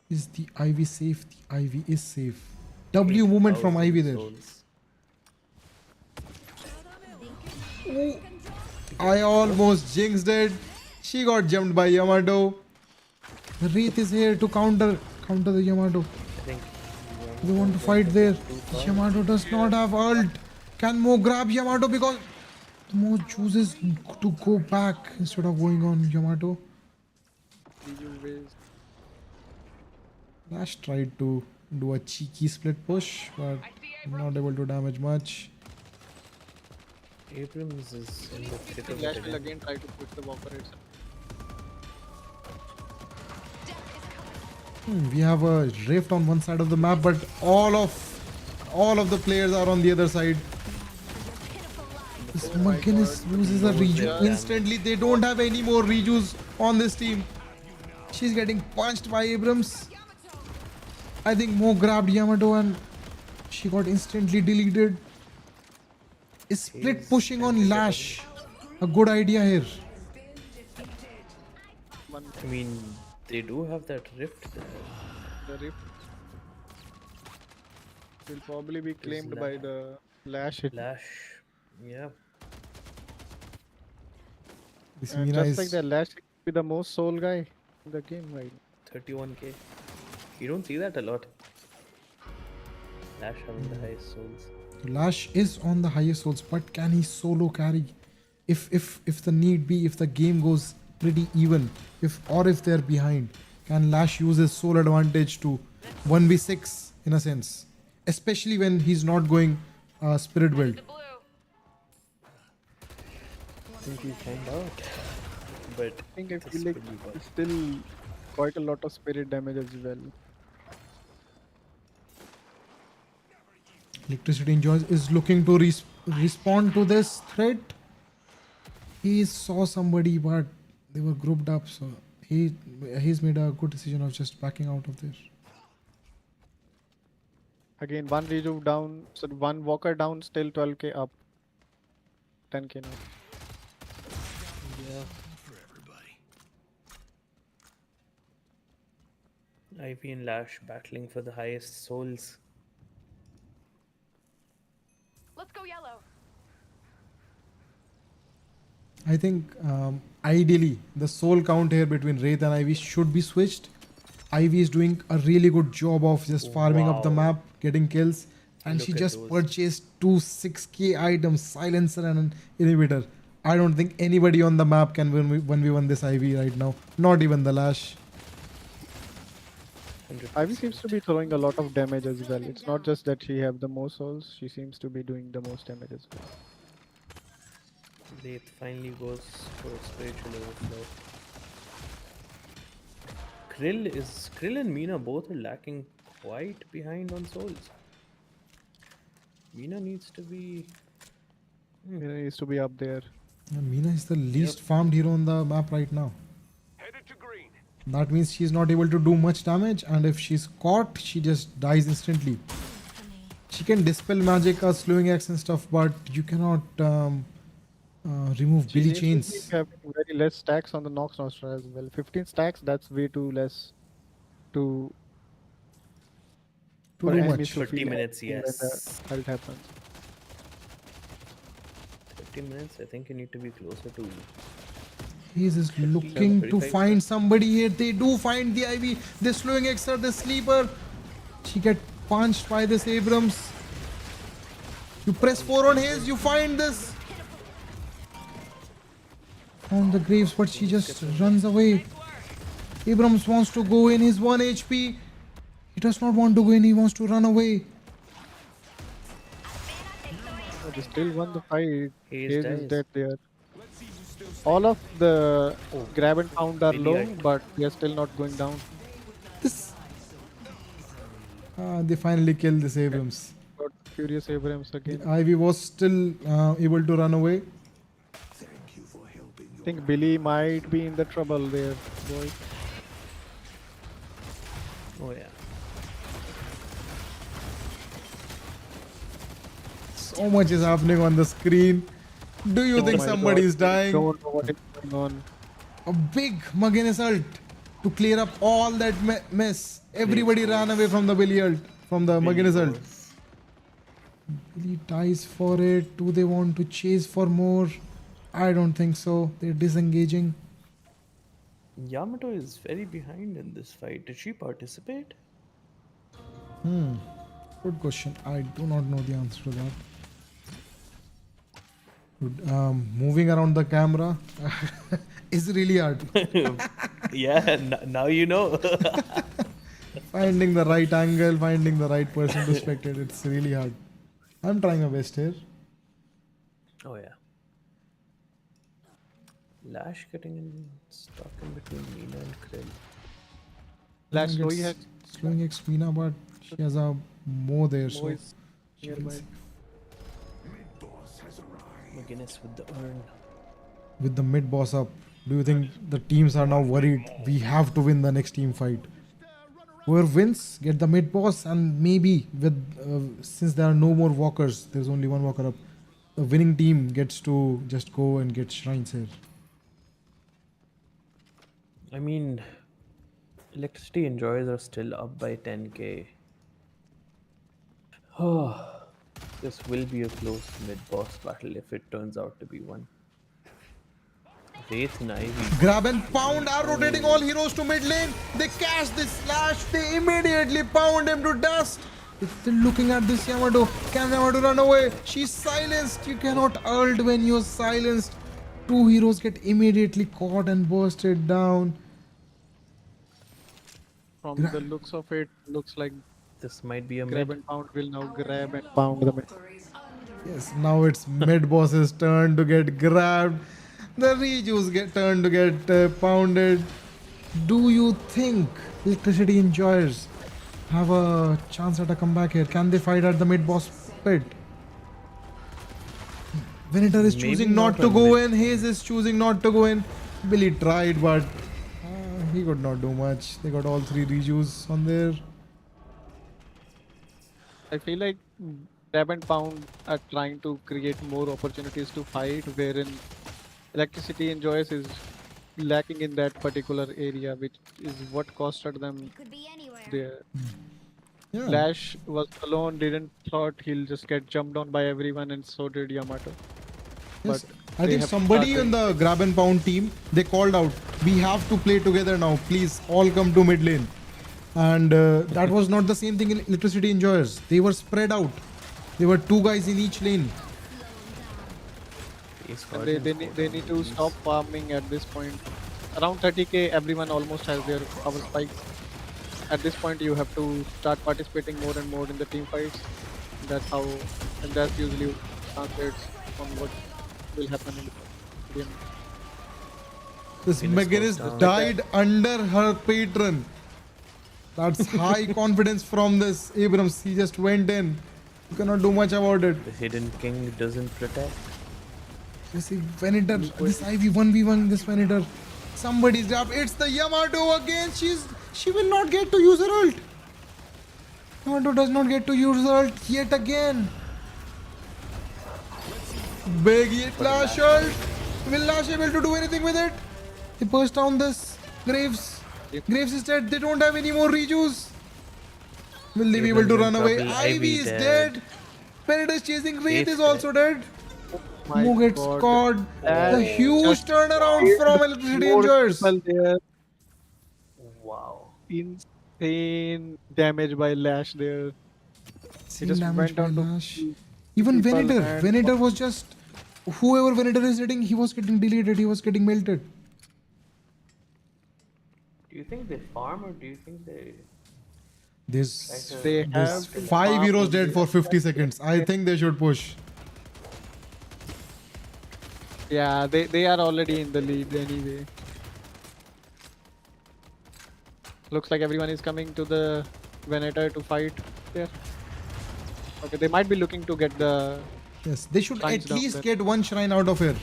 Is the Ivy safe? The Ivy is safe. W movement from 8,000 Ivy there. souls. Ooh, I almost jinxed it. She got jumped by Yamato. The Wraith is here to counter the Yamato. I think They want to fight there. Yamato does not have ult. Can Mo grab Yamato because Mo chooses to go back instead of going on Yamato. Lash tried to do a cheeky split push, but not able to damage much. Abrams is in the thick of Lash it will again. again try to push the walker itself. We have a rift on one side of the map, but all of the players are on the other side. This McGinnis loses a reju instantly. They don't have any more rejus on this team. She's getting punched by Abrams. I think Mo grabbed Yamato and she got instantly deleted. Is split pushing on Lash a good idea here? I mean, they do have that rift there. The rift will probably be claimed by the Lash hit. Lash, yeah. This And Mina just like is that, Lash will be the most soul guy in the game right now. 31k. You don't see that a lot. Lash having the highest souls. Lash is on the highest souls, but can he solo carry? If the need be, if the game goes pretty even, if they're behind, can Lash use his soul advantage to 1v6 in a sense? Especially when he's not going spirit build. I think we find out. But I think I this feel like will be fun. it's still quite a lot of spirit damage as well. Electricity Enjoys is looking to respond to this threat. He saw somebody, but they were grouped up, so he's made a good decision of just backing out of there. Again, one rejuve down, so one walker down, still 12k up. 10k now. Yeah. Ivy and Lash battling for the highest souls. Let's go yellow. I think ideally the soul count here between Wraith and Ivy should be switched. Ivy is doing a really good job of just farming up the Wow. map, getting kills, and Look she at just those. purchased 2 6k items, silencer and an inhibitor. I don't think anybody on the map can win 1v1 this Ivy right now. Not even the Lash. 100%. Ivy seems to be throwing a lot of damage as well. It's not just that she have the most souls, she seems to be doing the most damage as well. Wraith finally goes for spiritual overflow. Krill and Mina both are lacking quite behind on souls. Mina needs to be. It needs to be up there. Mina is the least farmed hero on the map right now. Headed to green. That means she's not able to do much damage, and if she's caught, she just dies instantly. She can dispel magic or slowing X and stuff, but you cannot remove Billy She chains. seems to be having very less stacks on the Nox Nostra as well. 15 stacks, that's way too less to To for do enemies much. to 30 feel minutes, anything yes. when the ult happens. 30 minutes, I think you need to be closer to. He's just looking to 35. find somebody here. They do find the Ivy. The slowing Xer, the sleeper. She get punched by this Abrams. You press 4 on his, you find this. On the graves, but she just runs away. Abrams wants to go in his 1 HP. He does not want to go in, he wants to run away. They still won the fight. Haze Haze is dies. dead there. All of the Oh, grab and pound are Billy, low, but they are still not going down. This. They finally killed this Abrams. Got Furious Abrams The again. Ivy was still able to run away. I think Billy might be in the trouble there, boy. oh yeah. So much is happening on the screen. Do you think my somebody God. is dying? Don't know what is going on. A big Muggin assault to clear up all that mess. Everybody ran away from the Billy ult, from the Muggin assault. Billy dies for it. Do they want to chase for more? I don't think so. They're disengaging. Yamato is very behind in this fight. Did she participate? Good question. I do not know the answer to that. Good. Moving around the camera is really hard. Yeah, now you know. Finding the right angle, finding the right person to spectate, it's really hard. I'm trying my best here. Oh yeah. Lash getting stuck in between Mina and Krill. Last Mina Chloe gets had slowing X Mina, but she has a Mo there, so boys she nearby. feels- McGinnis with the urn. with the mid boss up, do you think the teams are now worried? We have to win the next team fight. Whoever wins, get the mid boss, and maybe with since there are no more walkers, there's only one walker up. The winning team gets to just go and get shrines here. I mean, electricity enjoyers are still up by 10k. Oh, this will be a close mid-boss battle if it turns out to be one. Wraith and Ivy. Grab and pound are rotating all heroes to mid lane. They catch this slash. They immediately pound him to dust. They're still looking at this Yamato. Can Yamato run away? She's silenced. You cannot ult when you're silenced. Two heroes get immediately caught and bursted down. From the looks of it, looks like This might be a grab mid. and pound will now grab and pound the mid. Yes, now it's mid boss's turn to get grabbed. The Reju's get turn to get pounded. Do you think electricity enjoyers have a chance at a comeback here? Can they fight at the mid boss pit? Venator is Maybe choosing not not to on go mid. in. Hayes is choosing not to go in. Billy tried, but he could not do much. They got all three Rejus on there. I feel like grab and pound are trying to create more opportunities to fight, wherein electricity enjoys is lacking in that particular area, which is what costed them Could be anywhere. there. Yeah. Flash was alone, didn't thought he'll just get jumped on by everyone, and so did Yamato. Yes, But I they think have somebody started- in the grab and pound team, they called out, we have to play together now, please all come to mid lane. And that was not the same thing in electricity enjoyers. They were spread out. There were two guys in each lane. And they need to stop farming at this point. Around 30k, everyone almost has their power spikes. At this point, you have to start participating more and more in the team fights. That's how, and that's usually translates on what will happen in the game. This Venus McGinnis goes down. died under her patron. That's high confidence from this Abrams. He just went in. You cannot do much about it. The Hidden King doesn't protect. You see, Venator, this Ivy 1v1, this Venator. Somebody's up. It's the Yamato again. She will not get to use her ult. Yamato does not get to use her ult yet again. Big hit Lash ult. Will Lash able to do anything with it? They burst down this Graves. Graves is dead. They don't have any more rejus. Will they be able to Abrams run in away? trouble. Ivy Ivy is dead. dead. Venator is chasing. Wraith Wraith is also dead. My Who gets God. caught? That The huge just turnaround from electricity More enjoyers. people there. Wow. Insane damage by Lash there. Insane just damage went by on to Lash. kill Even people Venator. and- Venator was just whoever Venator is hitting, he was getting deleted. He was getting melted. Do you think they farm or do you think they... There's They there's have 5 farm heroes in dead the- for 50 seconds. I think they should push. Yeah, they are already in the lead anyway. Looks like everyone is coming to the Venator to fight there. Okay, they might be looking to get the Yes, they should shrines at down least there. get one shrine out of here.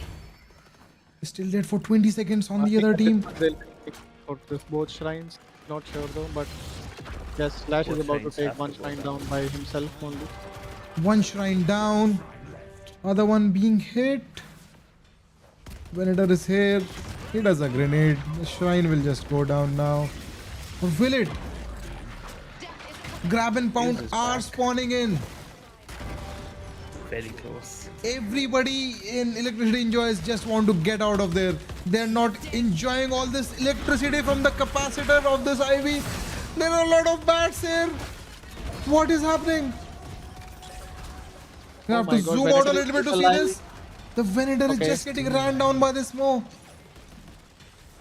Still dead for 20 seconds on the I other guess team. they'll take for this both shrines. Not sure though, but yes, Slash is Both about to shrines take have one to go shrine down. down by himself only. One shrine down. Other one being hit. Venator is here. He does a grenade. The shrine will just go down now. Or will it? Grab and pound Fuse is are back. spawning in. Very close. Everybody in Electricity Enjoys just want to get out of there. They're not enjoying all this electricity from the capacitor of this IV. There are a lot of bats here. What is happening? You Oh have my to God, zoom out a Venator little bit is to see alive. this. The Venator is Okay. just getting ran down by this Mo.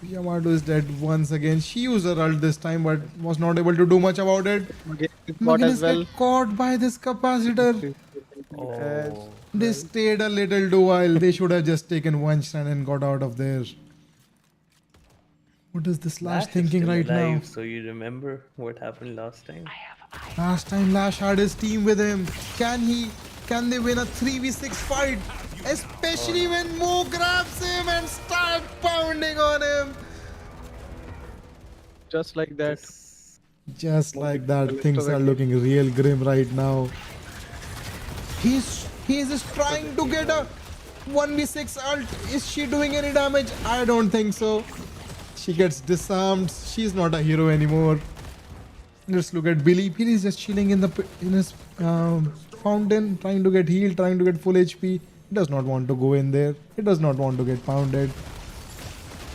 Yamato is dead once again. She used her ult this time but was not able to do much about it. Again, it's got as McGinnis well. get caught by this capacitor. Oh. They stayed a little too while. They should have just taken one shrine and got out of there. What is this Lash Lash is thinking still right alive, now? so you remember what happened last time? Last time Lash had his team with him. Can they win a 3v6 fight? Especially when Mo grabs him and starts pounding on him. Just like that. Just like that, Well, things are again. looking real grim right now. He's just trying to get a 1v6 ult. Is she doing any damage? I don't think so. She gets disarmed. She's not a hero anymore. Let's look at Billy. Billy's just chilling in his fountain, trying to get healed, trying to get full HP. He does not want to go in there. He does not want to get pounded.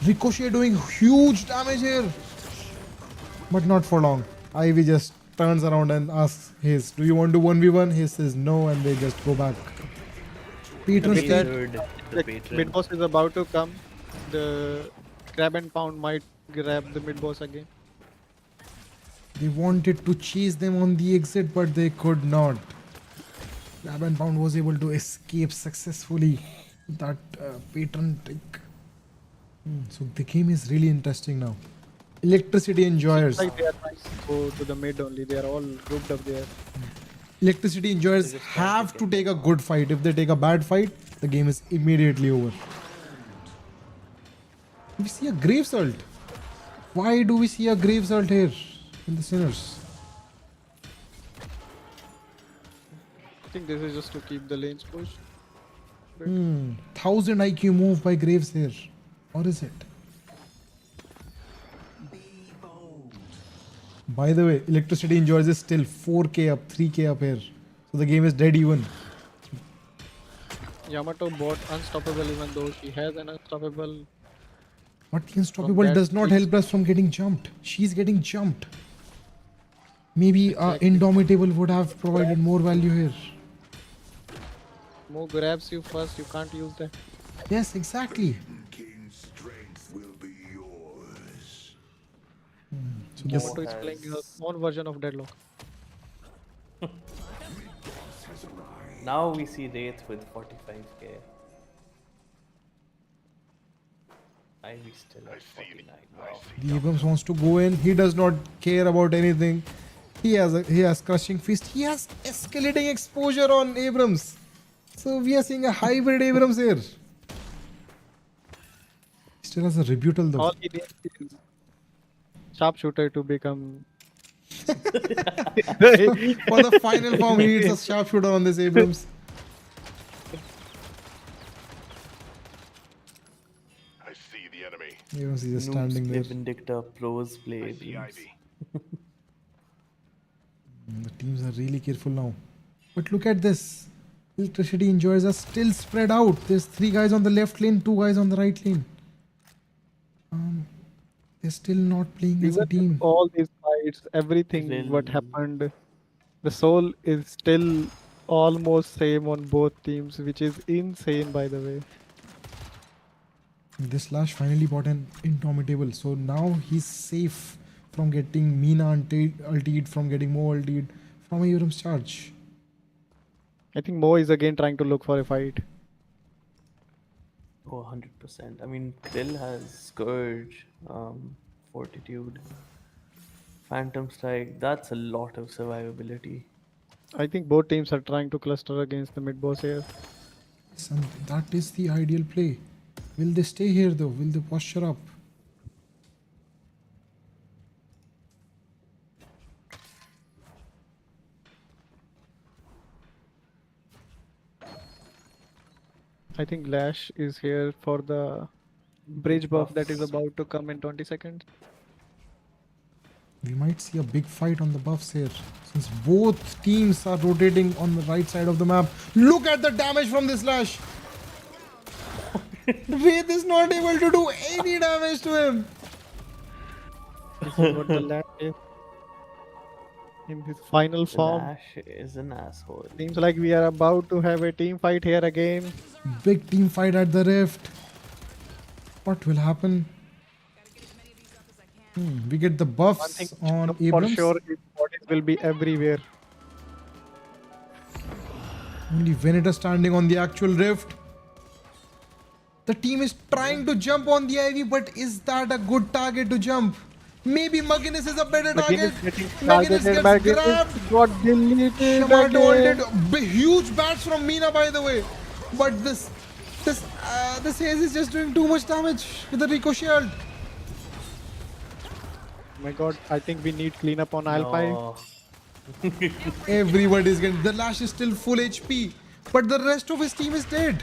Ricochet doing huge damage here. But not for long. Ivy just turns around and asks Hayes, do you want to 1v1? Hayes says no and they just go back. Patron's With that, dead. Third, the the patron. mid boss is about to come. The grab and pound might grab the mid boss again. They wanted to chase them on the exit, but they could not. Grab and Pound was able to escape successfully that patron trick. So the game is really interesting now. Electricity Enjoyers. Like they are trying to go to the mid only. They are all grouped up there. Electricity Enjoyers have to take a good fight. If they take a bad fight, the game is immediately over. We see a Graves ult. Why do we see a Graves ult here in the Sinners? I think this is just to keep the lanes pushed. 1000 IQ move by Graves here. Or is it? By the way, Electricity Enjoys is still 4k up, 3k up here. So the game is dead even. Yamato bought unstoppable even though she has an unstoppable. But the Unstoppable that does not speaks- help us from getting jumped. She's getting jumped. Maybe Indomitable would have provided more value here. Mo grabs you first, you can't use that. Yes, exactly. King's strength will be yours. So this, Yamato is playing her own version of Deadlock. Now we see Wraith with 45k. Ivy still at 49. Wow. the Abrams wants to go in. He does not care about anything. He has Crushing Fist. He has escalating exposure on Abrams. So we are seeing a hybrid Abrams here. Still has a rebuttal though. All he needs is sharpshooter to become. For the final form, he needs a sharpshooter on this Abrams. I see the enemy. Abrams is just Noobs standing play there. Vindicta, pros play I see Abrams. Ivy. The teams are really careful now. But look at this. Electricity Enjoyers are still spread out. There's 3 guys on the left lane, 2 guys on the right lane. They're still not playing as a Even team. with all these fights, everything what Well- happened, the soul is still almost same on both teams, which is insane by the way. This Lash finally bought an Indomitable. So now he's safe from getting Mina ultied, from getting Mo ultied, from a Abrams charge. I think Mo is again trying to look for a fight. Oh, 100%. I mean, Krill has Scourge, Fortitude, Phantom Strike. That's a lot of survivability. I think both teams are trying to cluster against the mid boss here. That is the ideal play. Will they stay here though? Will they posture up? I think Lash is here for the bridge buff that is about to come in 20 seconds. We might see a big fight on the buffs here, since both teams are rotating on the right side of the map. Look at the damage from this Lash! Wraith is not able to do any damage to him! This is what the Lash is in his final form. Lash is an asshole. Seems like we are about to have a team fight here again. Big team fight at the Rift. What will happen? We get the One buffs thing on for Abrams. sure is bodies will be everywhere. Only Venator standing on the actual Rift. The team is trying to jump on the Ivy, but is that a good target to jump? Maybe McGuinness is a better target. McGuinness getting McGuinness targeted gets by grabbed. got deleted Shamato again. ulted. Huge bats from Mina, by the way. But this Haze is just doing too much damage with the Ricochet ult. Oh my god, I think we need cleanup on Alpine. No. Everybody is getting. The Lash is still full HP, but the rest of his team is dead.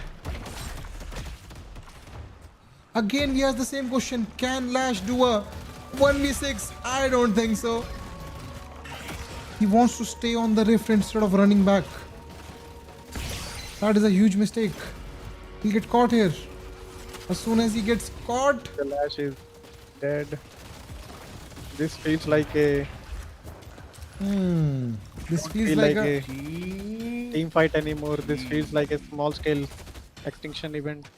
Again, we ask the same question. Can Lash do a 1v6? I don't think so. He wants to stay on the Rift instead of running back. That is a huge mistake. He'll get caught here. As soon as he gets caught, The Lash is dead. This feels like a this feels feel like like a a team fight anymore. This feels like a small scale extinction event.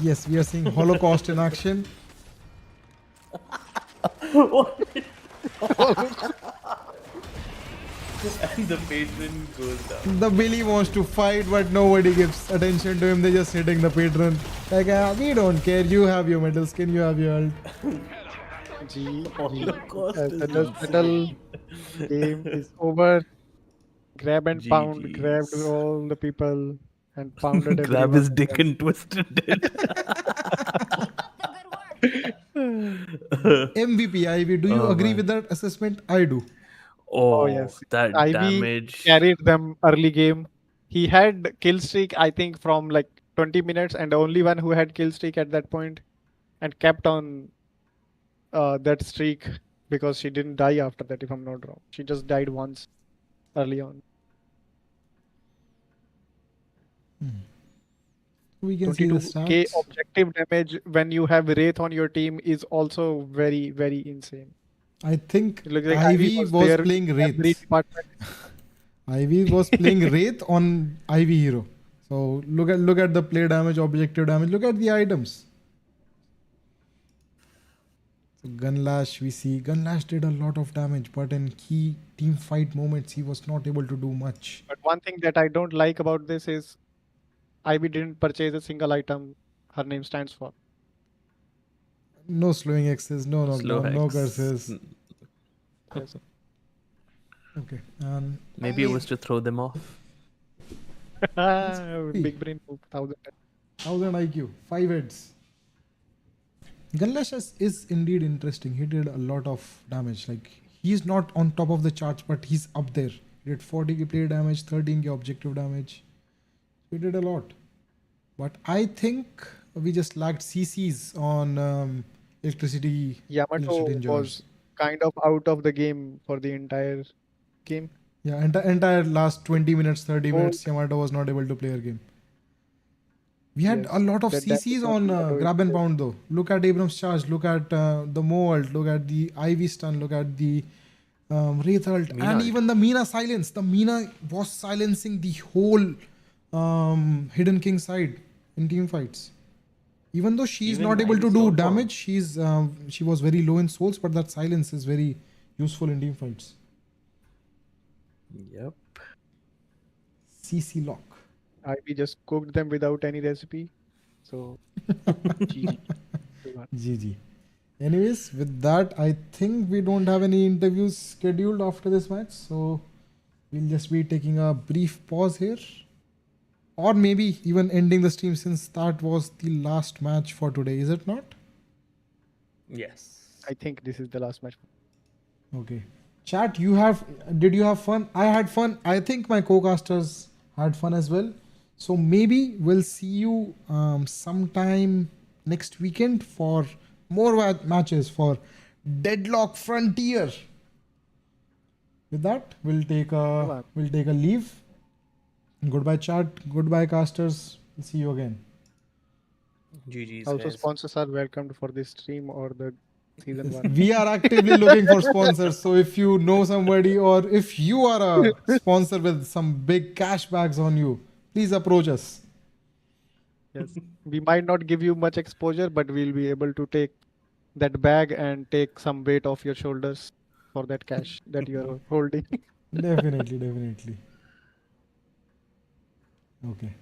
yes. We are seeing Holocaust in action. And the patron goes down. The Billy wants to fight, but nobody gives attention to him. They're just hitting the patron. Like, we don't care. You have your metal skin. You have your ult. G. Holocaust is The battle game is over. Grab and pound. GG's. Grabbed all the people and pounded Grab everyone. his dick and twisted it. MVP Ivy, do you Oh, agree man. with that assessment? I do. Oh, yes. that Ivy damage. carried them early game. He had kill streak, I think, from like 20 minutes, and the only one who had kill streak at that point, and kept on that streak because she didn't die after that, if I'm not wrong. She just died once early on. We can see the 22k stats. objective damage when you have Wraith on your team is also very, very insane. I think It looks like Ivy was there playing in every Wraith. department. Ivy was playing Wraith on Ivy Hero. So look at the play damage, objective damage. Look at the items. So Gunlash, we see Gunlash did a lot of damage, but in key team fight moments, he was not able to do much. But one thing that I don't like about this is Ivy didn't purchase a single item her name stands for. No slowing X's, no Slow knockdown, no hex. curses. Yes. Okay. Maybe it was to throw them off. Big brain move, 1000. 1000 IQ, 5 heads. Gunlash is indeed interesting. He did a lot of damage. Like, he's not on top of the charts, but he's up there. He did 40k play damage, 13k objective damage. He did a lot. But I think we just lacked CCs on electricity. Yamato electricity enjoyers. was kind of out of the game for the entire game. Yeah, entire last 20 minutes, 30 Oh. minutes, Yamato was not able to play a game. We had Yes, a lot of that CCs is on Yamato grab and is- pound though. Look at Abrams charge, look at the Mo ult, look at the Ivy stun, look at the Wraith ult, Mina and ult. even the Mina silence. The Mina was silencing the whole Hidden King side in team fights. Even though she's Even not able to Ivy's do also- damage, she was very low in souls, but that silence is very useful in team fights. Yep. CC lock. Ivy just cooked them without any recipe. So GG. everyone. GG. Anyways, with that, I think we don't have any interviews scheduled after this match, so we'll just be taking a brief pause here, or maybe even ending the stream since that was the last match for today. Is it not? Yes. I think this is the last match. Okay. Chat, did you have fun? I had fun. I think my co-casters had fun as well. So maybe we'll see you sometime next weekend for more matches for Deadlock Frontier. With that, Everyone. we'll take a leave. Goodbye, chat. Goodbye, casters. See you again. GG's, Also, guys. sponsors are welcomed for this stream or the season Yes, one. we are actively looking for sponsors. So if you know somebody or if you are a sponsor with some big cash bags on you, please approach us. Yes. We might not give you much exposure, but we'll be able to take that bag and take some weight off your shoulders for that cash that you're holding. Definitely, definitely. Okay.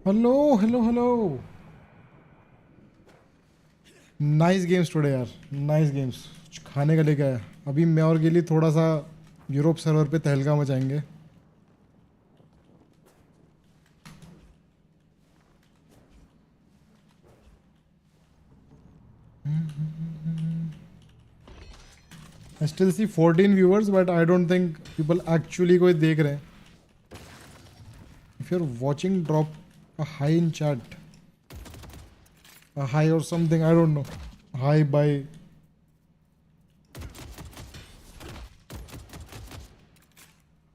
Hello nice games today यार, nice games. कुछ खाने का लेके आया। अभी मैं और गिली थोड़ा सा यूरोप सर्वर पे तहलका मचाएंगे। I still see 14 viewers, but I don't think people actually कोई देख रहे हैं. If you're watching, drop a hi in chat. A hi or something, I don't know. Hi, bye.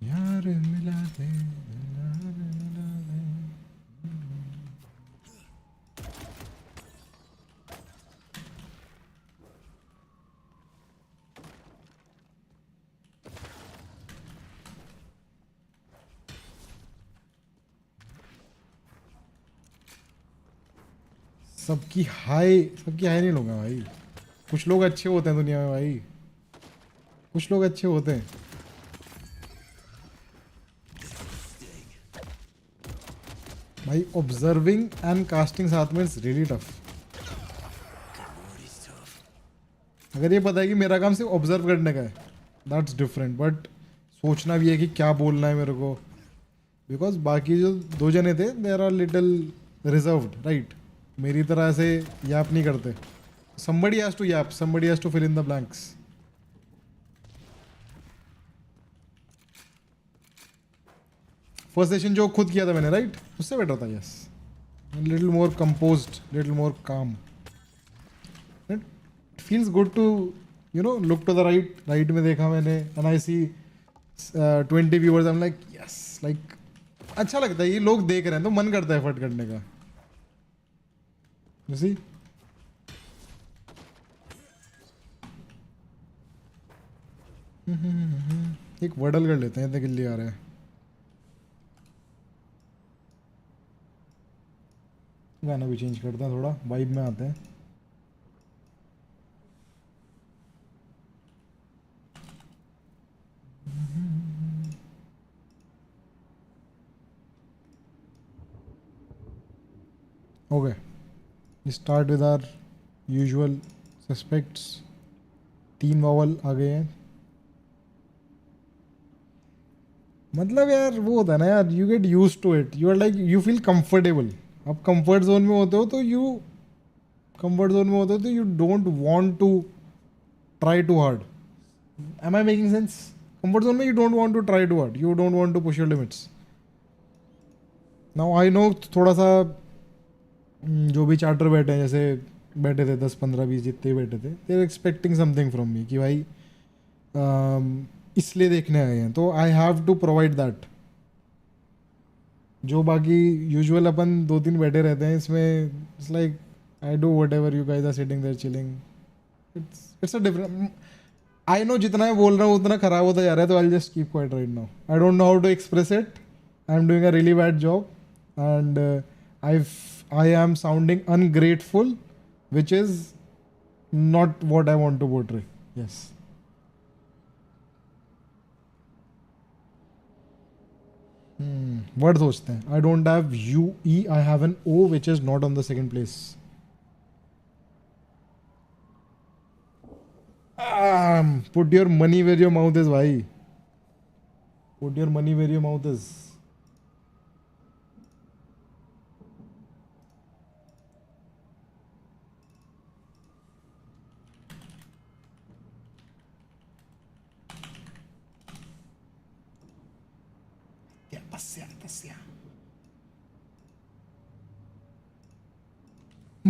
यार मिला दे, यार मिला दे. सबकी हाई नहीं लूंगा भाई. कुछ लोग अच्छे होते हैं दुनिया में भाई, कुछ लोग अच्छे होते हैं. भाई ऑब्जर्विंग एंड कास्टिंग साथ में इट्स रियली टफ. अगर ये पता है कि मेरा काम सिर्फ ऑब्जर्व करने का है, दैट्स डिफरेंट. बट सोचना भी है कि क्या बोलना है मेरे को, बिकॉज बाकी जो दो जने थे there are little reserved, right. मेरी तरह ऐसे याप नहीं करते. somebody has to yap, somebody has to fill in the blanks. First session जो खुद किया था मैंने, राइट, उससे बेटर था. Yes, little more composed, little more calm. It feels good to you know look to the right में देखा मैंने and I see 20 viewers. I am like yes, like अच्छा लगता है. ये लोग देख रहे हैं तो मन करता है एफर्ट करने का. You see? एक वडल कर लेते हैं, इतने गिल्ली आ रहे हैं. गाना भी चेंज करते हैं, थोड़ा वाइब में आते हैं. Okay, start with our usual suspects. 3 vowel आ गए हैं. मतलब यार वो होता है ना यार, you get used to it. You are like, you feel comfortable. आप कंफर्ट जोन में होते हो तो you don't want to try too hard. Am I making sense? Comfort zone में you don't want to try too hard, you don't want to push your limits. Now I know थोड़ा सा जो भी charter बैठे हैं, जैसे बैठे थे 10 15 20 जितने भी बैठे थे, they are expecting something from me कि भाई इसलिए देखने आए हैं, तो I have to provide that. जो बाकी यूजुअल अपन 2 3 बैठे रहते हैं इसमें, it's like I do whatever you guys are sitting there chilling. It's a different. I know जितना मैं बोल रहा हूँ उतना खराब होता जा रहा है, तो I just keep quiet right now. I don't know how to express it. I am doing a really bad job and I am sounding ungrateful, which is not what I want to portray. Yes. Word सोचते हैं. I don't have UE, I have an O which is not on the second place. Put your money where your mouth is, भाई. Put your money where your mouth is.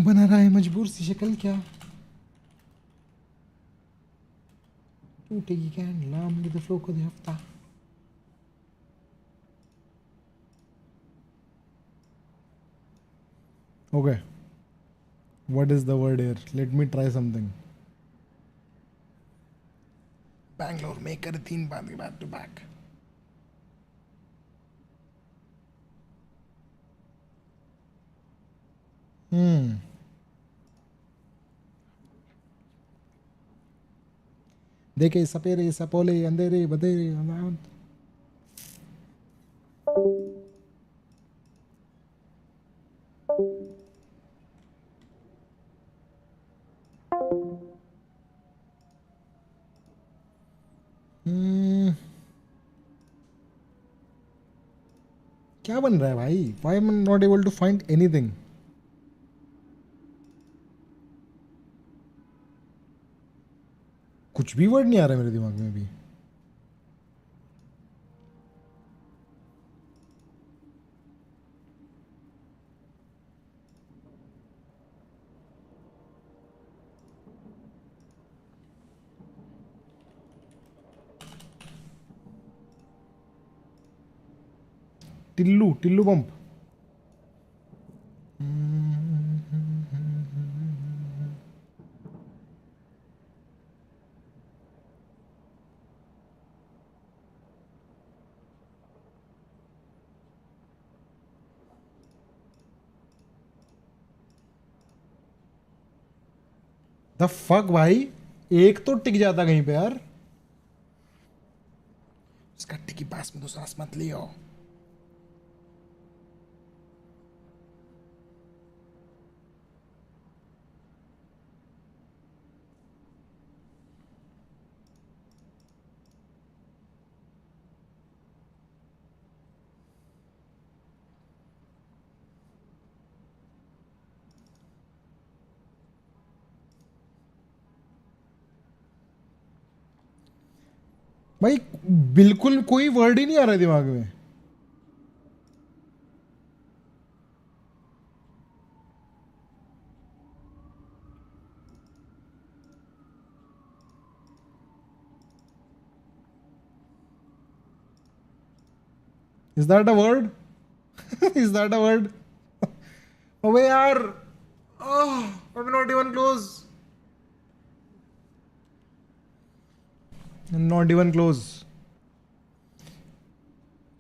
बना रहा है मजबूर सी शक्ल क्या, टूटेगी can लाम विद फ्लो को दे हफ्ता. Okay, what is the word here? Let me try something. Bangalore में कर 3 back to back. देखे सपेरे सपोले अंधेरे बधेरे अनाथ. क्या बन रहा है भाई? Why am I not able to find anything? कुछ भी वर्ड नहीं आ रहा मेरे दिमाग में अभी. Tillu Tillu pump. The fuck भाई, एक तो टिक जाता कहीं पे यार. उसका टिकी पास में दूसरा मत लियो. भाई बिल्कुल कोई वर्ड ही नहीं आ रहा है दिमाग में. Is that a word? Is that a word? अबे यार, I am not even close. Not even close.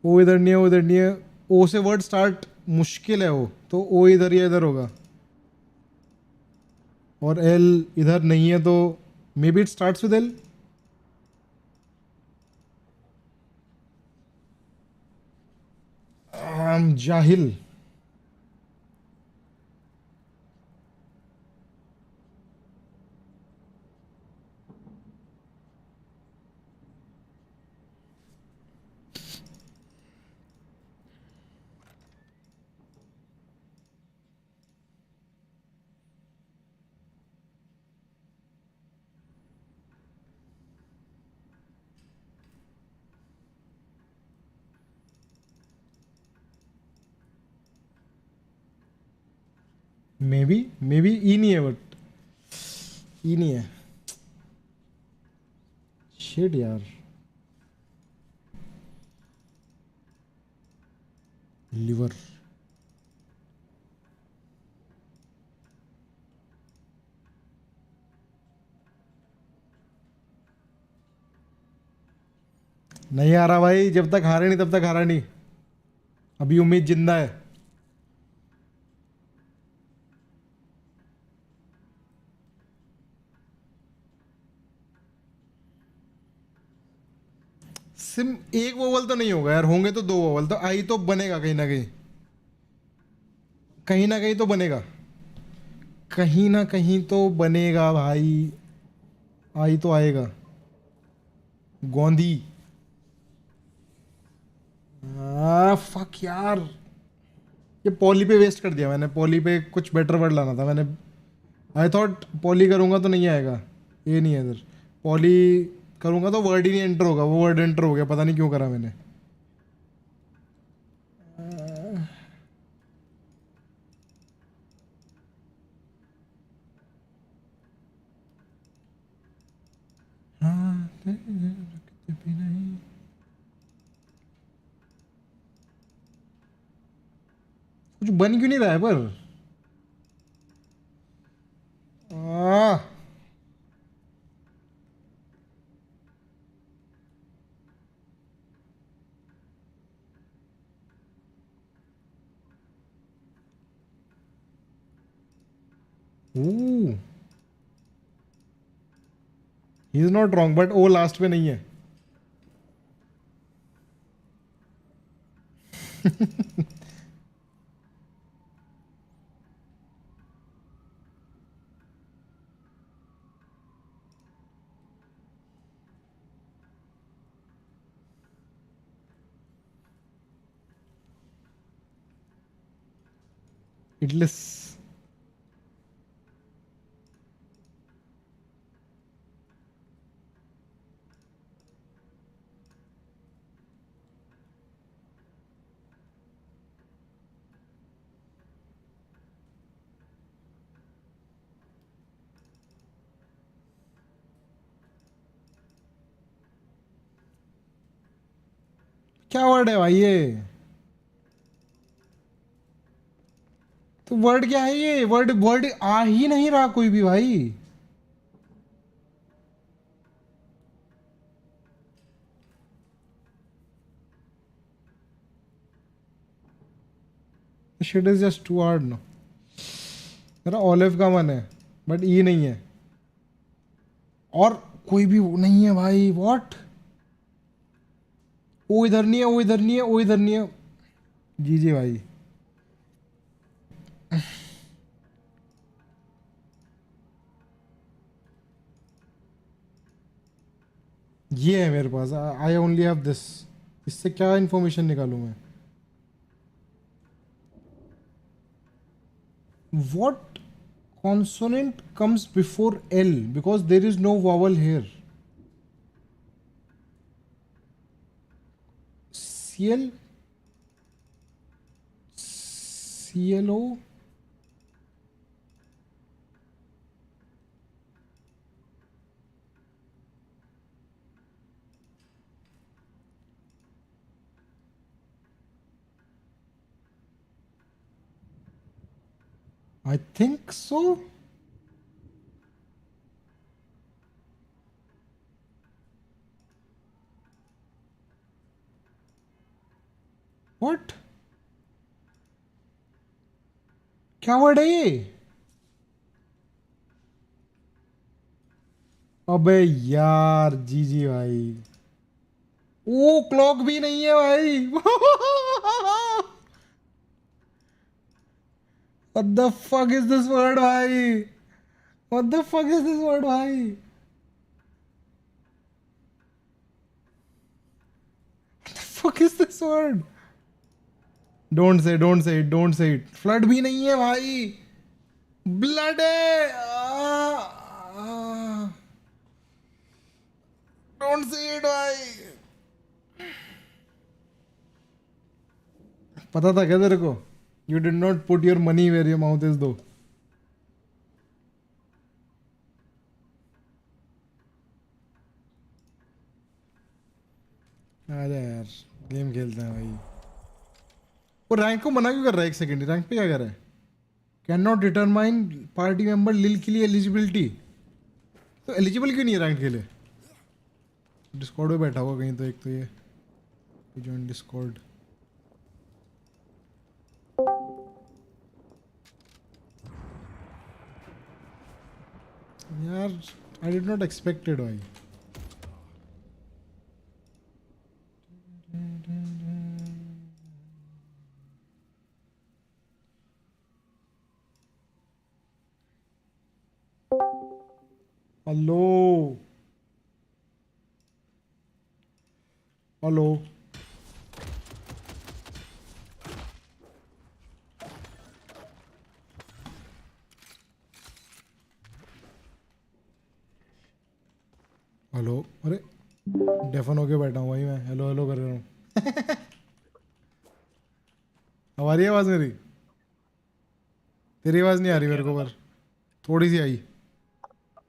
O इधर नहीं है, वो इधर नहीं है. ओ से वर्ड स्टार्ट मुश्किल है वो तो. ओ इधर या इधर होगा. और एल इधर नहीं है तो maybe it starts with L. जाहिल. मे बी ई नहीं है, बट ई नहीं है. शिट यार. लिवर. नहीं आ रहा भाई. जब तक हारे नहीं तब तक हारा नहीं. अभी उम्मीद जिंदा है. सिम एक वोवल तो नहीं होगा यार. होंगे तो दो वोवल. तो आई तो बनेगा कहीं ना कहीं. कहीं ना कहीं तो बनेगा. कहीं ना कहीं तो बनेगा भाई. आई तो आएगा. गोंदी. फक यार. ये पॉली पे वेस्ट कर दिया मैंने. पॉली पे कुछ बेटर वर्ड लाना था मैंने. आई थॉट पॉली करूंगा तो नहीं आएगा. ये नहीं है इधर. पॉली करूंगा तो वर्ड ही नहीं एंटर होगा. वो वर्ड एंटर हो गया. पता नहीं क्यों करा मैंने. हाँ, नहीं. कुछ बन क्यों नहीं रहा है पर. Ah, he is not wrong but O last पे नहीं है. इटलेस क्या वर्ड है भाई ये? तो वर्ड क्या है ये? वर्ड वर्ड आ ही नहीं रहा कोई भी भाई. Shit is just too hard no. मेरा ऑलिव का मन है बट ई नहीं है और कोई भी नहीं है भाई. व्हाट? वो इधर नहीं है, वो इधर नहीं है, वो इधर नहीं है. जी जी भाई. ये है मेरे पास. I only have this. इससे क्या इंफॉर्मेशन निकालूं मैं? What consonant comes before L? Because there is no vowel here. CL? CLO? I think so. What? क्या वर्ड है ये? अबे यार जी जी भाई. ओ क्लॉक भी नहीं है भाई. What the fuck is this word भाई? What the fuck is this word भाई? What the fuck is this word? Don't say it, don't say it. Flood भी नहीं है भाई. Blood है. Don't say it भाई. पता था क्या तेरे को? You did not put your money where your mouth is though. आजा यार गेम खेलते हैं भाई. वो रैंक को मना क्यों कर रहा है? एक सेकंड, रैंक पे क्या कर रहा है? Can not determine party member लिल के लिए एलिजिबिलिटी. तो एलिजिबल क्यों नहीं है रैंक के लिए? डिस्कॉर्ड पे बैठा होगा कहीं तो. एक तो ये जॉइन डिस्कॉर्ड. यार आई डिड नॉट एक्सपेक्टेड भाई. Hello hello. हेलो. अरे डेफन होके बैठा हूँ भाई मैं. हेलो हेलो कर रहा हूँ. हमारी आवाज़ मेरी? तेरी आवाज़ नहीं आ रही मेरे को पर थोड़ी सी आई.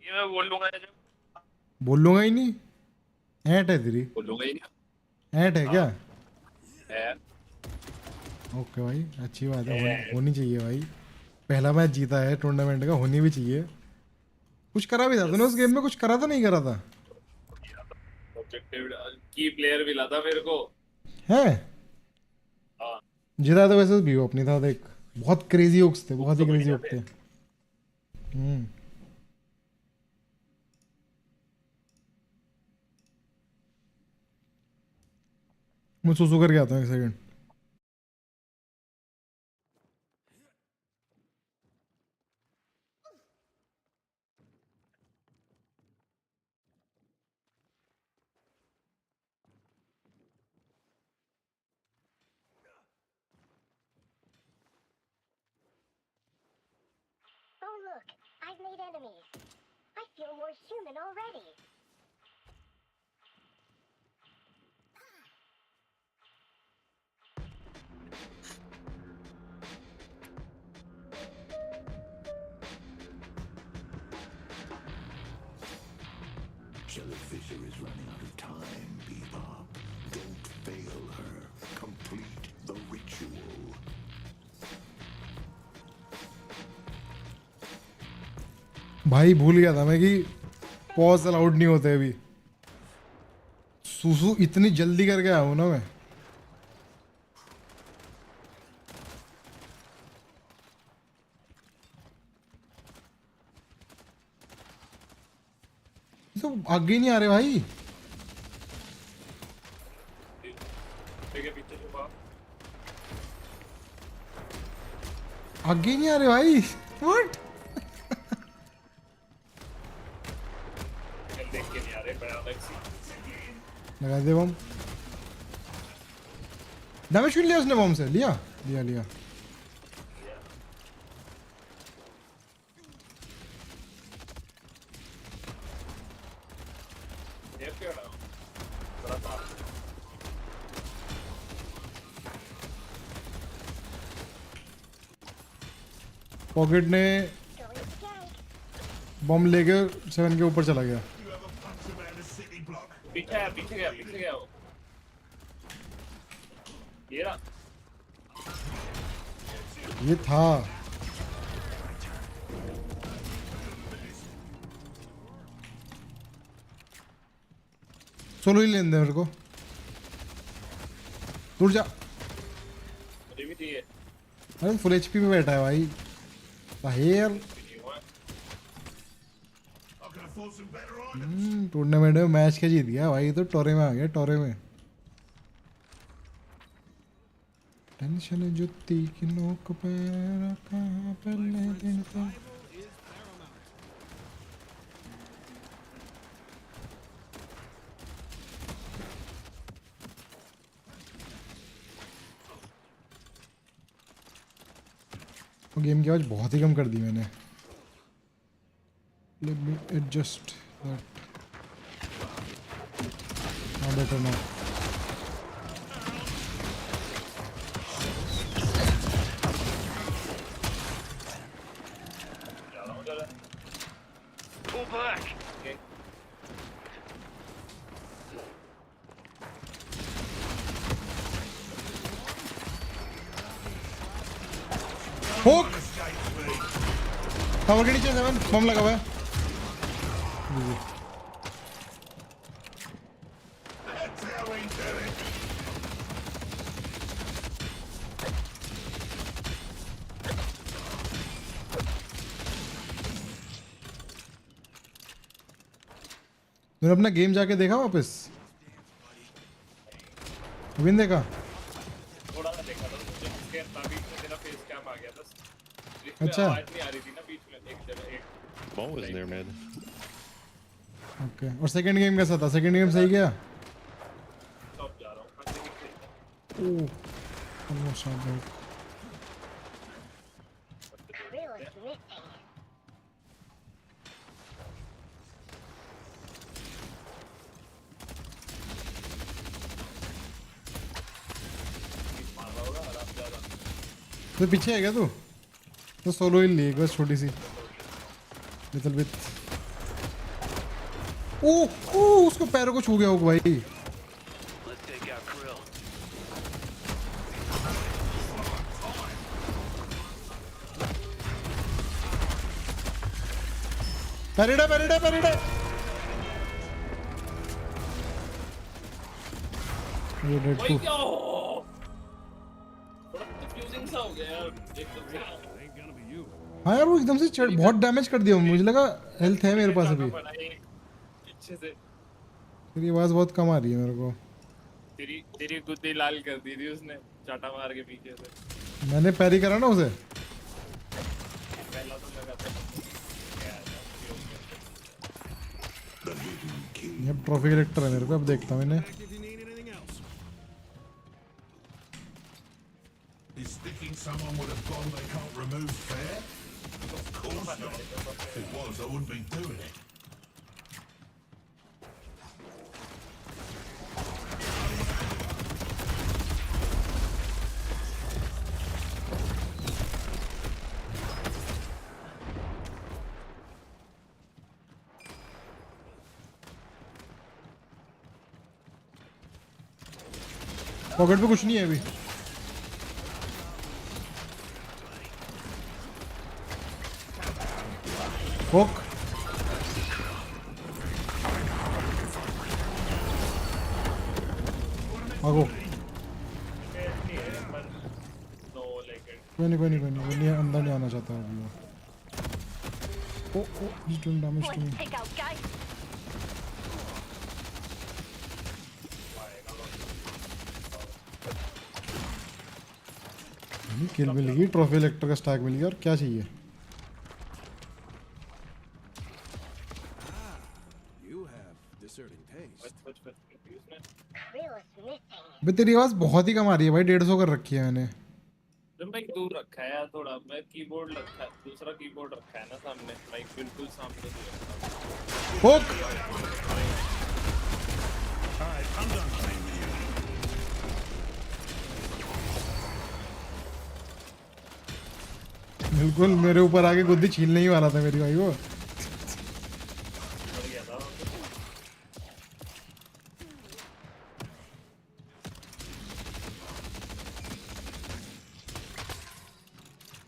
ये मैं बोल लूंगा जब बोल लूंगा ही नहीं. ऐट है तेरी. बोलूंगा ही नहीं ऐट है क्या? है। ओके भाई अच्छी बात है. होनी चाहिए भाई. पहला मैच जीता है टूर्नामेंट का, होनी भी चाहिए. कुछ करा भी था तूने उस गेम में? कुछ करा था नहीं करा था? ऑब्जेक्टिव की प्लेयर मिला था मेरे को. है हाँ. जीता तो वैसे भी वो अपनी था. देख बहुत क्रेजी हुक्स थे, बहुत ही क्रेजी हुक थे. मैं सुसु करके आता हूँ एक second. Oh look, I've made enemies. I feel more human already. Jellyfisher is running out of time, Bebop. Don't fail her. Complete the ritual. भाई भूल गया था मैं कि पॉज अलाउड नहीं होते अभी। सुसु इतनी जल्दी करके आया हूँ ना मैं। तो आगे ही नहीं आ रहे भाई। आगे ही नहीं आ रहे भाई। व्हाट? लगा दे बम। डैमेज क्यों लिया उसने बम से? लिया लिया लिया। पॉकेट ने बम लेके 7 के ऊपर चला गया। पीछे गया वो। ये रहा। ये था। सोलो ही लेने दे मेरे को। दूर जा। मुझे भी चाहिए। अरे फुल एचपी पे बैठा है भाई। बाहर टूर्नामेंट में मैच के जीत गया भाई। तो टोरे में आ गया, टोरे में। टेंशन जुत्ती की नोक पे रखा पहले दिन पे। वो गेम की आवाज बहुत ही कम कर दी मैंने। Let me adjust that. Now better now. Pull back. Okay. Hook. Tower के नीचे 7 बम लगा हुआ है। तूने अपना गेम जाके देखा वापस? विन देखा? थोड़ा सा देखा था मुझे उसके बीच में तेरा फेस कैम आ गया था। अच्छा। आवाज नहीं आ रही थी ना बीच में एक जगह एक। Ball was there, man. Okay. और सेकंड गेम कैसा था? सेकंड गेम सही गया? अब जा रहा हूं। ओह ऑलमोस्ट आ गया। तो पीछे है क्या तू? तो सोलो ही ली बस छोटी सी लिटिल बिट। ओह ओह उसको पैरों को छू गया होगा भाई। पैरिडा पैरिडा पैरिडा। ये डेड टू। सा हो गया यार एकदम से। हाँ यार वो एकदम से बहुत डैमेज कर दिया। मुझे लगा हेल्थ है मेरे पास अभी। पीछे से तेरी आवाज बहुत कम आ रही है मेरे को। तेरी गुद्दी लाल कर दी थी उसने चाटा मार के पीछे से। मैंने पैरी करा ना उसे। पहला तो लगा था ये ट्रॉफी कलेक्टर है मेरे को। अब देखता हूँ इन्हें। Is sticking someone with a bomb they can't remove fair? Of course not. If it was, I wouldn't be doing it. Pocket पे कुछ नहीं है अभी। हुक आगो। कोई नहीं अंदर नहीं आना चाहता अभी वो। ओ he's doing damage to me। Let's take out, guys. किल मिल गई, ट्रॉफी इलेक्टर का स्टैक मिल गया, और क्या चाहिए? भाई तेरी आवाज बहुत ही कम आ रही है भाई, 150 कर रखी है मैंने। जब माइक दूर रखा है यार थोड़ा, मैं कीबोर्ड रखा है, दूसरा कीबोर्ड रखा है ना सामने, माइक बिल्कुल सामने नहीं रखा। हुक बिल्कुल मेरे ऊपर आके गुद्दी छीलने ही वाला था मेरी भाई वो।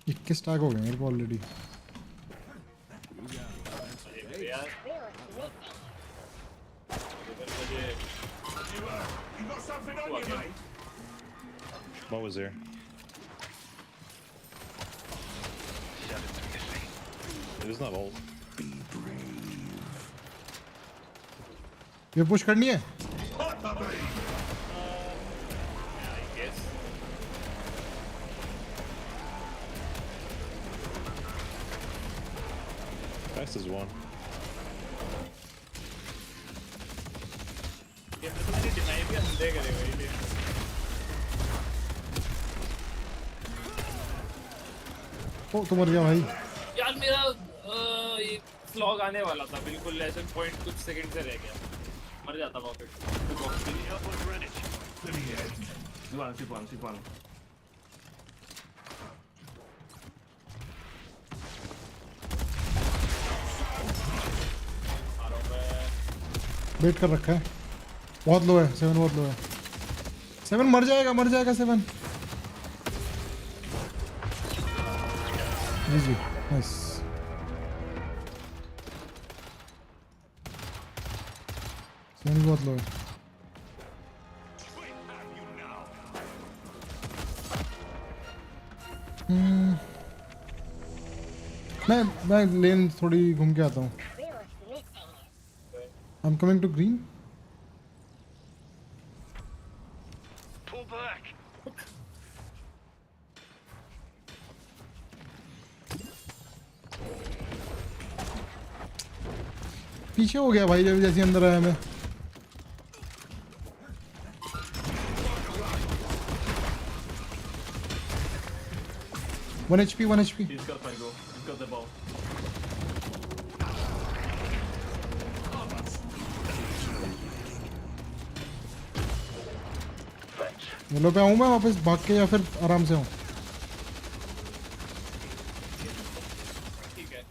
इक्कीस स्टैक हो गए मेरे को already. What was there? It was not ult. ये पुश करनी है। Fast as one. ये तो तुम्हारी डिनाई भी अंधे करेगा ये। ओ तो मर गया भाई यार मेरा ये फ्लॉग आने वाला था बिल्कुल, ऐसे पॉइंट कुछ सेकंड से रह गया, मर जाता पॉकेट। वेट कर रखा है, बहुत लो है 7, बहुत लो है 7। मर जाएगा 7। जी नाइस। सेवन बहुत लो है। मैं लेन थोड़ी घूम के आता हूँ। I'm coming to green. Pull back. पीछे हो गया भाई जब जैसे अंदर आया मैं। One HP। येलो पे आऊँ मैं वापस भाग के या फिर आराम से हूँ? ठीक है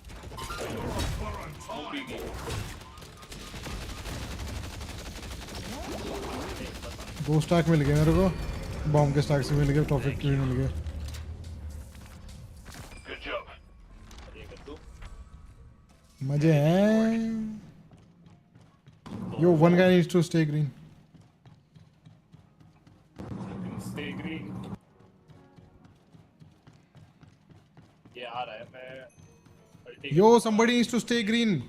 2 स्टैक मिल गए मेरे को, बॉम्ब के स्टैक से मिल गए, टॉपिक के भी मिल गए। मजे हैं। Yo one guy needs to stay green. Stay green. ये आ रहा है, मैं Yo, somebody needs to stay green.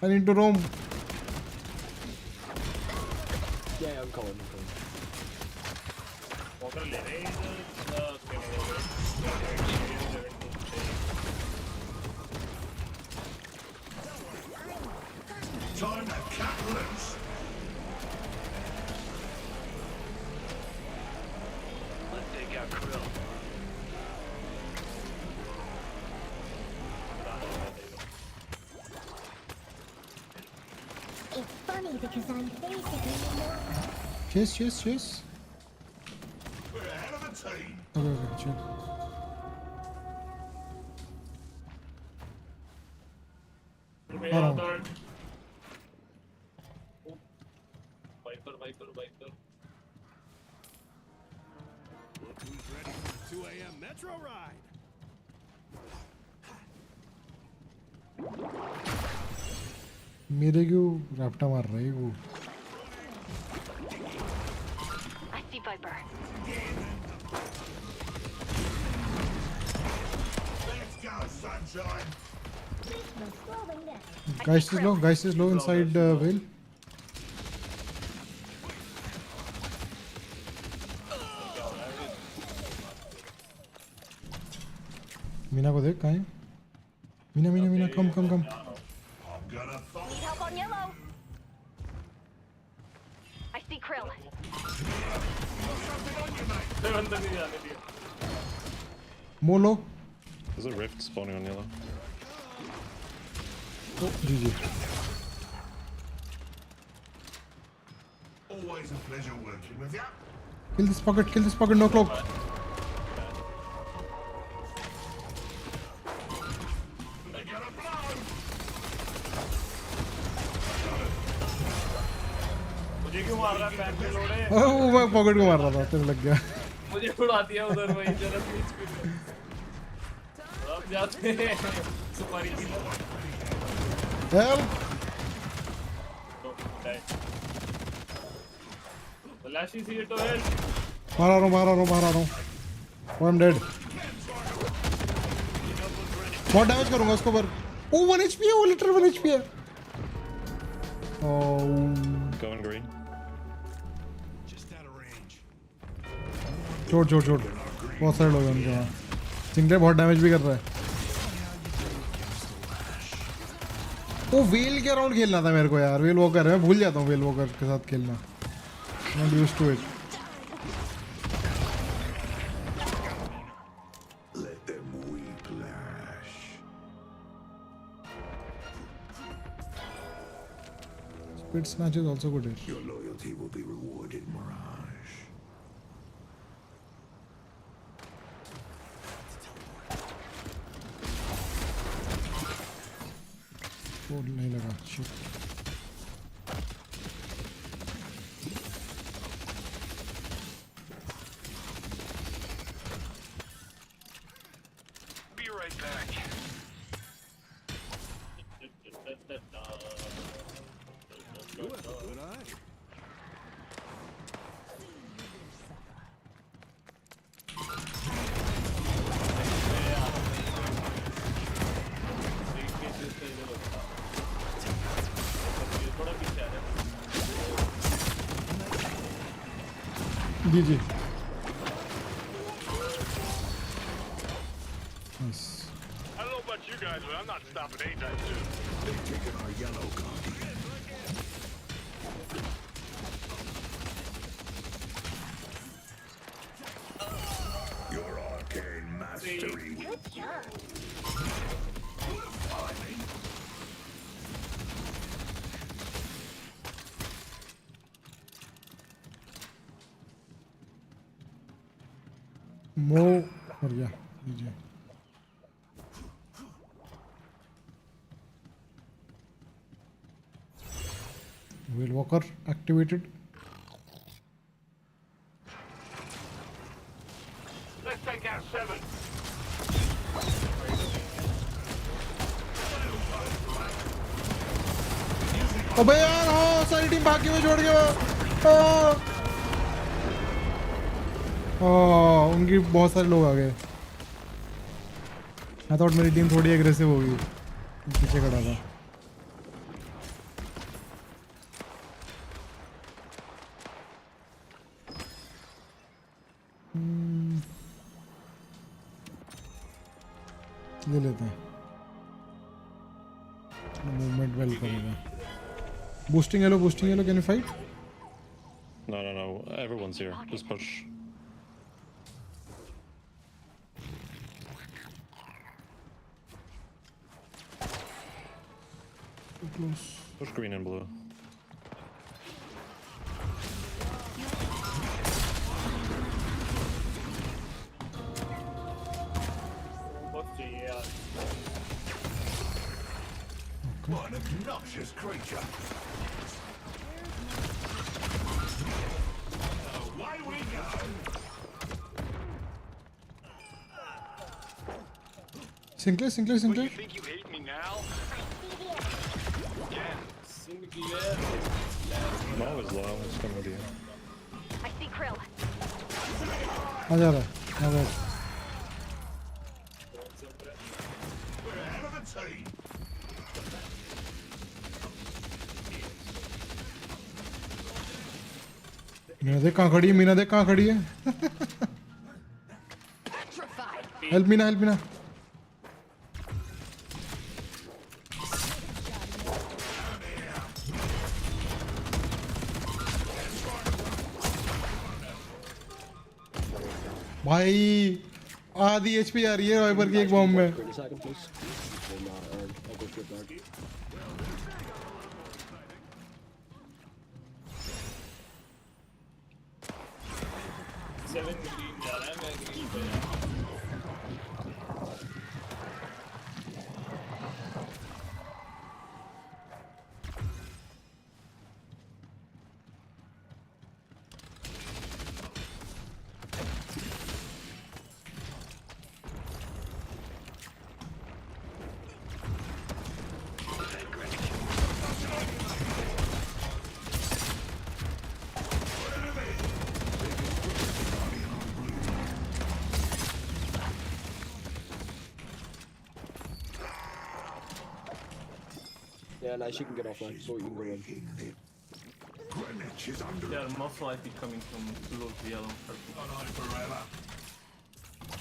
I need to roam. Yeah, I'm coming. Walker ले रहे हैं Time to cut loose. Let's take out Krill. because I'm basically Chase. We're ahead of the team. Okay, chill. मेरा हाँ। third. Viper. Look who's ready for the 2 a.m. Metro ride. मेरे क्यों रैप्टा मार रहा है वो? I see Viper. Let's go, sunshine. slowing down. Guys is low inside Vale. Meena को देख कहाँ है? मीना कम. I'm gonna Need help on yellow. I see Krill. अंदर नहीं जाने दिया. मोलो. There's a rift spawning on yellow. Oh, GG. always a pleasure working with you. Kill this pocket, no cloak. They gotta blow. मुझे क्यों मार रहा है pan पे लोड़े? Oh, मैं pocket को मार रहा था, तेरे लग गया. मुझे उड़ा दिया उधर वही जरा बीच में. अब जाते हैं सुपारी की. Help. Flash is here to help. मारा रहा हूँ. Oh, I'm dead. बहुत डैमेज करूँगा उसको पर. Oh, 1 HP है, वो literal 1 HP है. Oh. Going green. Just out of range. छोड़. बहुत सारे लोग हैं उनके वहाँ. सिंगले बहुत डैमेज भी कर रहा है. वो वेल के राउंड खेलना था मेरे को यार. वेल वॉकर है, मैं भूल जाता हूँ वेल वॉकर के साथ खेलना. Not used to it. Let them weep, Lash. Split snatch is also good here. Your loyalty will be rewarded, Mirage. Oh, नहीं लगा. Shit. Be right back. You have a good eye. थोड़ा पीछे आ रहा है. GG. Nice. I don't know about you guys, but I'm not stopping anytime soon. They've taken our yellow guardian. Your arcane mastery. Good job. Mo मर गया. GG. Whale walker activated. Let's take out 7. अबे यार, हाँ सारी team भाग के में छोड़ गया. उनकी बहुत सारे लोग आ गए. मैं थॉट मेरी टीम थोड़ी एग्रेसिव होगी. पीछे खड़ा था. ले लेते हैं. मूवमेंट वेल करेगा. Boosting yellow, can you fight? No. Everyone's here. Just push. Close. Push green and blue. What an obnoxious creature. Away we go. Sinclair. Think you hate me now? Mo is low. It's coming to you. I see Krill. आ जा रहा है We're ahead of the team. Meena देख कहाँ खड़ी है help Meena भाई आधी HP आ रही है वाइपर की एक बॉम्ब में Yeah, now she can get off, man. So you can go in. Greenwich is under They are most likely coming from blue to yellow. forever.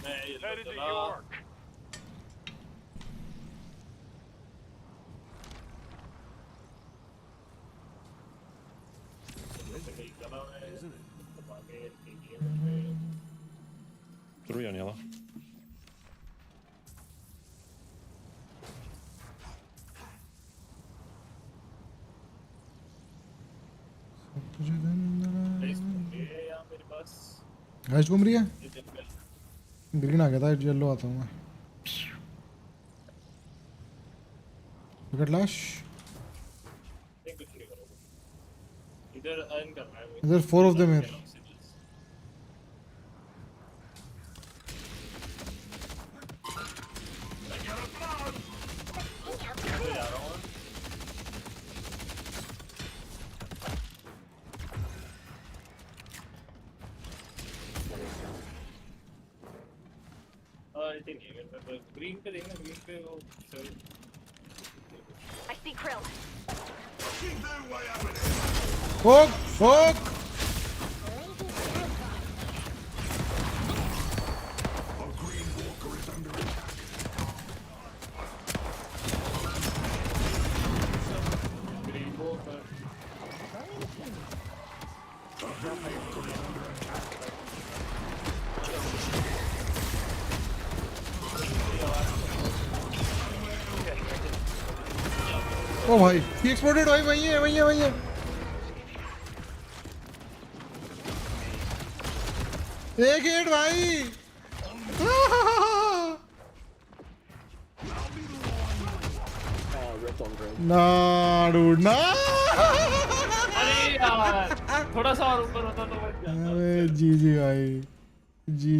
Headed to York. Three on yellow. Gas घूम रही है green आ गया था yellow आता हूँ मैं wicket लाश इधर अर्न करना है इधर 4 ऑफ देम हियर ग्रीन पे देखना ग्रीन पे वो I see Krill. Hook! A green walker is under attack. Green walker ओ भाई ही एक्सप्लोडेड भाई वही है एक हिट भाई Oh, ripped on green. ना डूड ना अरे यार थोड़ा सा और ऊपर होता तो बच जाता अरे जी भाई जी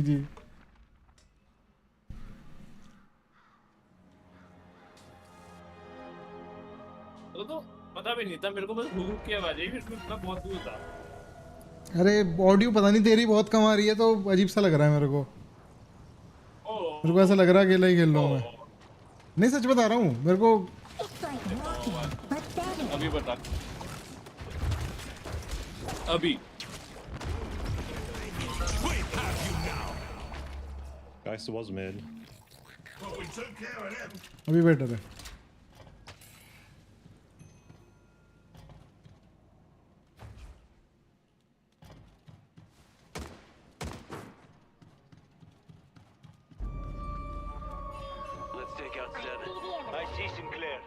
तो पता भी नहीं था मेरे को बस हुक की आवाज आई फिर मैं बहुत दूर था अरे ऑडियो पता नहीं तेरी बहुत कम आ रही है तो अजीब सा लग रहा है मेरे को ऐसा लग रहा है अकेला ही खेल रहा हूँ मैं नहीं सच बता रहा हूँ मेरे को अभी बता अभी Guys was mid. But we took care of them. अभी बेटर है Let's take out 7. I see Sinclair.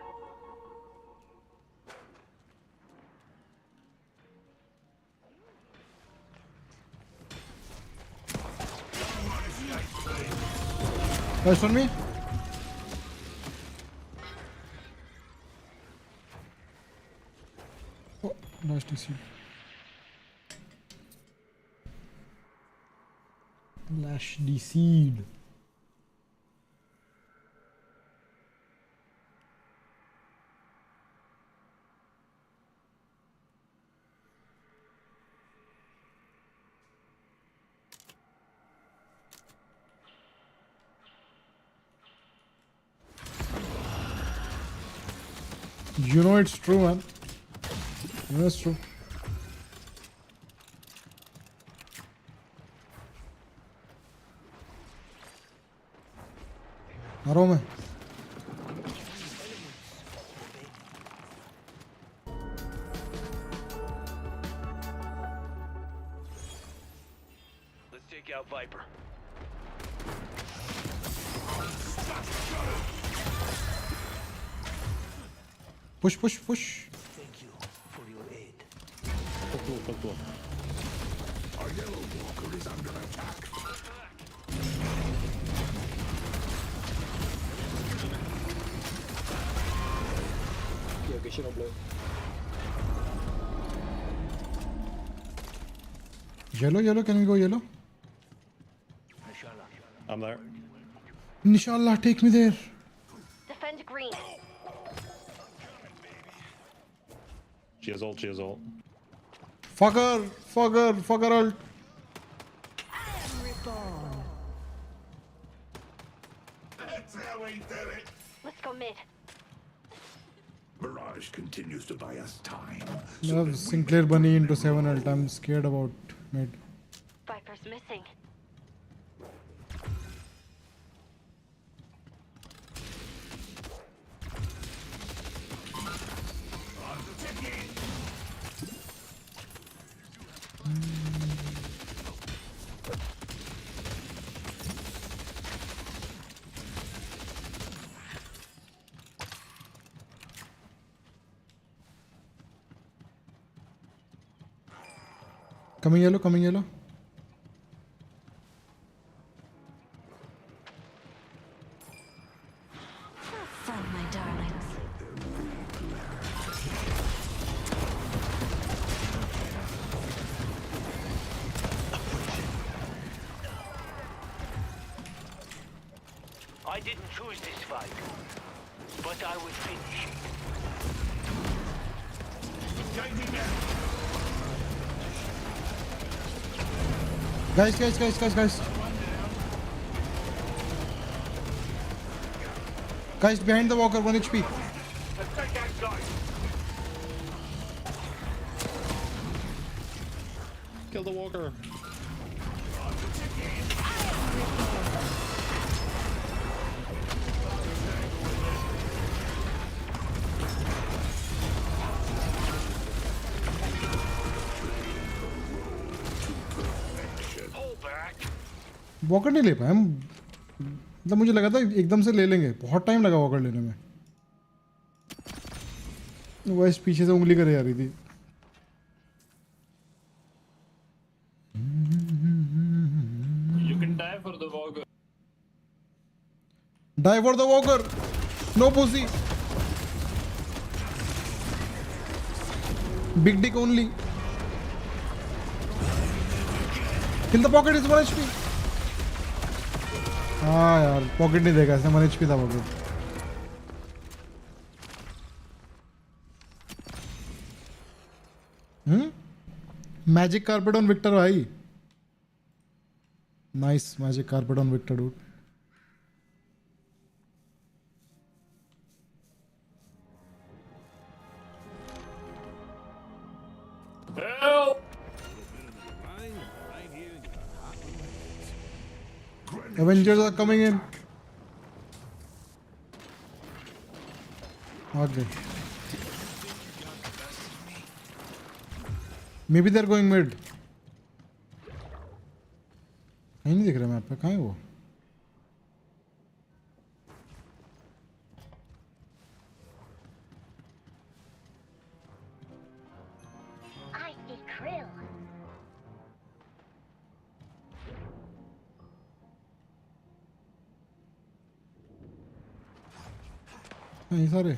Guys on me DC. Lash DC'd. You know it's true, man. You know it's true. आ रहा हूँ मैं. Let's take out Viper. Push, push, push. Thank you for your aid. Cool. Our yellow walker is under attack. Yeah, okay, shit on blue. Yellow, can we go yellow? I'm there. Inshallah, take me there. Defend green. She has ult. Fucker ult. That's how we do it. Let's go mid. Mirage continues to buy us time. Love Sinclair Bunny into 7 ult. I'm scared about mid. Viper's missing. Coming yellow. Fun, my darlings. I didn't choose this fight, but I will finish it. Guys. Guys, behind the walker, 1 HP. Let's take that guy. Kill the walker. Walker नहीं ले पाए हम. मतलब मुझे लगा था एकदम से ले लेंगे. बहुत टाइम लगा वॉकर लेने में. वो इस पीछे से उंगली करे जा रही थी. You can die for the walker. Die for the walker. No pussy. Big dick only. Kill the pocket is 1 HP. हाँ यार पॉकेट नहीं देखा. ऐसा 1 HP था pocket. Magic carpet on Victor भाई. Nice magic carpet on Victor dude. Help! Avengers are coming in. Okay. Maybe they're going mid. कहीं नहीं दिख रहा मैप पे. कहाँ है वो? I see krill. नहीं सारे.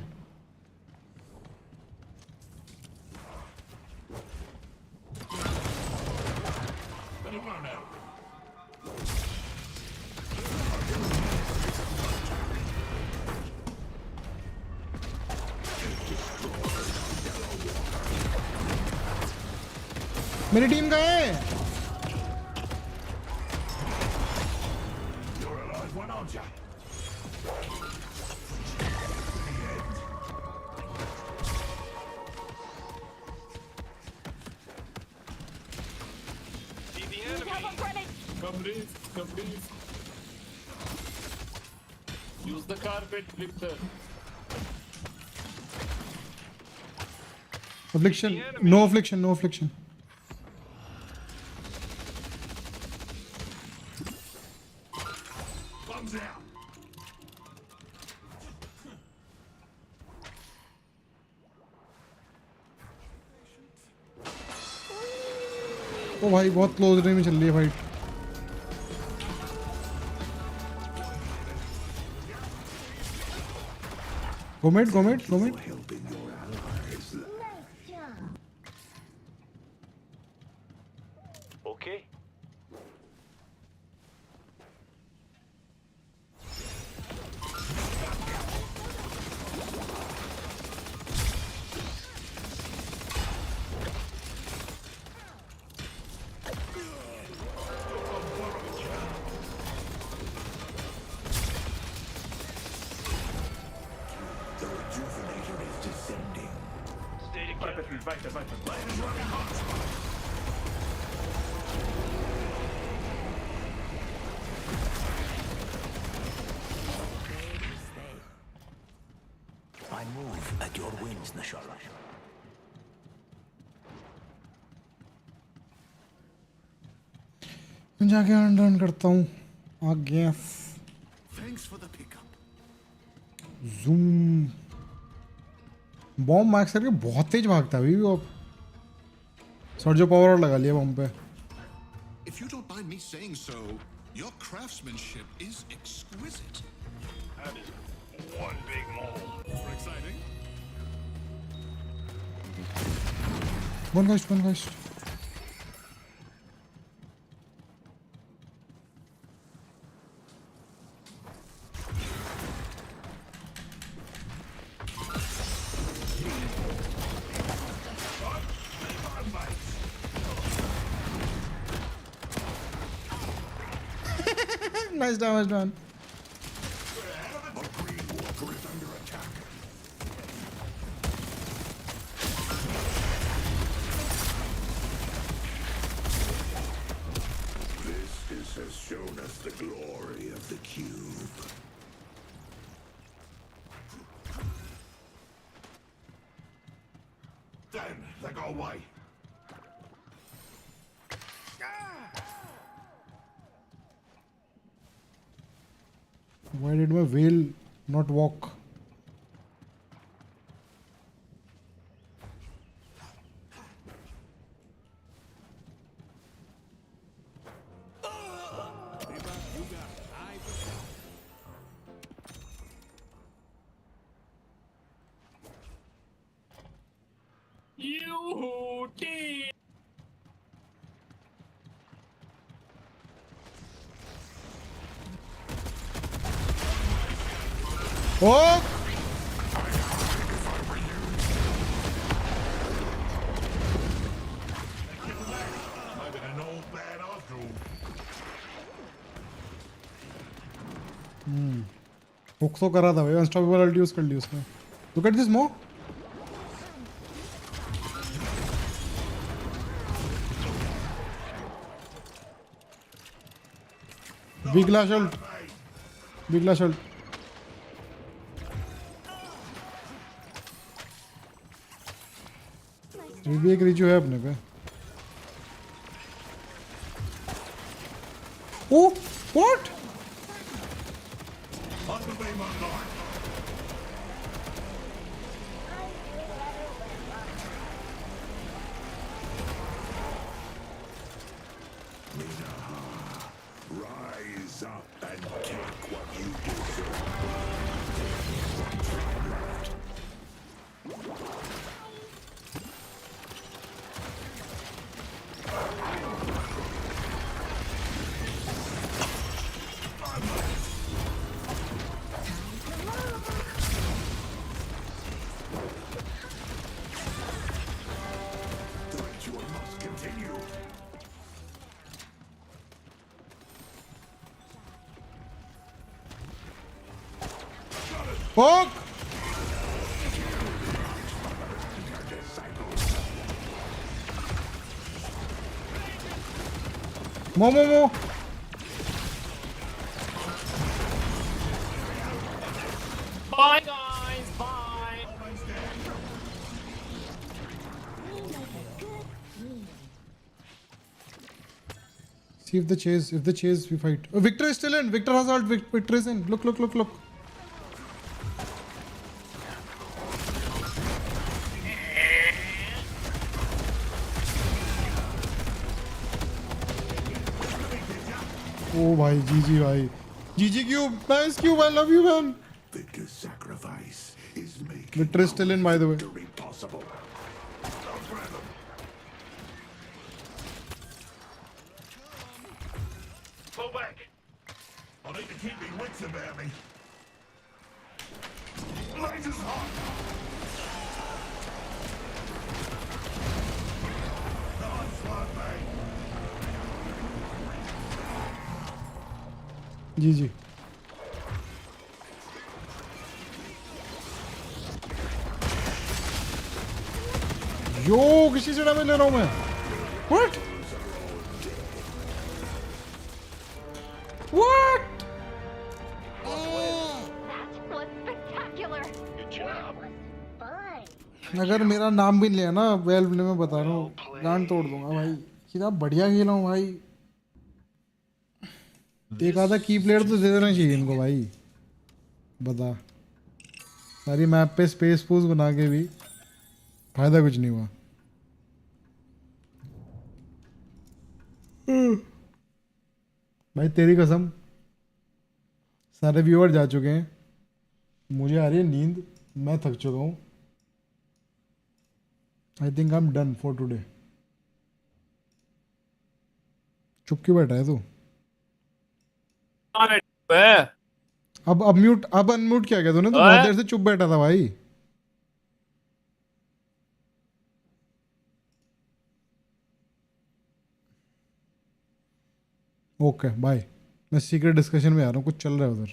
मेरी टीम का है. You're alive one, aren't ya? See the enemy. Come breathe. Use the carpet, Victor. Affliction. No affliction. No affliction. Bombs out. ओ भाई बहुत क्लोज रेंज में चल रही है fight. Go mid. Helping your allies. Nice job. Okay. The rejuvenator is descending. Stay together. I move at your whims, Nashala. मैं जाके अनरन करता हूँ. आ गया. Thanks for the pickup. Zoom. Bomb max करके बहुत तेज भागता है अभी भी वो. सर्जो पावर और लगा लिया बॉम्ब पे. If you don't mind me saying so, your craftsmanship is exquisite. That is one big mole. Exciting. One guys. Nice damage done. A green walker is under attack. This has shown us the glory of the cube. Then they go away. Why did my whale not walk? You did. Oh! I've been an old bad after all. Hook तो करा था भाई. Unstoppable अल्टी use कर ली उसने. Look at this Mo. Big lash ult. ये भी एक रिजू है अपने पे. Oh, what? Rise up and take what you deserve. The ritual must continue. Fuck! Mo. Bye guys, bye. See if the chase we fight. Oh, Victor is still in. Victor has ult. Victor is in. Look. Oh भाई GG भाई. GG cube. Nice cube. I love you man. Victor's sacrifice is making Victor is still in by the way. victory possible. Go back. I need to keep my wits about me. Laser's hot. Nice one, mate. GG. यो किसी से damage ले रहा हूं मैं. What? What? That was spectacular. Good job. Fun. अगर मेरा नाम भी नहीं लिया ना वेल्व ने, मैं बता रहा हूँ गांड तोड़ दूंगा भाई. कितना बढ़िया खेला हूँ भाई. एक आधा की प्लेयर तो दे देना चाहिए इनको भाई. बता, सारी मैप पे स्पेस पूस बना के भी फायदा कुछ नहीं हुआ. भाई तेरी कसम सारे व्यूअर जा चुके हैं. मुझे आ रही है नींद. मैं थक चुका हूँ. I think I am done for today. चुप क्यों बैठा है तू? अब अनम्यूट क्या तूने? तो बहुत देर से चुप बैठा था भाई. Okay bye. मैं सीक्रेट डिस्कशन में आ रहा हूँ. कुछ चल रहा है उधर.